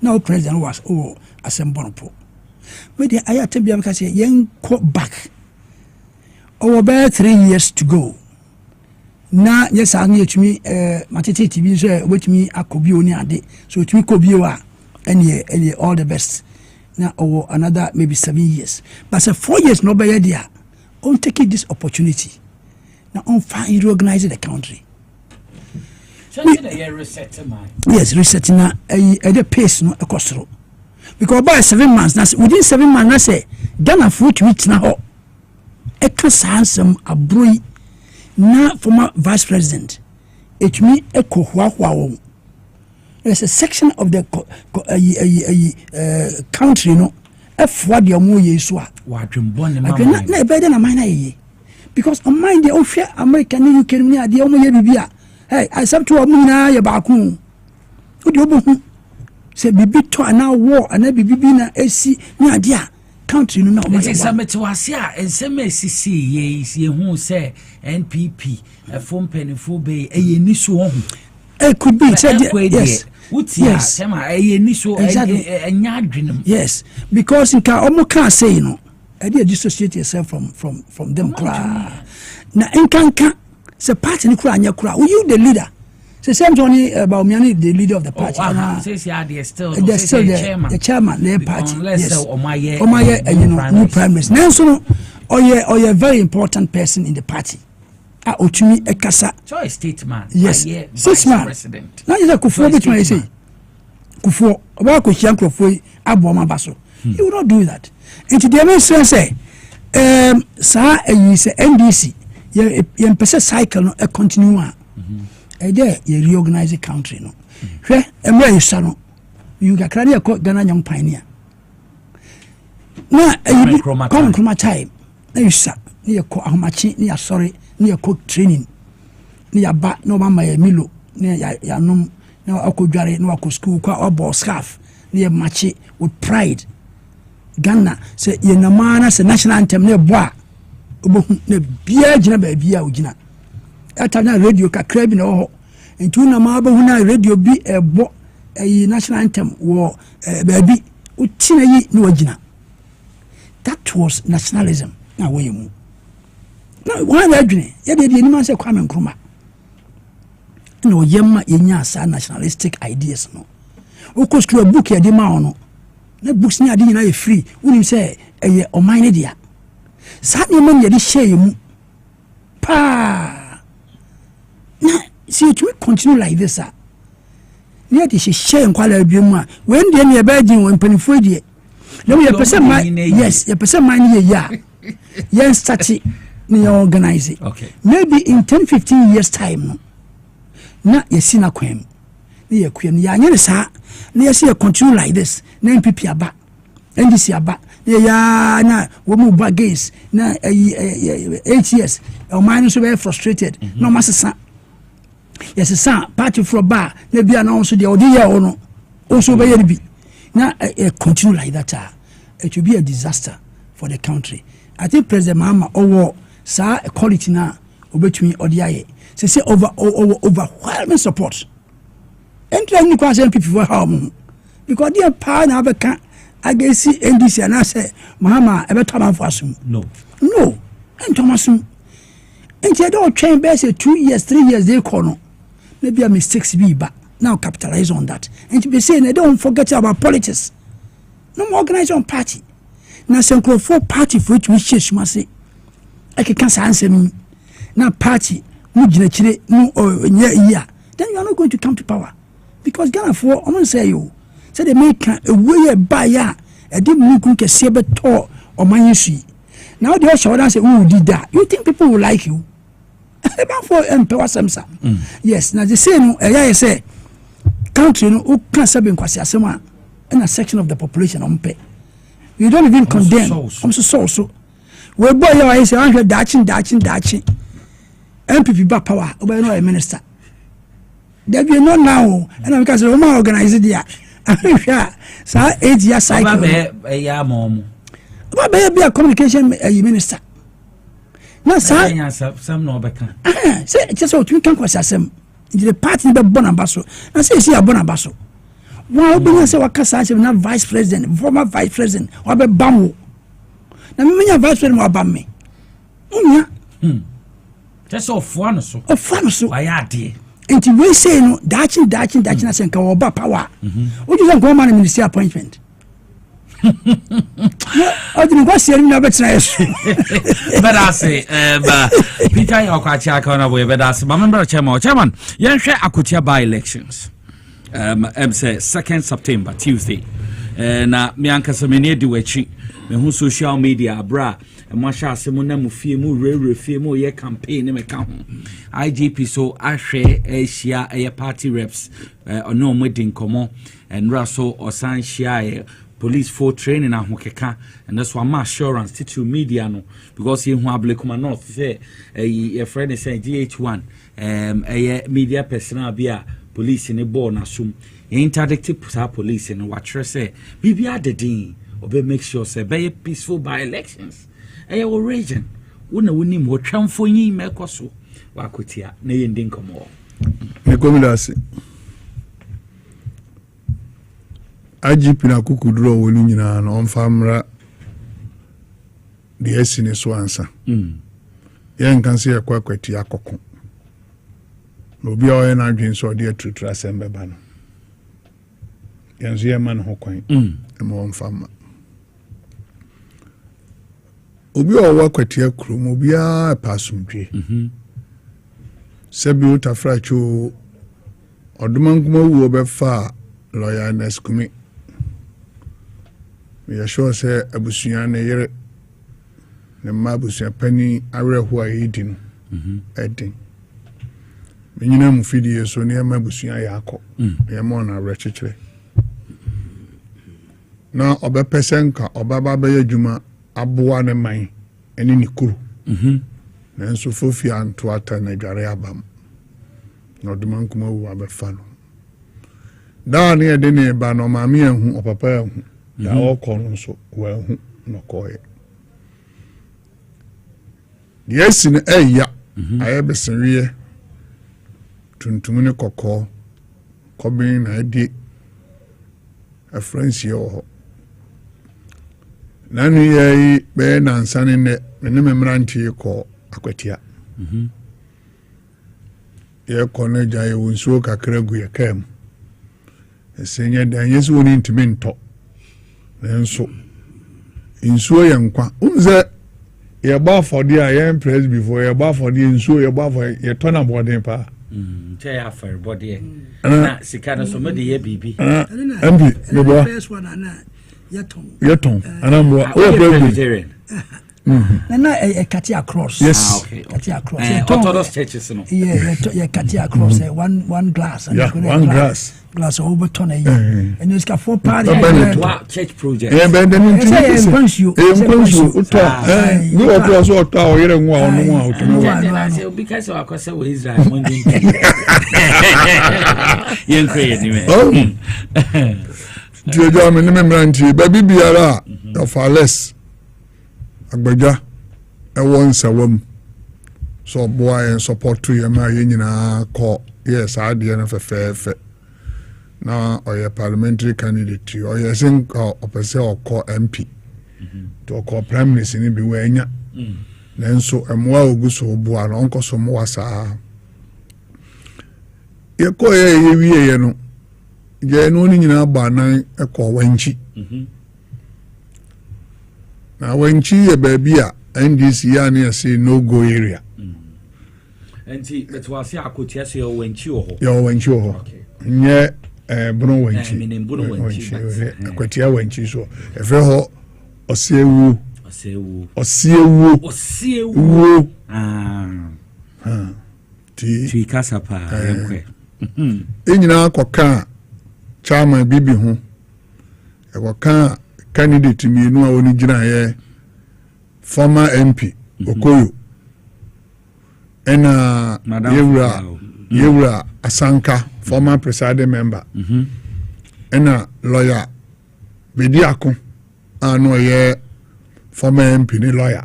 now president was assemble po maybe I have to be am say yen back over 3 years to go na yes I need to me matete TV so wait me akobi oni ade so to me kobi wa any all the best now or another maybe 7 years but say 4 years no be there on take this opportunity now on find reorganize the country. So reset mind. Yes, resetting na the pace no ekosoro because by 7 months now within 7 months na say Ghana fruit which na ho e ka sansem abroi na former vice president etumi ekohwahwa wo. There's a section of the country no efwa de omo yesu a wadwembone mama na e be de na man na ye because on mind the ofia American ni UK ni ade omo ye bibia. Hey, I said to a mina ya baku. What do you say? Bibi to an war and a bibi na AC near dear country no. It is a metuasia and some SCC ye who say NPP a phone penny full bay a niso. It could be said yes. Yes, yes, because you can almost can't say you know. I did dissociate yourself from them. Now, in can. Say party ni kura anya kura. You the leader. Say same Johnny about me the leader of the party. Says they still the chairman the party. Yes. You know new prime minister. Now so or you very important person in the party. Otumi ekasa. So a statesman. Yes. 6 man. President. Now you say Kufuor between you say. Kufuor about Kufuor Kufuor aboma baso. You will not do that. And today me say sir you say NDC you pese cycle no continue a there you reorganize the country no hwe emra yusa no you kakra na Ghana young pioneer na come from time na yusa na yako ahomachi na sorry na yako training na ya ba na mama ya milo na ya nom na akodware na wako school kwa obo scarf na ya machi with pride Ghana say ye na mana say national anthem na boa na bia gina ba bia ogina ata na radio kakra bi na ho ntu na ma ba hu na radio bi ebo national anthem wo ba bi utina yi na ogina. That was nationalism na wo yemu na one adwene ye de ni man say Kwame Nkrumah na oyema yenya sa nationalistic ideas no o school book ya de ma ono na books ni ade nyina ye free unim say eye oman ne dia sa ni man ye de share mu pa na see it will continue like this ah ni ade share nkwala bi mu a when de ne ba din won panifo die na we person man yes ye person man ye ya yen start ni organize okay maybe in 10-15 years time no na yesi na kwem ni yakwem ya nyere sa na yesi ya continue like this na MPP aba NDC aba ya na wo mu bagains na 8 years o man so very frustrated no masesa yes sa party for bar na bia na so de odi ya ono o so be ya bi na continue like that it will be a disaster for the country. I think President Mahama owo sa quality na obetumi odi aye say overwhelming support. Enter any question people for how because they power na be can against NDC and I say Mahama ebe tama for asum. No. And Thomasum. And they don't train best 2 years, 3 years they call no. Maybe a mistakes be but now capitalize on that. And to be saying they don't forget about politics. No more organization party. Now some for party for which we must say. I can't answer me. Now party no then you are not going to come to power because Ghana for almost say you say they make a way by ya a dim look can see better or my issue. Now they also say who did that. You think people will like you? About for empower Samsa. Yes, now the same I say country no who can't sabin kwasi asema in a section of the population on pay. You don't even condemn. I'm so we boy I say I'm daching. MPP back power, but no a minister. There be not now, and because Roma organized there. So 8 years cycle. But be a communication minister. No, sir. Some no better. Say just what we can cross them. The party the Bonabasso. I say, see a Bonabasso. Why be say what Cassage not vice president, former vice president, or be Bamu. Now, me vice president or Bammy. Just of one so. Why are they? And we say no, daching, I say, go back power. What do you want, go man, ministry appointment? I didn't go see any better. But I say, Peter Yokachak on away, but that's my member chairman. Yes, I could hear by elections. Say 2nd September, Tuesday. Na me ankasa me ne de wachi me hu social media bra e mo sha asemu na mu fie mu rere fie mu ye campaign ne me ka ho IGP so ahwe ehia e party reps ono mo din komo and raso osan hia police for training ahokeka and that's why my assurance to media no because he hu ablekuma north say e friend say GH1 media personnel bia police ne bo na sum interdictive police and what you say bibia the din obe make sure say be peaceful by elections our region wona woni mo twamfo yin mekoso wakotia na yendin komo ne komidase IGP na kukuduro woni nyina na onfamra de esine so ansa yen kan se yakwati akoko obi o na adwen so de tutura sembe ba no yanzu ya man ho kwan mo mfama obi o wakwati akrum obi a pasumdwe sebi utafracho odumankuma wu obefa lawyer neskumi ya sure say abusuya ne yere ne mabusuya pani areho ayidi no edin menyina mu fidie so ne mabusuya yakọ ya mo na rechechire na obepesenka obaba beye djuma aboa ne man eni ni kuru na nso fofi anto ata na dware abam na odumankuma wu abefa no da ne de ne ba no ma me ehu opapa ehu ya okọ no so wa ehu no koye yes ne eya ayebesenwie tuntum ne kokọ kobin na edi a friends yo nanu ye be na nsane ne me memranti ko akwatia ye kono jaye wonsuo kakra gu ye kam esenye dan yesu woni ntimi nto nenso insuo ye nkwa unze ye ba fodi a ye press before ye ba fodi insuo ye ba for ye tona boarding pa che afa body na sikana so me de ye bibi ambi me bo first one na yeton anambo o Presbyterian na kati across okay kati across Orthodox churches no yeah kati across one glass and one glass over ton and it's got 4 party church project ben dem you uto we o so uto o yere nwa onu nwa uto say because of akwase we Israel mondin yen kwe ni me Jojo me ne memranti ba bibiara of less agbaja e won sawam so boy and support to you ma ye nyina ko yes ade na fefefe na oye parliamentary candidate o ye sin opese okọ MP to okọ prime minister ni bi wanya nenso emwa oguso boa no onko so mo wasa ye ko ye wiye ye no je no ni nyina ba nan ekọ wanchi na wanchi ye baby a NDC ya na say no go area enti betwasi akotia se o wanchi ho yo wanchi ho nye bro wanchi akotia wanchi so efe ho osiewu ti kasapa yenkwe enyina akoka chama bibi ho akoka candidate mienu a oni gina ye former MP Okoyo ena Yewura Asanka former presiding member ena lawyer Bediako ano ye former MP ni lawyer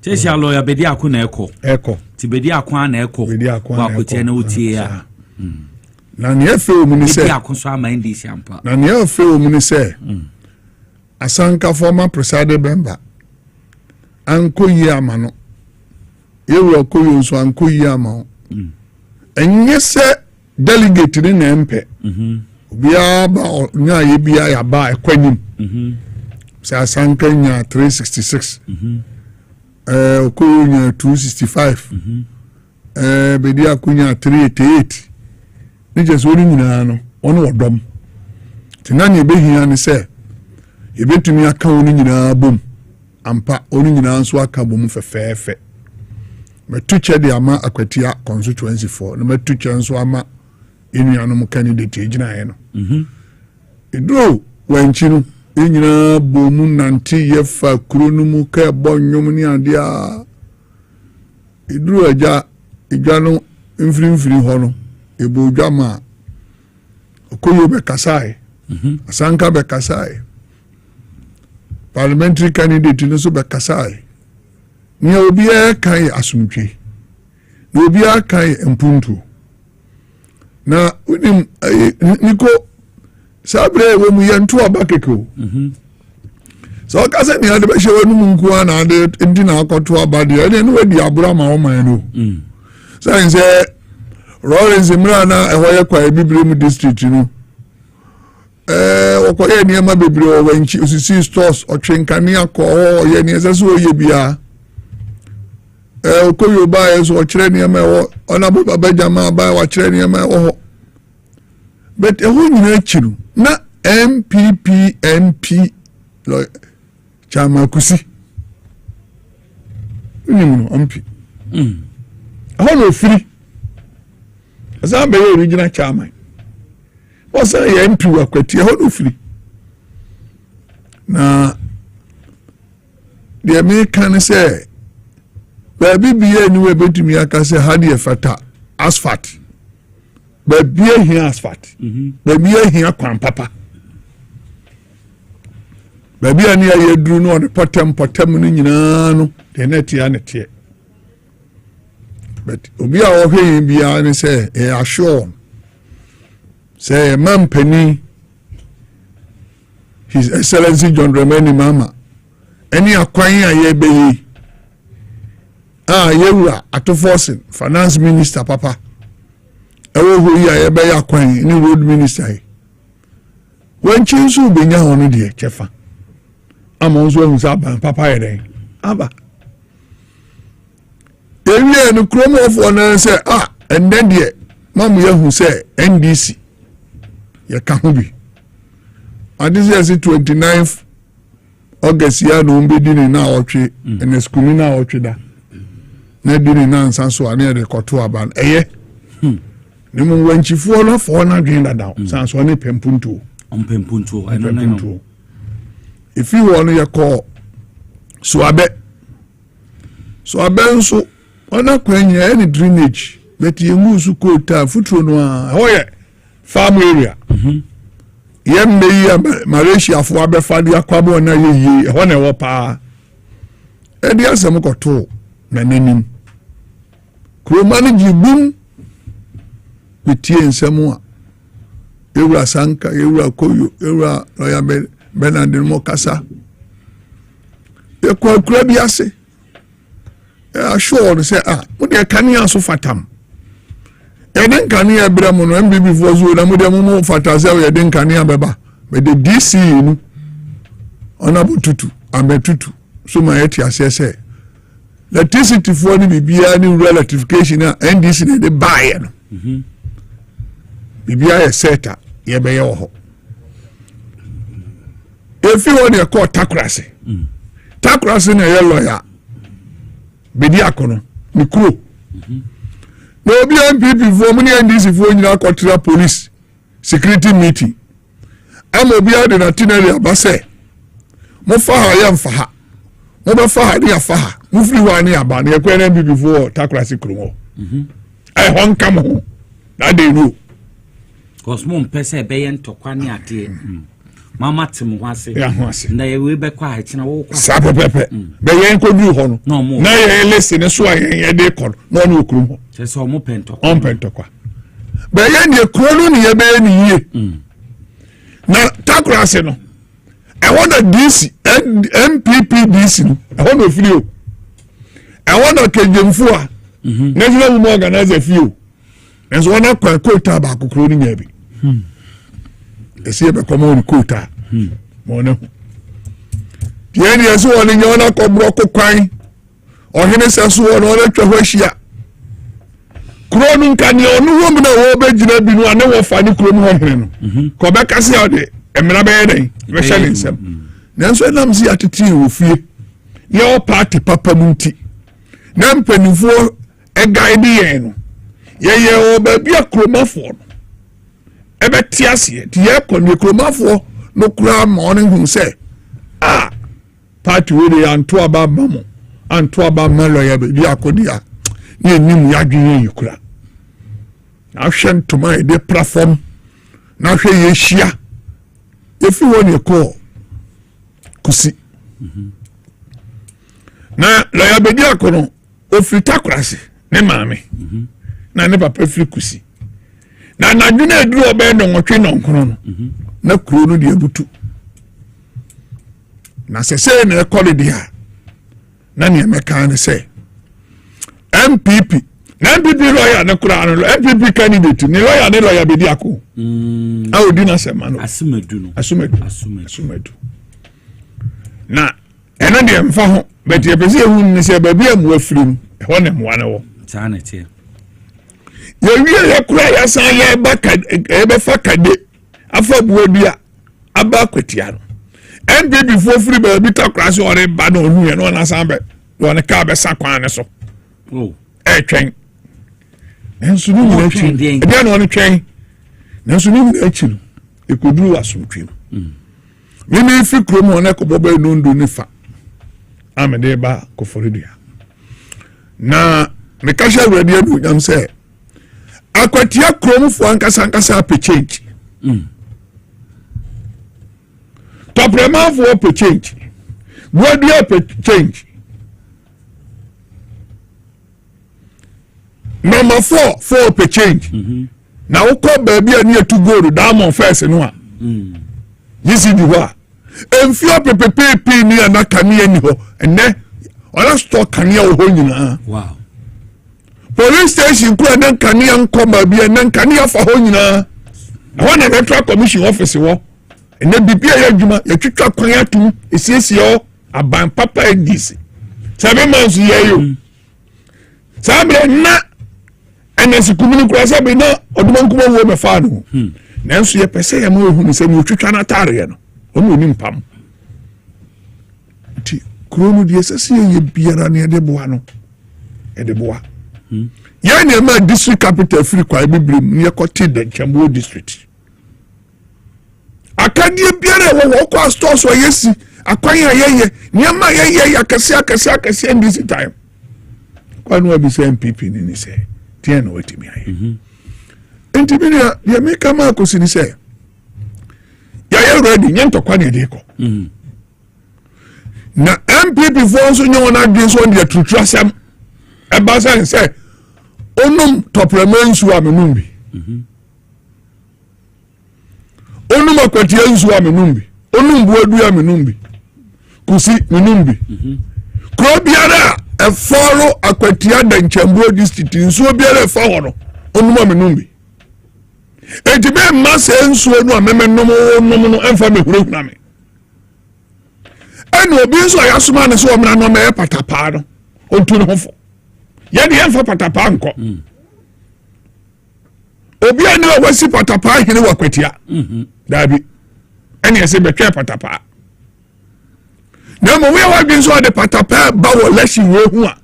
Chesia lawyer Bediako na eko ti Bediako na eko wa kotie na utie ya na ne efe o mu ni se Bediako so ama ndi si ampa na ne efe o mu ni se Asanka former presiding member anko yi amano yewura koyo nso anko yi ama enye se delegate ni na mpe bia ba nya ye bia ya ba ekwanim se asanka nya 366 koyo nya 265 bedi akunya 388 ni je so ni nyina no ono odom tinani ebehia ni se ebetumi aka oni nyina bom ampa oni nyina nso aka bom fefefe metuche de ama akwatia constituency for na metuche nso ama enuanom candidate ejina ye no edro wanchi no enyina bomu nanti yefa kuro no mu ka bonnwom ni ade a edro aja no mfiri ho no ebo dwama okoyo be kasai asanka be kasai parliamentary candidate no so be kasai ni obiya kai asumtwe na obiya kai empuntu na unim niko sabre we mu yantu abakeko so kase ni ade be shewe nu munku ana ade ndi na akoto abade ade no wedi abura ma o man no so nse Lawrence Mrana ehoye kwa Bibrem district no okoye ni ma bebre o wanchi osisi stores otwenkane akọ ye ni eseso oye bia okoyo ba eso okire ni ma wo ona baba bajama ba wa kire ni ma wo but eho nyina chiru na MP lo chama kusi ni no MP aho no free asa be original chairman wasa ya MP wakwati aho no free na the me kan say baby biye ni we betumi aka say how dey fata asphalt baby here asphalt baby here kwan papa baby ani ya duru no on potem ni nyina no de net ya netie but obi a wo hwe bia ni say assure say man penny His Excellency John Dramani Mahama any akwan a ye be yi yewura atoforcing finance minister papa ewo ho yi a ye be akwan ni road minister when chinsu benya hono de chefa amonzo hu sa ban papa yere aba ewie no kromo of one say and then the mam ye hu say NDC ye ka ho bi this is 29th August ya no mbedini na otwe ene skumi na otwe da na dini na nsanso ane de koto aban eye ni mu wanchifu no fo na dwen da down sanso ne pempuntu I don't know if you want your call so abe nso ona kwanya any drainage but you musu kota futuro no a hoye farm area yemme yi Malaysia fo abefa dia kwabo na yeyi ho na wo pa e dia asem koto na nanim kromani jibum bitie nsem a ewura sanka ewura koyo ewura loya Bernard mo kasa e kwa kura bi ase assure say mo de kania so fatam eden kania bra mo no MBB fo zo na mo de mo fata say eden kania beba be the DC no ona botutu ametutu so ma yeti asese electricity for ni bibia ni relatification na NDC na de buy no bibia ye seta ye be ye ho if you want to call takrasi na ye lawyer bedi akono ni kuro no obi MPP for many NDC for nyina kotra police security meeting am obi ade na tinari abase mo fa ha ya mfa ha mo be fa ha ni afa ha mo free wa ni aba na ekwe na MPP for takrasi kuro ai hon kam ho na dey no cause mo mpese be ye ntokwa ni ade mama tim ho ase na ye we be kwa ha kina wo kwa sa pepepe be ye nkodu ho no na ye listen so ye de kɔ no na okuru ho se so mo pento kwa be ye de kuro no ni ye be ni yie na takrasi no e wona DC MPP DC no e wona ofiri o want to Kejimfua. National Women Organize a few. And so one up quota back crowning maybe. A see a common quota. Mono. The end is one in your knock or broke crying. Or Hennessy one or Chawashia. Cronin can you no woman or Benjamin be one never find a cronin. Quebec as out there. And Mabede, Russian some. Nanso nam si atete wo fie. Your party papa munti. Nam penifo e guide yen no. Ye o ba bia kromafo. E be tiase, ti ye konwe kromafo no kura morning hu say. Ah, party we dey anto aba mamo. Anto aba malo ya be bia kodia. Ni nim ya dwen yikura. Na hwen to my dey platform. Na hwe ye hia. If you want your call, kusi. Na lawyer bedia kono ofrita krasi ne maame. Na ne papa fri kusi. Na dwuna eduru obe no nwotwe no nkono no. Na kuro no de abutu. Na sese na ekole dia. Na ne meka ne say MPP. Na MPP lawyer na kura no MPP candidate ni lawyer bedia ko. Awo di na sema no. Asumedu. Na eno de mfa ho but ye pese hu ni se ba bia mu afirim ho ne mo ane wo. Tanete. Ye wie ye kura ya san ye ba ka e be fa kade afa buodua aba kwatia no. MPP fo firi ba bi ta kura se ore ba no hu ye no na san be no ne ka be sakwan ne so. Oh. Twen. Ensu ni ni twen. E bia no ne twen. Nanso ni na achi no ekoduru asomtwem mimi fi krom ona ko boba nundu ne fa amede ba ko foridua na me kasha ready adu nyam se akwatia krom fo ankasa pe change toprema fo pe change ready pe change number 4 pe change na wokọ baabi ani etu gold diamond first no a yisi di ho a emfio pepepe ni ana kania ni ho enne ona store kania ho nyina wow police station kura na kania nko baabi na kania fa ho nyina ho na electoral commission office wo enne bibia ya adwuma ya twitwa kwan atum esiesie ho aban papa edisi 7 months yeyo sabre na ene sikumuni kura sabe na odumankumo wo me fa no nanso ye pese ye mo hu ni se mi twitwa na tare no o mo ni mpam ti krono die sese ye biara ne de boa no e de boa ye ne ma district capital free kwa biblim ne kote de Chambo district akadie biara wo kwa store so yesi akwan ya ye ne ma ye akase this time kwa no bi se MPP ni se tie no wetimi aye entibia ye make ma ko sini se ya ready nyento kwa ne de ko na MPP for so nyo na dwen so de tutrasem e ba se onum topremensu amenumbi onum akwatia nsu amenumbi onum buadu amenumbi kusi menumbi kro biara e follow akwatia da Chambo district nsu biara e fa ho onum amenumbi etibe mase nsu no amemnom no emfa mehuru na me eno obi nso ya soma ne so omra no me patapa no ontu no hofo ye de emfa patapa nko obi ani o wasi patapa hene wakwatia dabi eni ese betwe patapa na mo we wa bi nso de patapa ba wo leshi we hu a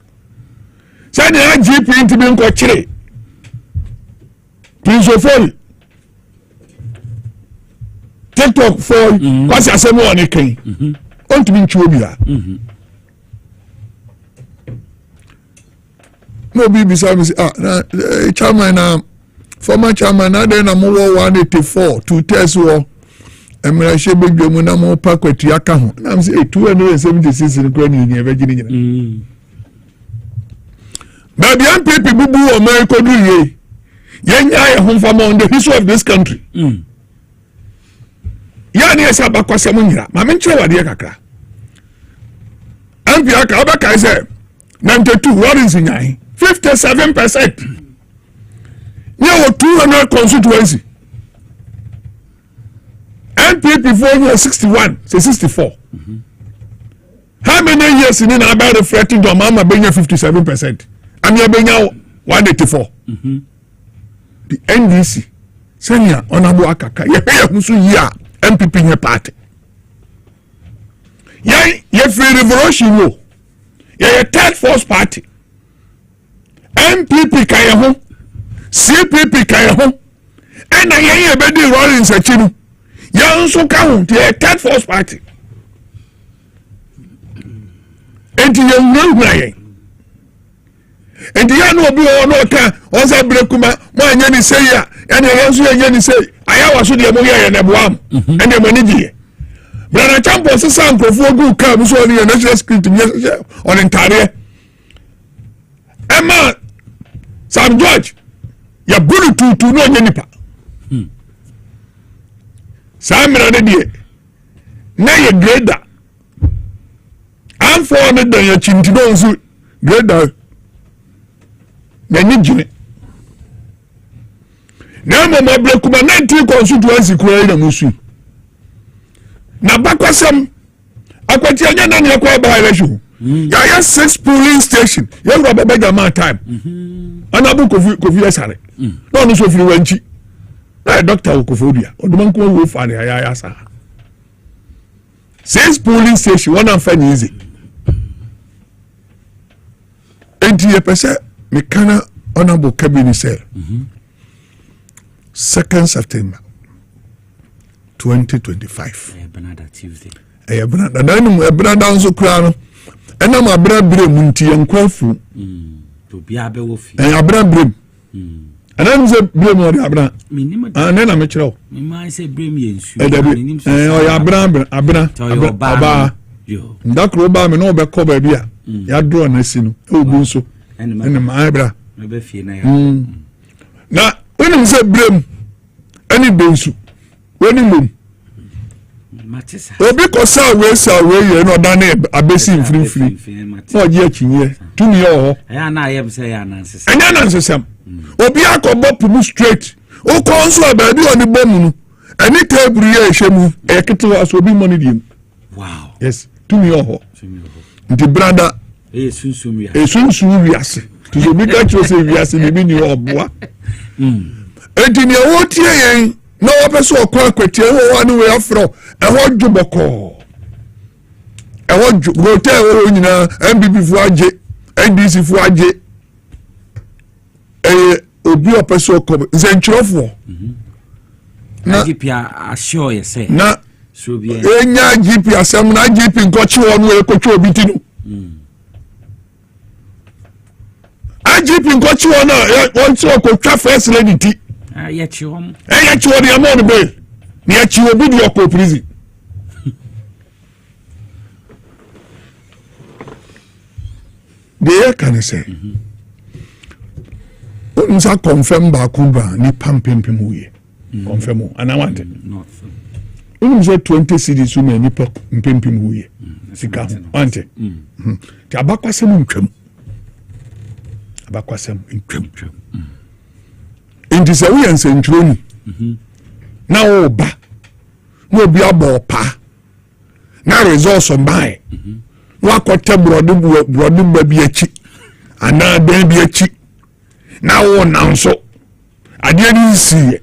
se ne GP nti bi nko kire Pinsofol TikTok for kwasi asemu one kan onto bi nchuo bia no bi bisa mi chairman former chairman na dey na mo 184 to test wo emra she bedwemu na mo pakwati aka ho na am say 276 ni kwa ni nya vegini nyina baby MPP bubu o mai ko duye yenya ye homfama on the history of this country yani esa bakwasem nyira ma me nkyere wade kakra ampi aka abaka say 92 Lawrence Nyai 57%. Near 200 constituency. MPP for you 61, say 64. How many years in about reflecting to Mama being 57%? And you're being 184. The NDC, Senior Honorable Akaka, yeah, MPP in your party. Yeah, free revolution, wo. Yeah, third force party. MPP Kayaho, CPP Kayaho, and I hear a baby rolling Sachinu. Young so count, yeah, third force party. And you know, and the young will be on okay, once I break my Yanni say, and I answer Yanni say, I was with the Moya and the Buam, and the Monigi. But I jump on some for good comes on the national security on entire Emma Sam George, you're bully to know Yanipa. Simon Adie, now you're greater. I'm 400 than your chintinos, greater. Nanijine. Now, my Blakuma 19 constituency created a Musu. Na bakwasem akwati anya na ne kwa ba election ya 6 polling station ya ro baba jama time anabu kofi esare no no so firi wanchi na doctor kofodia oduman ko wo fa ne ya sa 6 polling station one am fan easy enti ye pese me kana honorable cabinet say 2nd September 2025. Tuesday. Benada. Nanum Benada nso kura no. Ena ma abra bre mu nti yankwafu. To bia be wo fi. Abra bre. Ana nse bre mu ori abra. Minima. Na na me kire o. Me man say bre mu yensu. O ya abra. Oba. Yo. Ndakro ba me no be ko ba bia. Ya draw na si no. E obu nso. Ene ma abra. Me be fi na ya. Na wenim se bre mu. Ani bensu. Wenim mu. Obi ko sa we ye no da na abesi mfiri no je akinye tumi yo ya na ayem say ya nansesam anya nansesam obi akobo pumu straight o ko nso ba bi oni bomu no ani table ye ehwemu e ketewa so obi money dim wow yes tumi yo nti brother sunsun wiase to obi ka cho say wiase ni bi ni oboa enti ni o tie yen no person okwa kwete wo wanu we afro eho djuboko eho hotel wo nyina MBB fu aje NDC fu aje obi o person okwa nze nchirofo na GP assure you say na so bi enya GP asem na GP nkochi wonu e kochi obi tinu GP nkochi wonu won so ko twa first lady ti ya chiwom ya chiwo di amon be ni ya chiwo bi di okko prison de can say unsa confirm ba kuba ni pampempem wuye confirm anawante unsa 20 cities so many pampempem wuye sika ante ti abakwasem ntwam Inti se we ense ntroni na o ba no bi abopa na results on buy wa kote brodi ba bi achi ana da bi achi na wo nanso ade ni nsie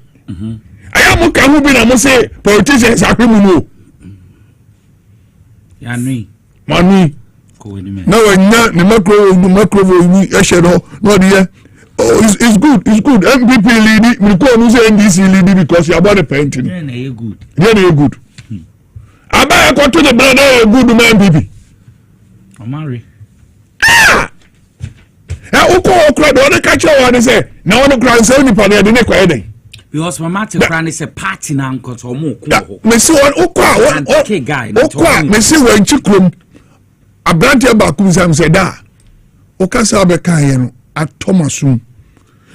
aya mo ka hu bi na mo se politicians akwemu no ya nui manu na wanya ne macro ni ehye no de it's good. MPP lead, we call us NDC lead because you are about the painting. Yeah, good. Yeah, good. I got to the brother good man, MPP. I'm married. Now, the catcher one say, now the grand say, only for the next day. Because my matter grand is a party now, because or more. Me see one, okay, guy. Me see when Chikum, a branch of Bakum said, da. Okasa Bekayan. At Thomasum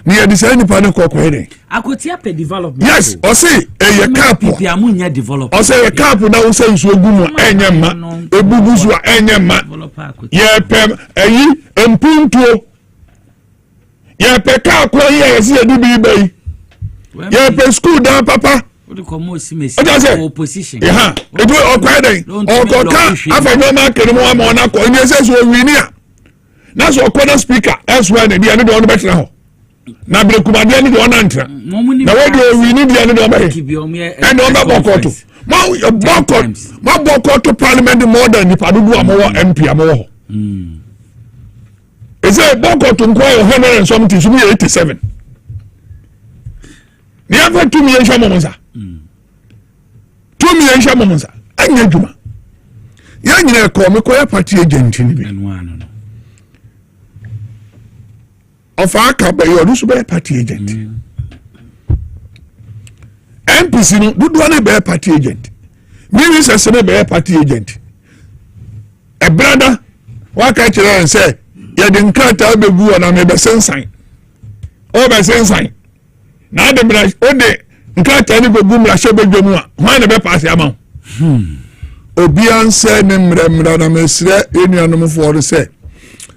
near the same panic or query. Akotia pe development. Yes, or say a cap. Piamunya develop. Or say a cap now says so good enyama, a buguswa enyama. Yeah, pem a ye and punto. Yeah, pe cap here, see a DB. Yeah, pe school down, papa. What do you call opposition? Yeah, it will occur. Or coca, after no man can more monaco, and yes, we're winning. That's what corner speaker. That's why they are not better now. Now, the Kumadian don't enter. Now, where do we need the other way? And on the Bokoto. Now, your Bokoto Parliament more than the Padua more MP. It's a Bokoto inquire 100 and something to me 87. The other 2 million Shamosa. 2 million Shamosa. And Yajuma. Young call me call a party agent in one. Of our company, you are also a party agent. MPC, do one a bear party agent. Minister is a bear party agent. A brother, what can you say? You didn't cut out the boo and I made a sense sign. Oh, by sense sign. Now the brush, oh, they cut any go boom, I shall be Jomua. Why never pass the amount? Obian said, Madame Mesre, any animal for the say.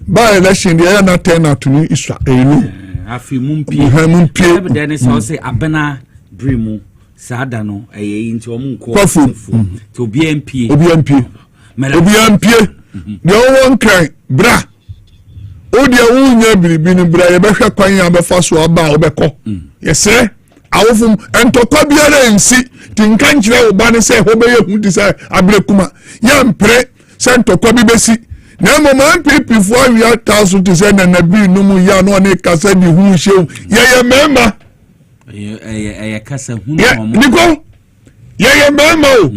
By election, they are not turn out to me. It's a afi mumpie Dennis say abena brimu sadano into omunko to BMP the one cry bra o dia wunya biribini bra ye behwe kwan ya befa so aba obeko yesre awofum entokwa biara ensi tinka nkyere oba ne se hobeye hu di se abrekuma ya mpre se ntokwa bi besi na mama pipi for we are thousand to send na bi no mu ya no ne kasa di hu hyew ye member ye kasa hu no mo niko ye member o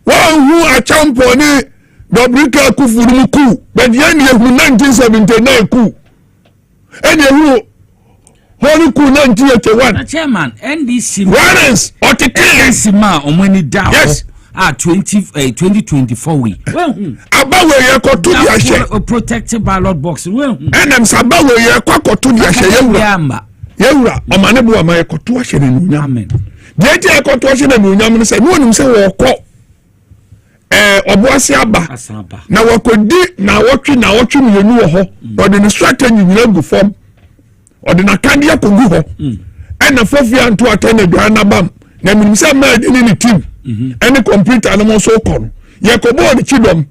wa hu a champion ni Dobrika kufuru ku but ye ne hu 1979 ku ene hu honu ku 1981 chairman NDC warrants NDC ma omani down yes 2024 we abawe ye koto di ahye protected ballot box we enem sabawe ye koto di ahye yewura omane bo ama ye koto ahye na nunyam amen de ti ye koto ahye na nunyam ne se no onim se wo kọ oboase aba na wakodi na wotwe mienu wo ho ode ne strategy nyina gu form ode na kande akogu ho ena fofia nto atene dwana bam na minim se ma ni team any computer no so kon ye ko board chidom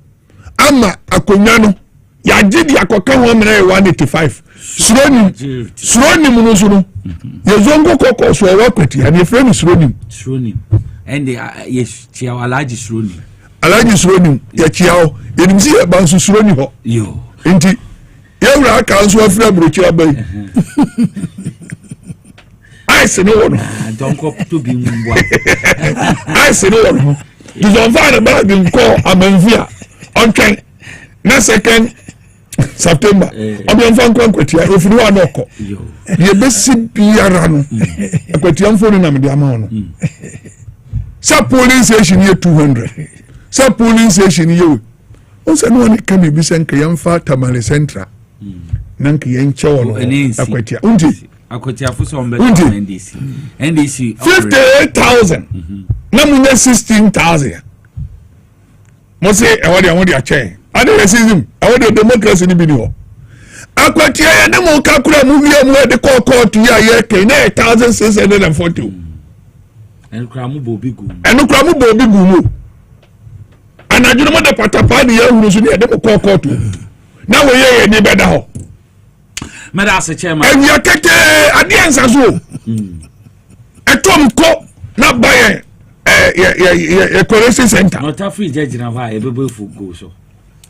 ama akonya no ya gidi akoka ho mena 185 suroni muno suru ye zongo kokko so wa kwati ya ne frame suroni and yes chia alaji suroni ya chiao enim si e ban suroni ho yo enti yewra aka so afra brochi abai I no one. Don't go to be mumbo. I no one. You don't find about them call Amenvia on train. Next second September. I'm going to find Quetia if you are not. You best be around. A Quetian phone in Amadiamano. Some police station here 200. Some police station you. Also, no one can be sent Kayamfa Tamale Centra. Nanki and Chow. A Quetia. Unti. Akotiafu so mbe NDC 58,000 na munye 16,000 mo se e wode awon dia che ade racism e wode democracy ni bi ni ho akotia ya na mo ka kura mu wie mu de court ya ye ke na 1640 enukra mu bobi gu mu anadwo mo de patapa ni ya huru so ni de mo court na we ye ni beda ho Madasa chairman. And you take audience as well. A Tom Co. Not by a correction center. Not a free judge now. I ever for go so.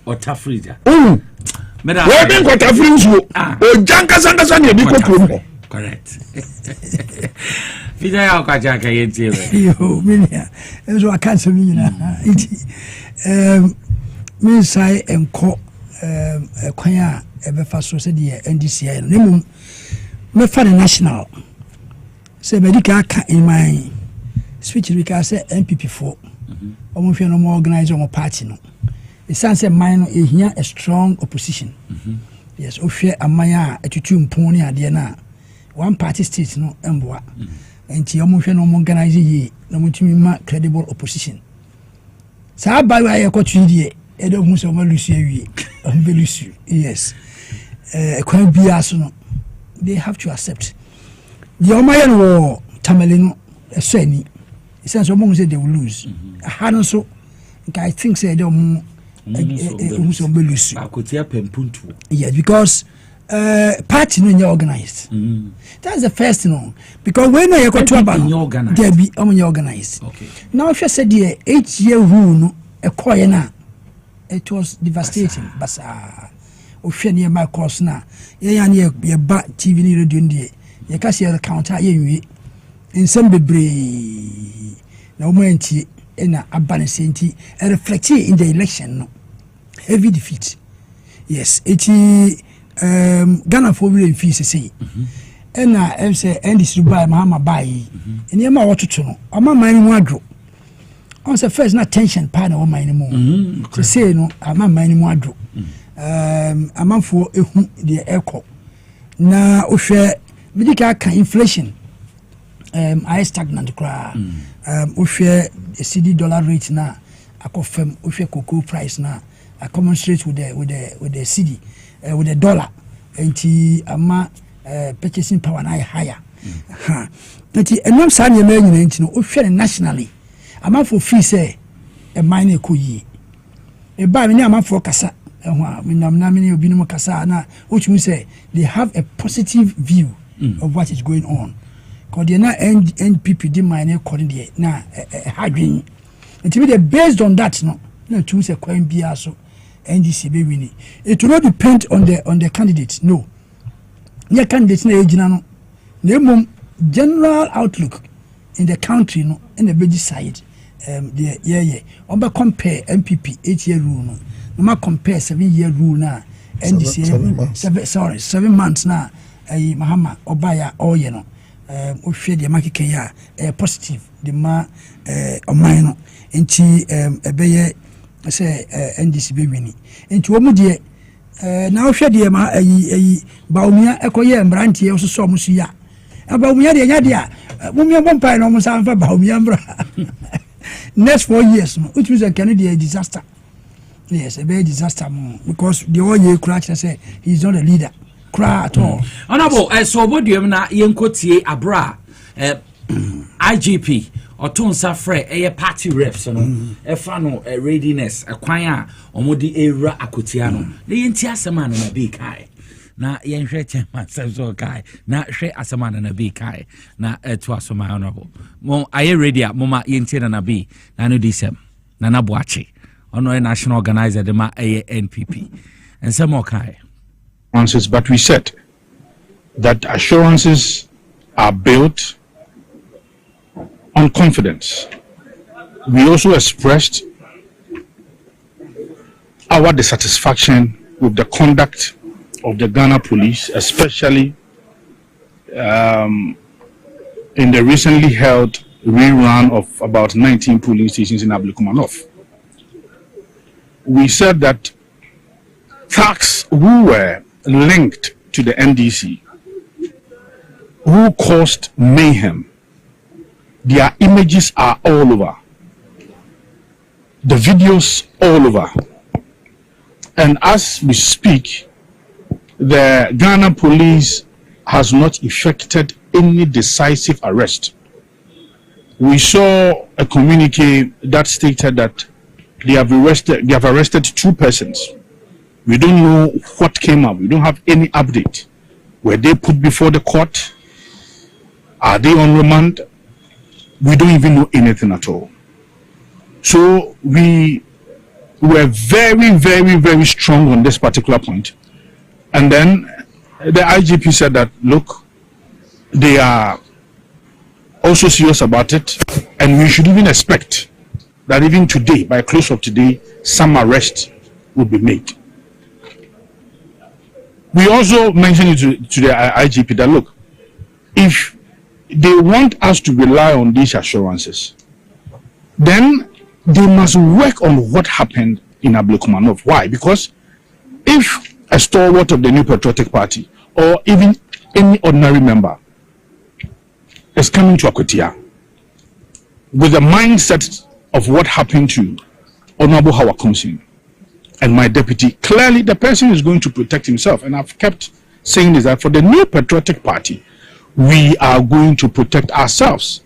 Or tough free. Madam, what been got a free show? Oh, Jankas Anderson, you be correct. Fidel Kajaka, you Minia. It was a cancer. Miss I am caught a choir. Ebe faso se die NDC no nemum me fa national se medical ka in my speech we ka say MPP4 omo hwe no mo organize omo party no it sounds say mine no ehia a strong opposition Yes, Oshia Amaya, a tutum pony adiana. One party state no emboa. And Tiamusha no organize ye, no mutima credible opposition. Sa by way a coach, Edo Musoma Lucy, Belusu, yes. A crime be asono. They have to accept. The Omayan war, Tamelino, a Seni. It sounds almost they will lose. A Hanoso, I think say they don't. Yes, because party no organized. That's the first thing. Because when you go to about there be organized. Okay. Now if you said the 8-year rule no a it was devastating. But if you near my course now, you ba TV ni radio ndi. You can see the counter you in some bebre na momenti na abansenti reflected in the election no heavy defeat. Yes, it Ghana for will fees say and I say and this buy mama buy and you ma what to know ama mine wadro on the first not tension partner on mine more to say no ama mine wadro ama for the echo na ohwe medical can inflation I stagnant cry ohwe the CD dollar rate na akofem ohwe cocoa price na I commensurate with the CD with the dollar and ama purchasing power na higher nti enam sa ne ma nyina nti no ohwe nationally ama for free say e mine ko yi e ba me ne ama for kasa ho a me nam na me ne obi no kasa na which means say they have a positive view of what is going on because they na NPP di mine according there na hadwin nti be based on that no na tu say kwan bia so NDC be winning. It will not depend on the candidate. No. Your candidates na ejina no. The general outlook in the country no in the budget side the Oba compare MPP 8-year rule no. No ma compare 7-year rule na NDC 7 months na Mahama Obaya oye no. Ohwe de makike ya positive the ma oman no enti ebeye say NDC be winning enti wo mu de na ohwe de ma baumia ekoye mbrantie so so mu suya baumia de nya de a mumia bompa no mu sanfa baumia mbra next 4 years no which means a Canadian disaster. Yes, a very disaster because the all year crash say he's not a leader cry at all. Honorable so what do you na yenkotie abra IGP Otonsa Fre party reps no efa no readiness kwan a omodi era akotia no na yenti asema na be kai na yenhwe chairman so kai na hwe asema na be kai na to asoma honorable mo aye ready a moma yenti na be na no disem na na boache ono national organizer de ma NPP and some more kai answers, but we said that assurances are built on confidence. We also expressed our dissatisfaction with the conduct of the Ghana police, especially in the recently held rerun of about 19 police stations in Ablekumanov. We said that thugs who were linked to the NDC, who caused mayhem, their images are all over, the videos all over, and as we speak, the Ghana police has not effected any decisive arrest. We saw a communique that stated that they have arrested 2 persons. We don't know what came up. We don't have any update. Were they put before the court? Are they on remand? We don't even know anything at all. So we were very, very, very strong on this particular point. And then the IGP said that, look, they are also serious about it. And we should even expect that even today, by close of today, some arrest will be made. We also mentioned to the IGP that, look, if they want us to rely on these assurances, then they must work on what happened in Ablekumanov. Why? Because if a stalwart of the New Patriotic Party or even any ordinary member is coming to Akwatia with the mindset of what happened to Honorable Howard Kumsin and my deputy, clearly the person is going to protect himself. And I've kept saying this, that for the New Patriotic Party, we are going to protect ourselves.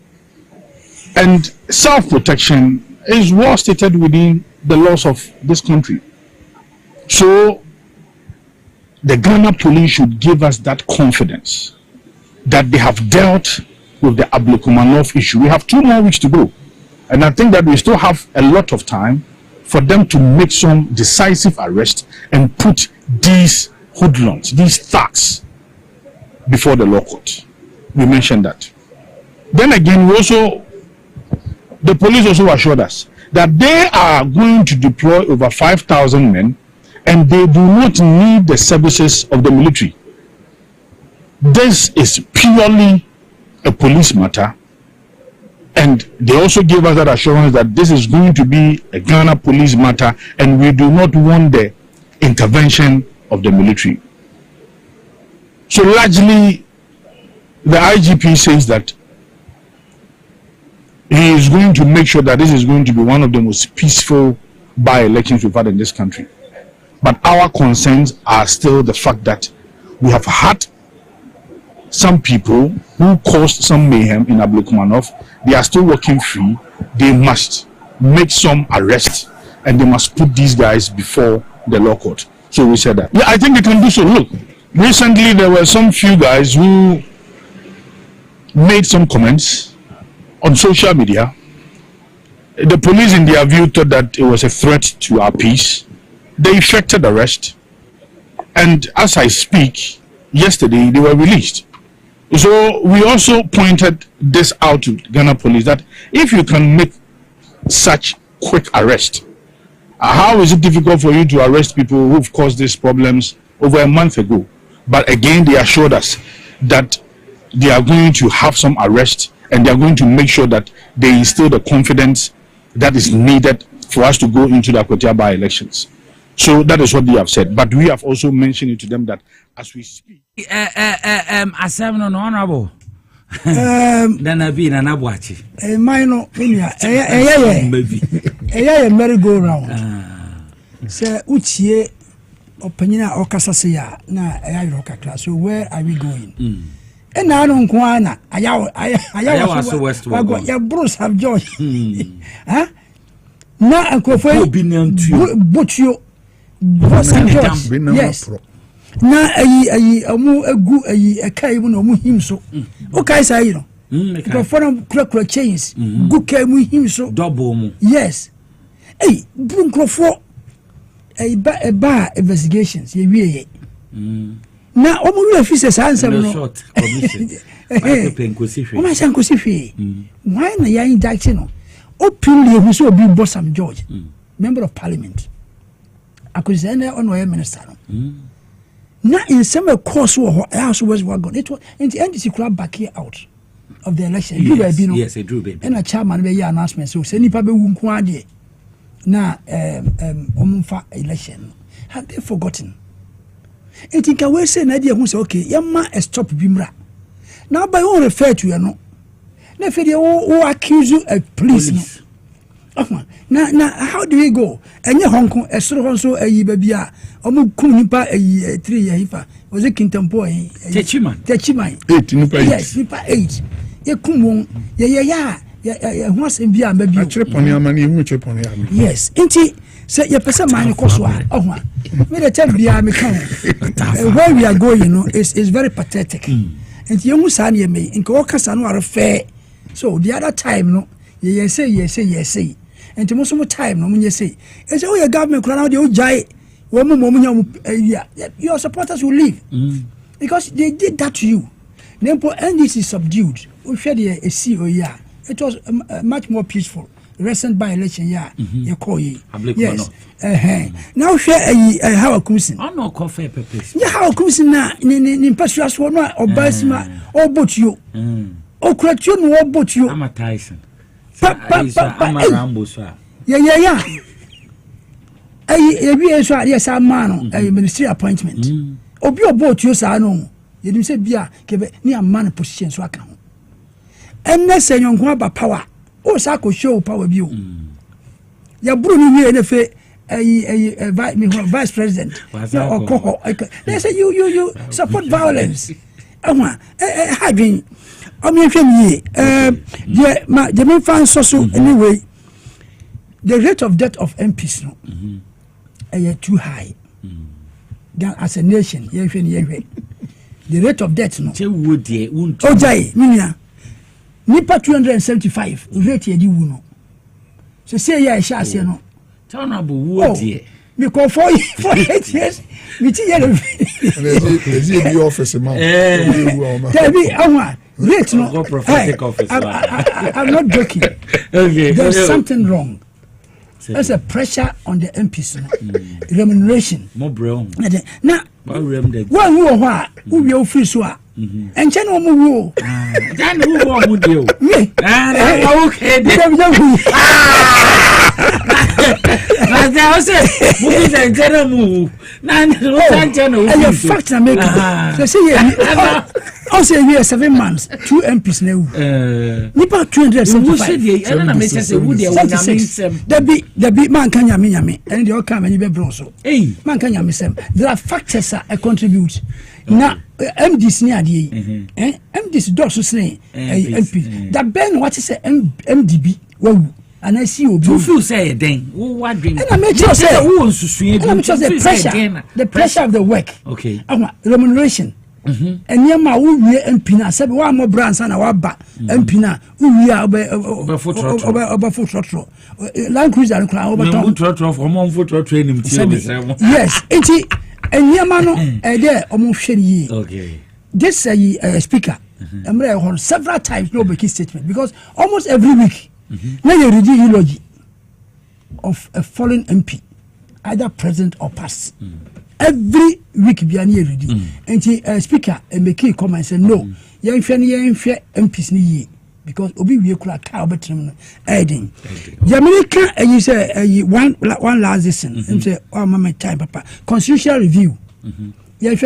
And self-protection is well stated within the laws of this country. So the Ghana police should give us that confidence that they have dealt with the Ablokumanov issue. We have 2 more weeks to go. And I think that we still have a lot of time for them to make some decisive arrest and put these hoodlums, these thugs, before the law court. We mentioned that. Then again, the police also assured us that they are going to deploy over 5,000 men and they do not need the services of the military. This is purely a police matter, and they also gave us that assurance that this is going to be a Ghana police matter and we do not want the intervention of the military. So largely the IGP says that he is going to make sure that this is going to be one of the most peaceful by-elections we've had in this country. But our concerns are still the fact that we have had some people who caused some mayhem in Ablokumanov. They are still working free. They must make some arrests and they must put these guys before the law court. So we said that. Yeah, I think they can do so. Look, recently there were some few guys who made some comments on social media. The police, in their view, thought that it was a threat to our peace. They effected arrest, and as I speak, yesterday they were released. So we also pointed this out to Ghana police that if you can make such quick arrest, how is it difficult for you to arrest people who've caused these problems over a month ago? But again, they assured us that they are going to have some arrest and they are going to make sure that they instill the confidence that is needed for us to go into the Akwatia by-elections. So that is what they have said. But we have also mentioned it to them that as we speak. Asem no honorable. Nana bi na nabwachi. Minor merry go round. Say utie opanyina okasa se ya na eya kakra. So where are we going? And I don't want ayaw west. Ya bros have joy. Huh? Na akofo botio yes. Na amu egu ekai mu no mu him so. Okay say you know. The foreign kura chains. Gu kai mu him so. Double mu. Yes. Hey, bunkrofo ba investigations ye wie. Na omu we officers answer no. Short commission. Oma sankosifi. Why na ya indict no? Openly who so be Bossam George, member of parliament. Akuzene on minister. Now in some course house was wagon. It was in the NDC club back here out of the election. Yes, it drew baby. And a chairman be your announcement. So send paper wunkwadi. Now omumfa election. Have they forgotten? And think I will say Nadia who say okay, yamma stop bimra. Now by all refer to you know. Na fedi who accuse you of police. Na how do we go? Enye Hong Kong esoro honso ayi babia omu kum nipa ayi 3 year hifa was it Kintampo Techiman 8 nipa 8 yes nipa 8 ye kum won ya ho asem bia babio cheponi amani hu cheponi amani yes enti say ye pese man ko so a me the time bia me kan where we are going you know is very pathetic enti ye hu sa na ye me nka wo kasa no are fair. So the other time no ye say and most of the time no munye say e say your government kura now dey ojai wo munya your supporters will leave because they did that to you. Nempo NDC subdued we share the CEO it was much more peaceful recent by election you call ye yes now share how Kumsin I no coffee purpose yeah how Kumsin na ni mpasuaso no obasima obotio okratio no obotio I'm a Tyson I'm a Rambo so yeah ebi so ade sa man no ministry appointment obi obot you sa no yedim se bia kebe ni amman position so aka ho enne se nyonko aba power o sa ko show power bi o ya buru ni wie ne fe vice president they say you support violence having the fan so anyway the rate of death of MPs no too high as a nation the rate of death no ojai minia nipa 275 rate yedi wu no so say ya sha ase no turn up wo die me call for 8 years me ti yellow the office man tell me rate no prophetic office I'm not joking. Okay, there's something wrong. There's a pressure on the MPs remuneration more brown now one who will free so and channel mu then who would you me okay movies and general move and fact I make so say also we are 7 months 2 MPs now nipa 275 the big man can yami and the come and be bronzo man can yami sem there are factors that contribute now MDs near the MDs does say MP that Ben what is MDB well and I see you feel say then what dream and I make sure say the pressure of the work okay remuneration and near my MP na said one more brands and our back MP na we are over foot Land Cruiser and crowd over from foot training yes and near mano there almost shady okay this speaker I'm on several times no breaking statement because almost every week now you read eulogy of a fallen MP either present or past every week be an ready and speaker and make a comment say no young MPs ni because obi we kula ka obetrim adding Jamaica and you say one last listen and say oh mama time papa constitutional review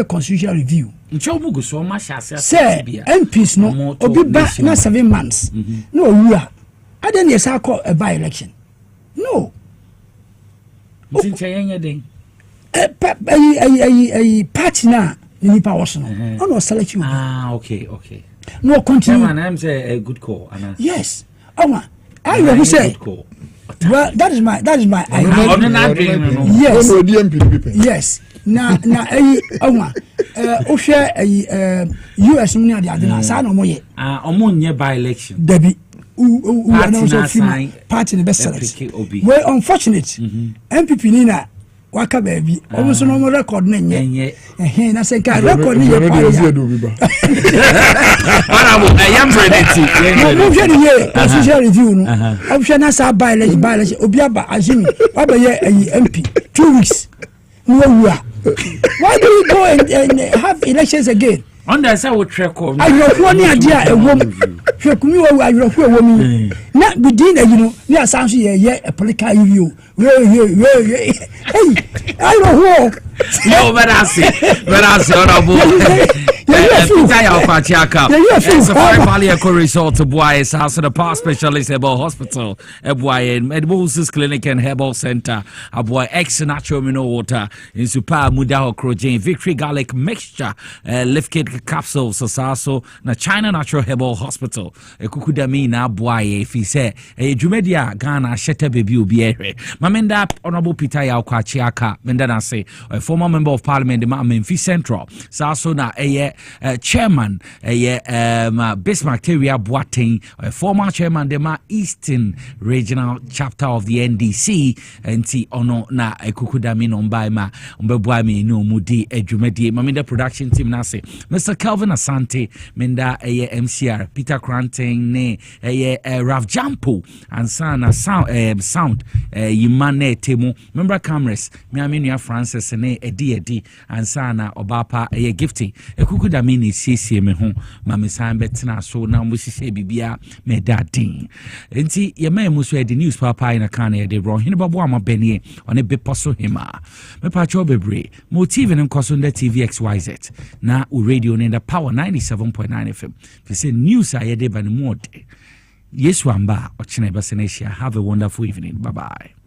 constitutional review say MPs no obi ba na 7 months no we are I then yes I call a by election no a party na nipa was no no select you okay no continue I'm say a good call yes I will say well that is my yes na o share US money at the adina sa no moye omonye by election debi party the best sellers well unfortunate MPP ni na waka baby almost no record na nye na say ka record ni ye constitutional review no option na sa by election obi aba ajimi aba ye MP 2 weeks no wura why do we go and have elections again on that side we track on ayofo ni adia ewom hwekumi wo ayofo ewom na bidin you know we are sound ye a political review we hey ayofo yo berasi honorable it's a fire result to Boy House of the Power Specialist Herbal Hospital, Boy Moses Clinic and Herbal Center, a boy ex natural mineral water in Super Mudaho Crojan, Victory Garlic Mixture, Lift Kit Capsules, Sasaso, na China Natural Herbal Hospital, a Kukudami na boy, if he said, a Jumedia Ghana Shetta Baby Ubiere. Mamenda Honorable Peter Yaukwachiaka, Mendana say, a former member of Parliament, the Memphis Central, Saso na chairman Bismarck Teria Boateng, a former chairman the Eastern Regional Chapter of the NDC, and see ono na ekukudami no mbaima mbebwami no mudi edwumadi mamida production team na say Mr. Calvin Asante Menda MCR Peter Cranting ne Ralph Jampo ansana sound Yimane Temu member cameras me amenia Francis ne edi ansana obapa gifty ekuku da me ni siesie me ho ma me san betina so na mo sise bibia me dadin enti ye ma mu so the news papa ina kan e de ro hene babo ama benie one be poso hima me pa cho bebre motive ne nkoso nda TVXYZ na u radio ne the power 97.9 FM fi say news a ye de ba ne mode yesu amba ochine ba se na have a wonderful evening. Bye bye.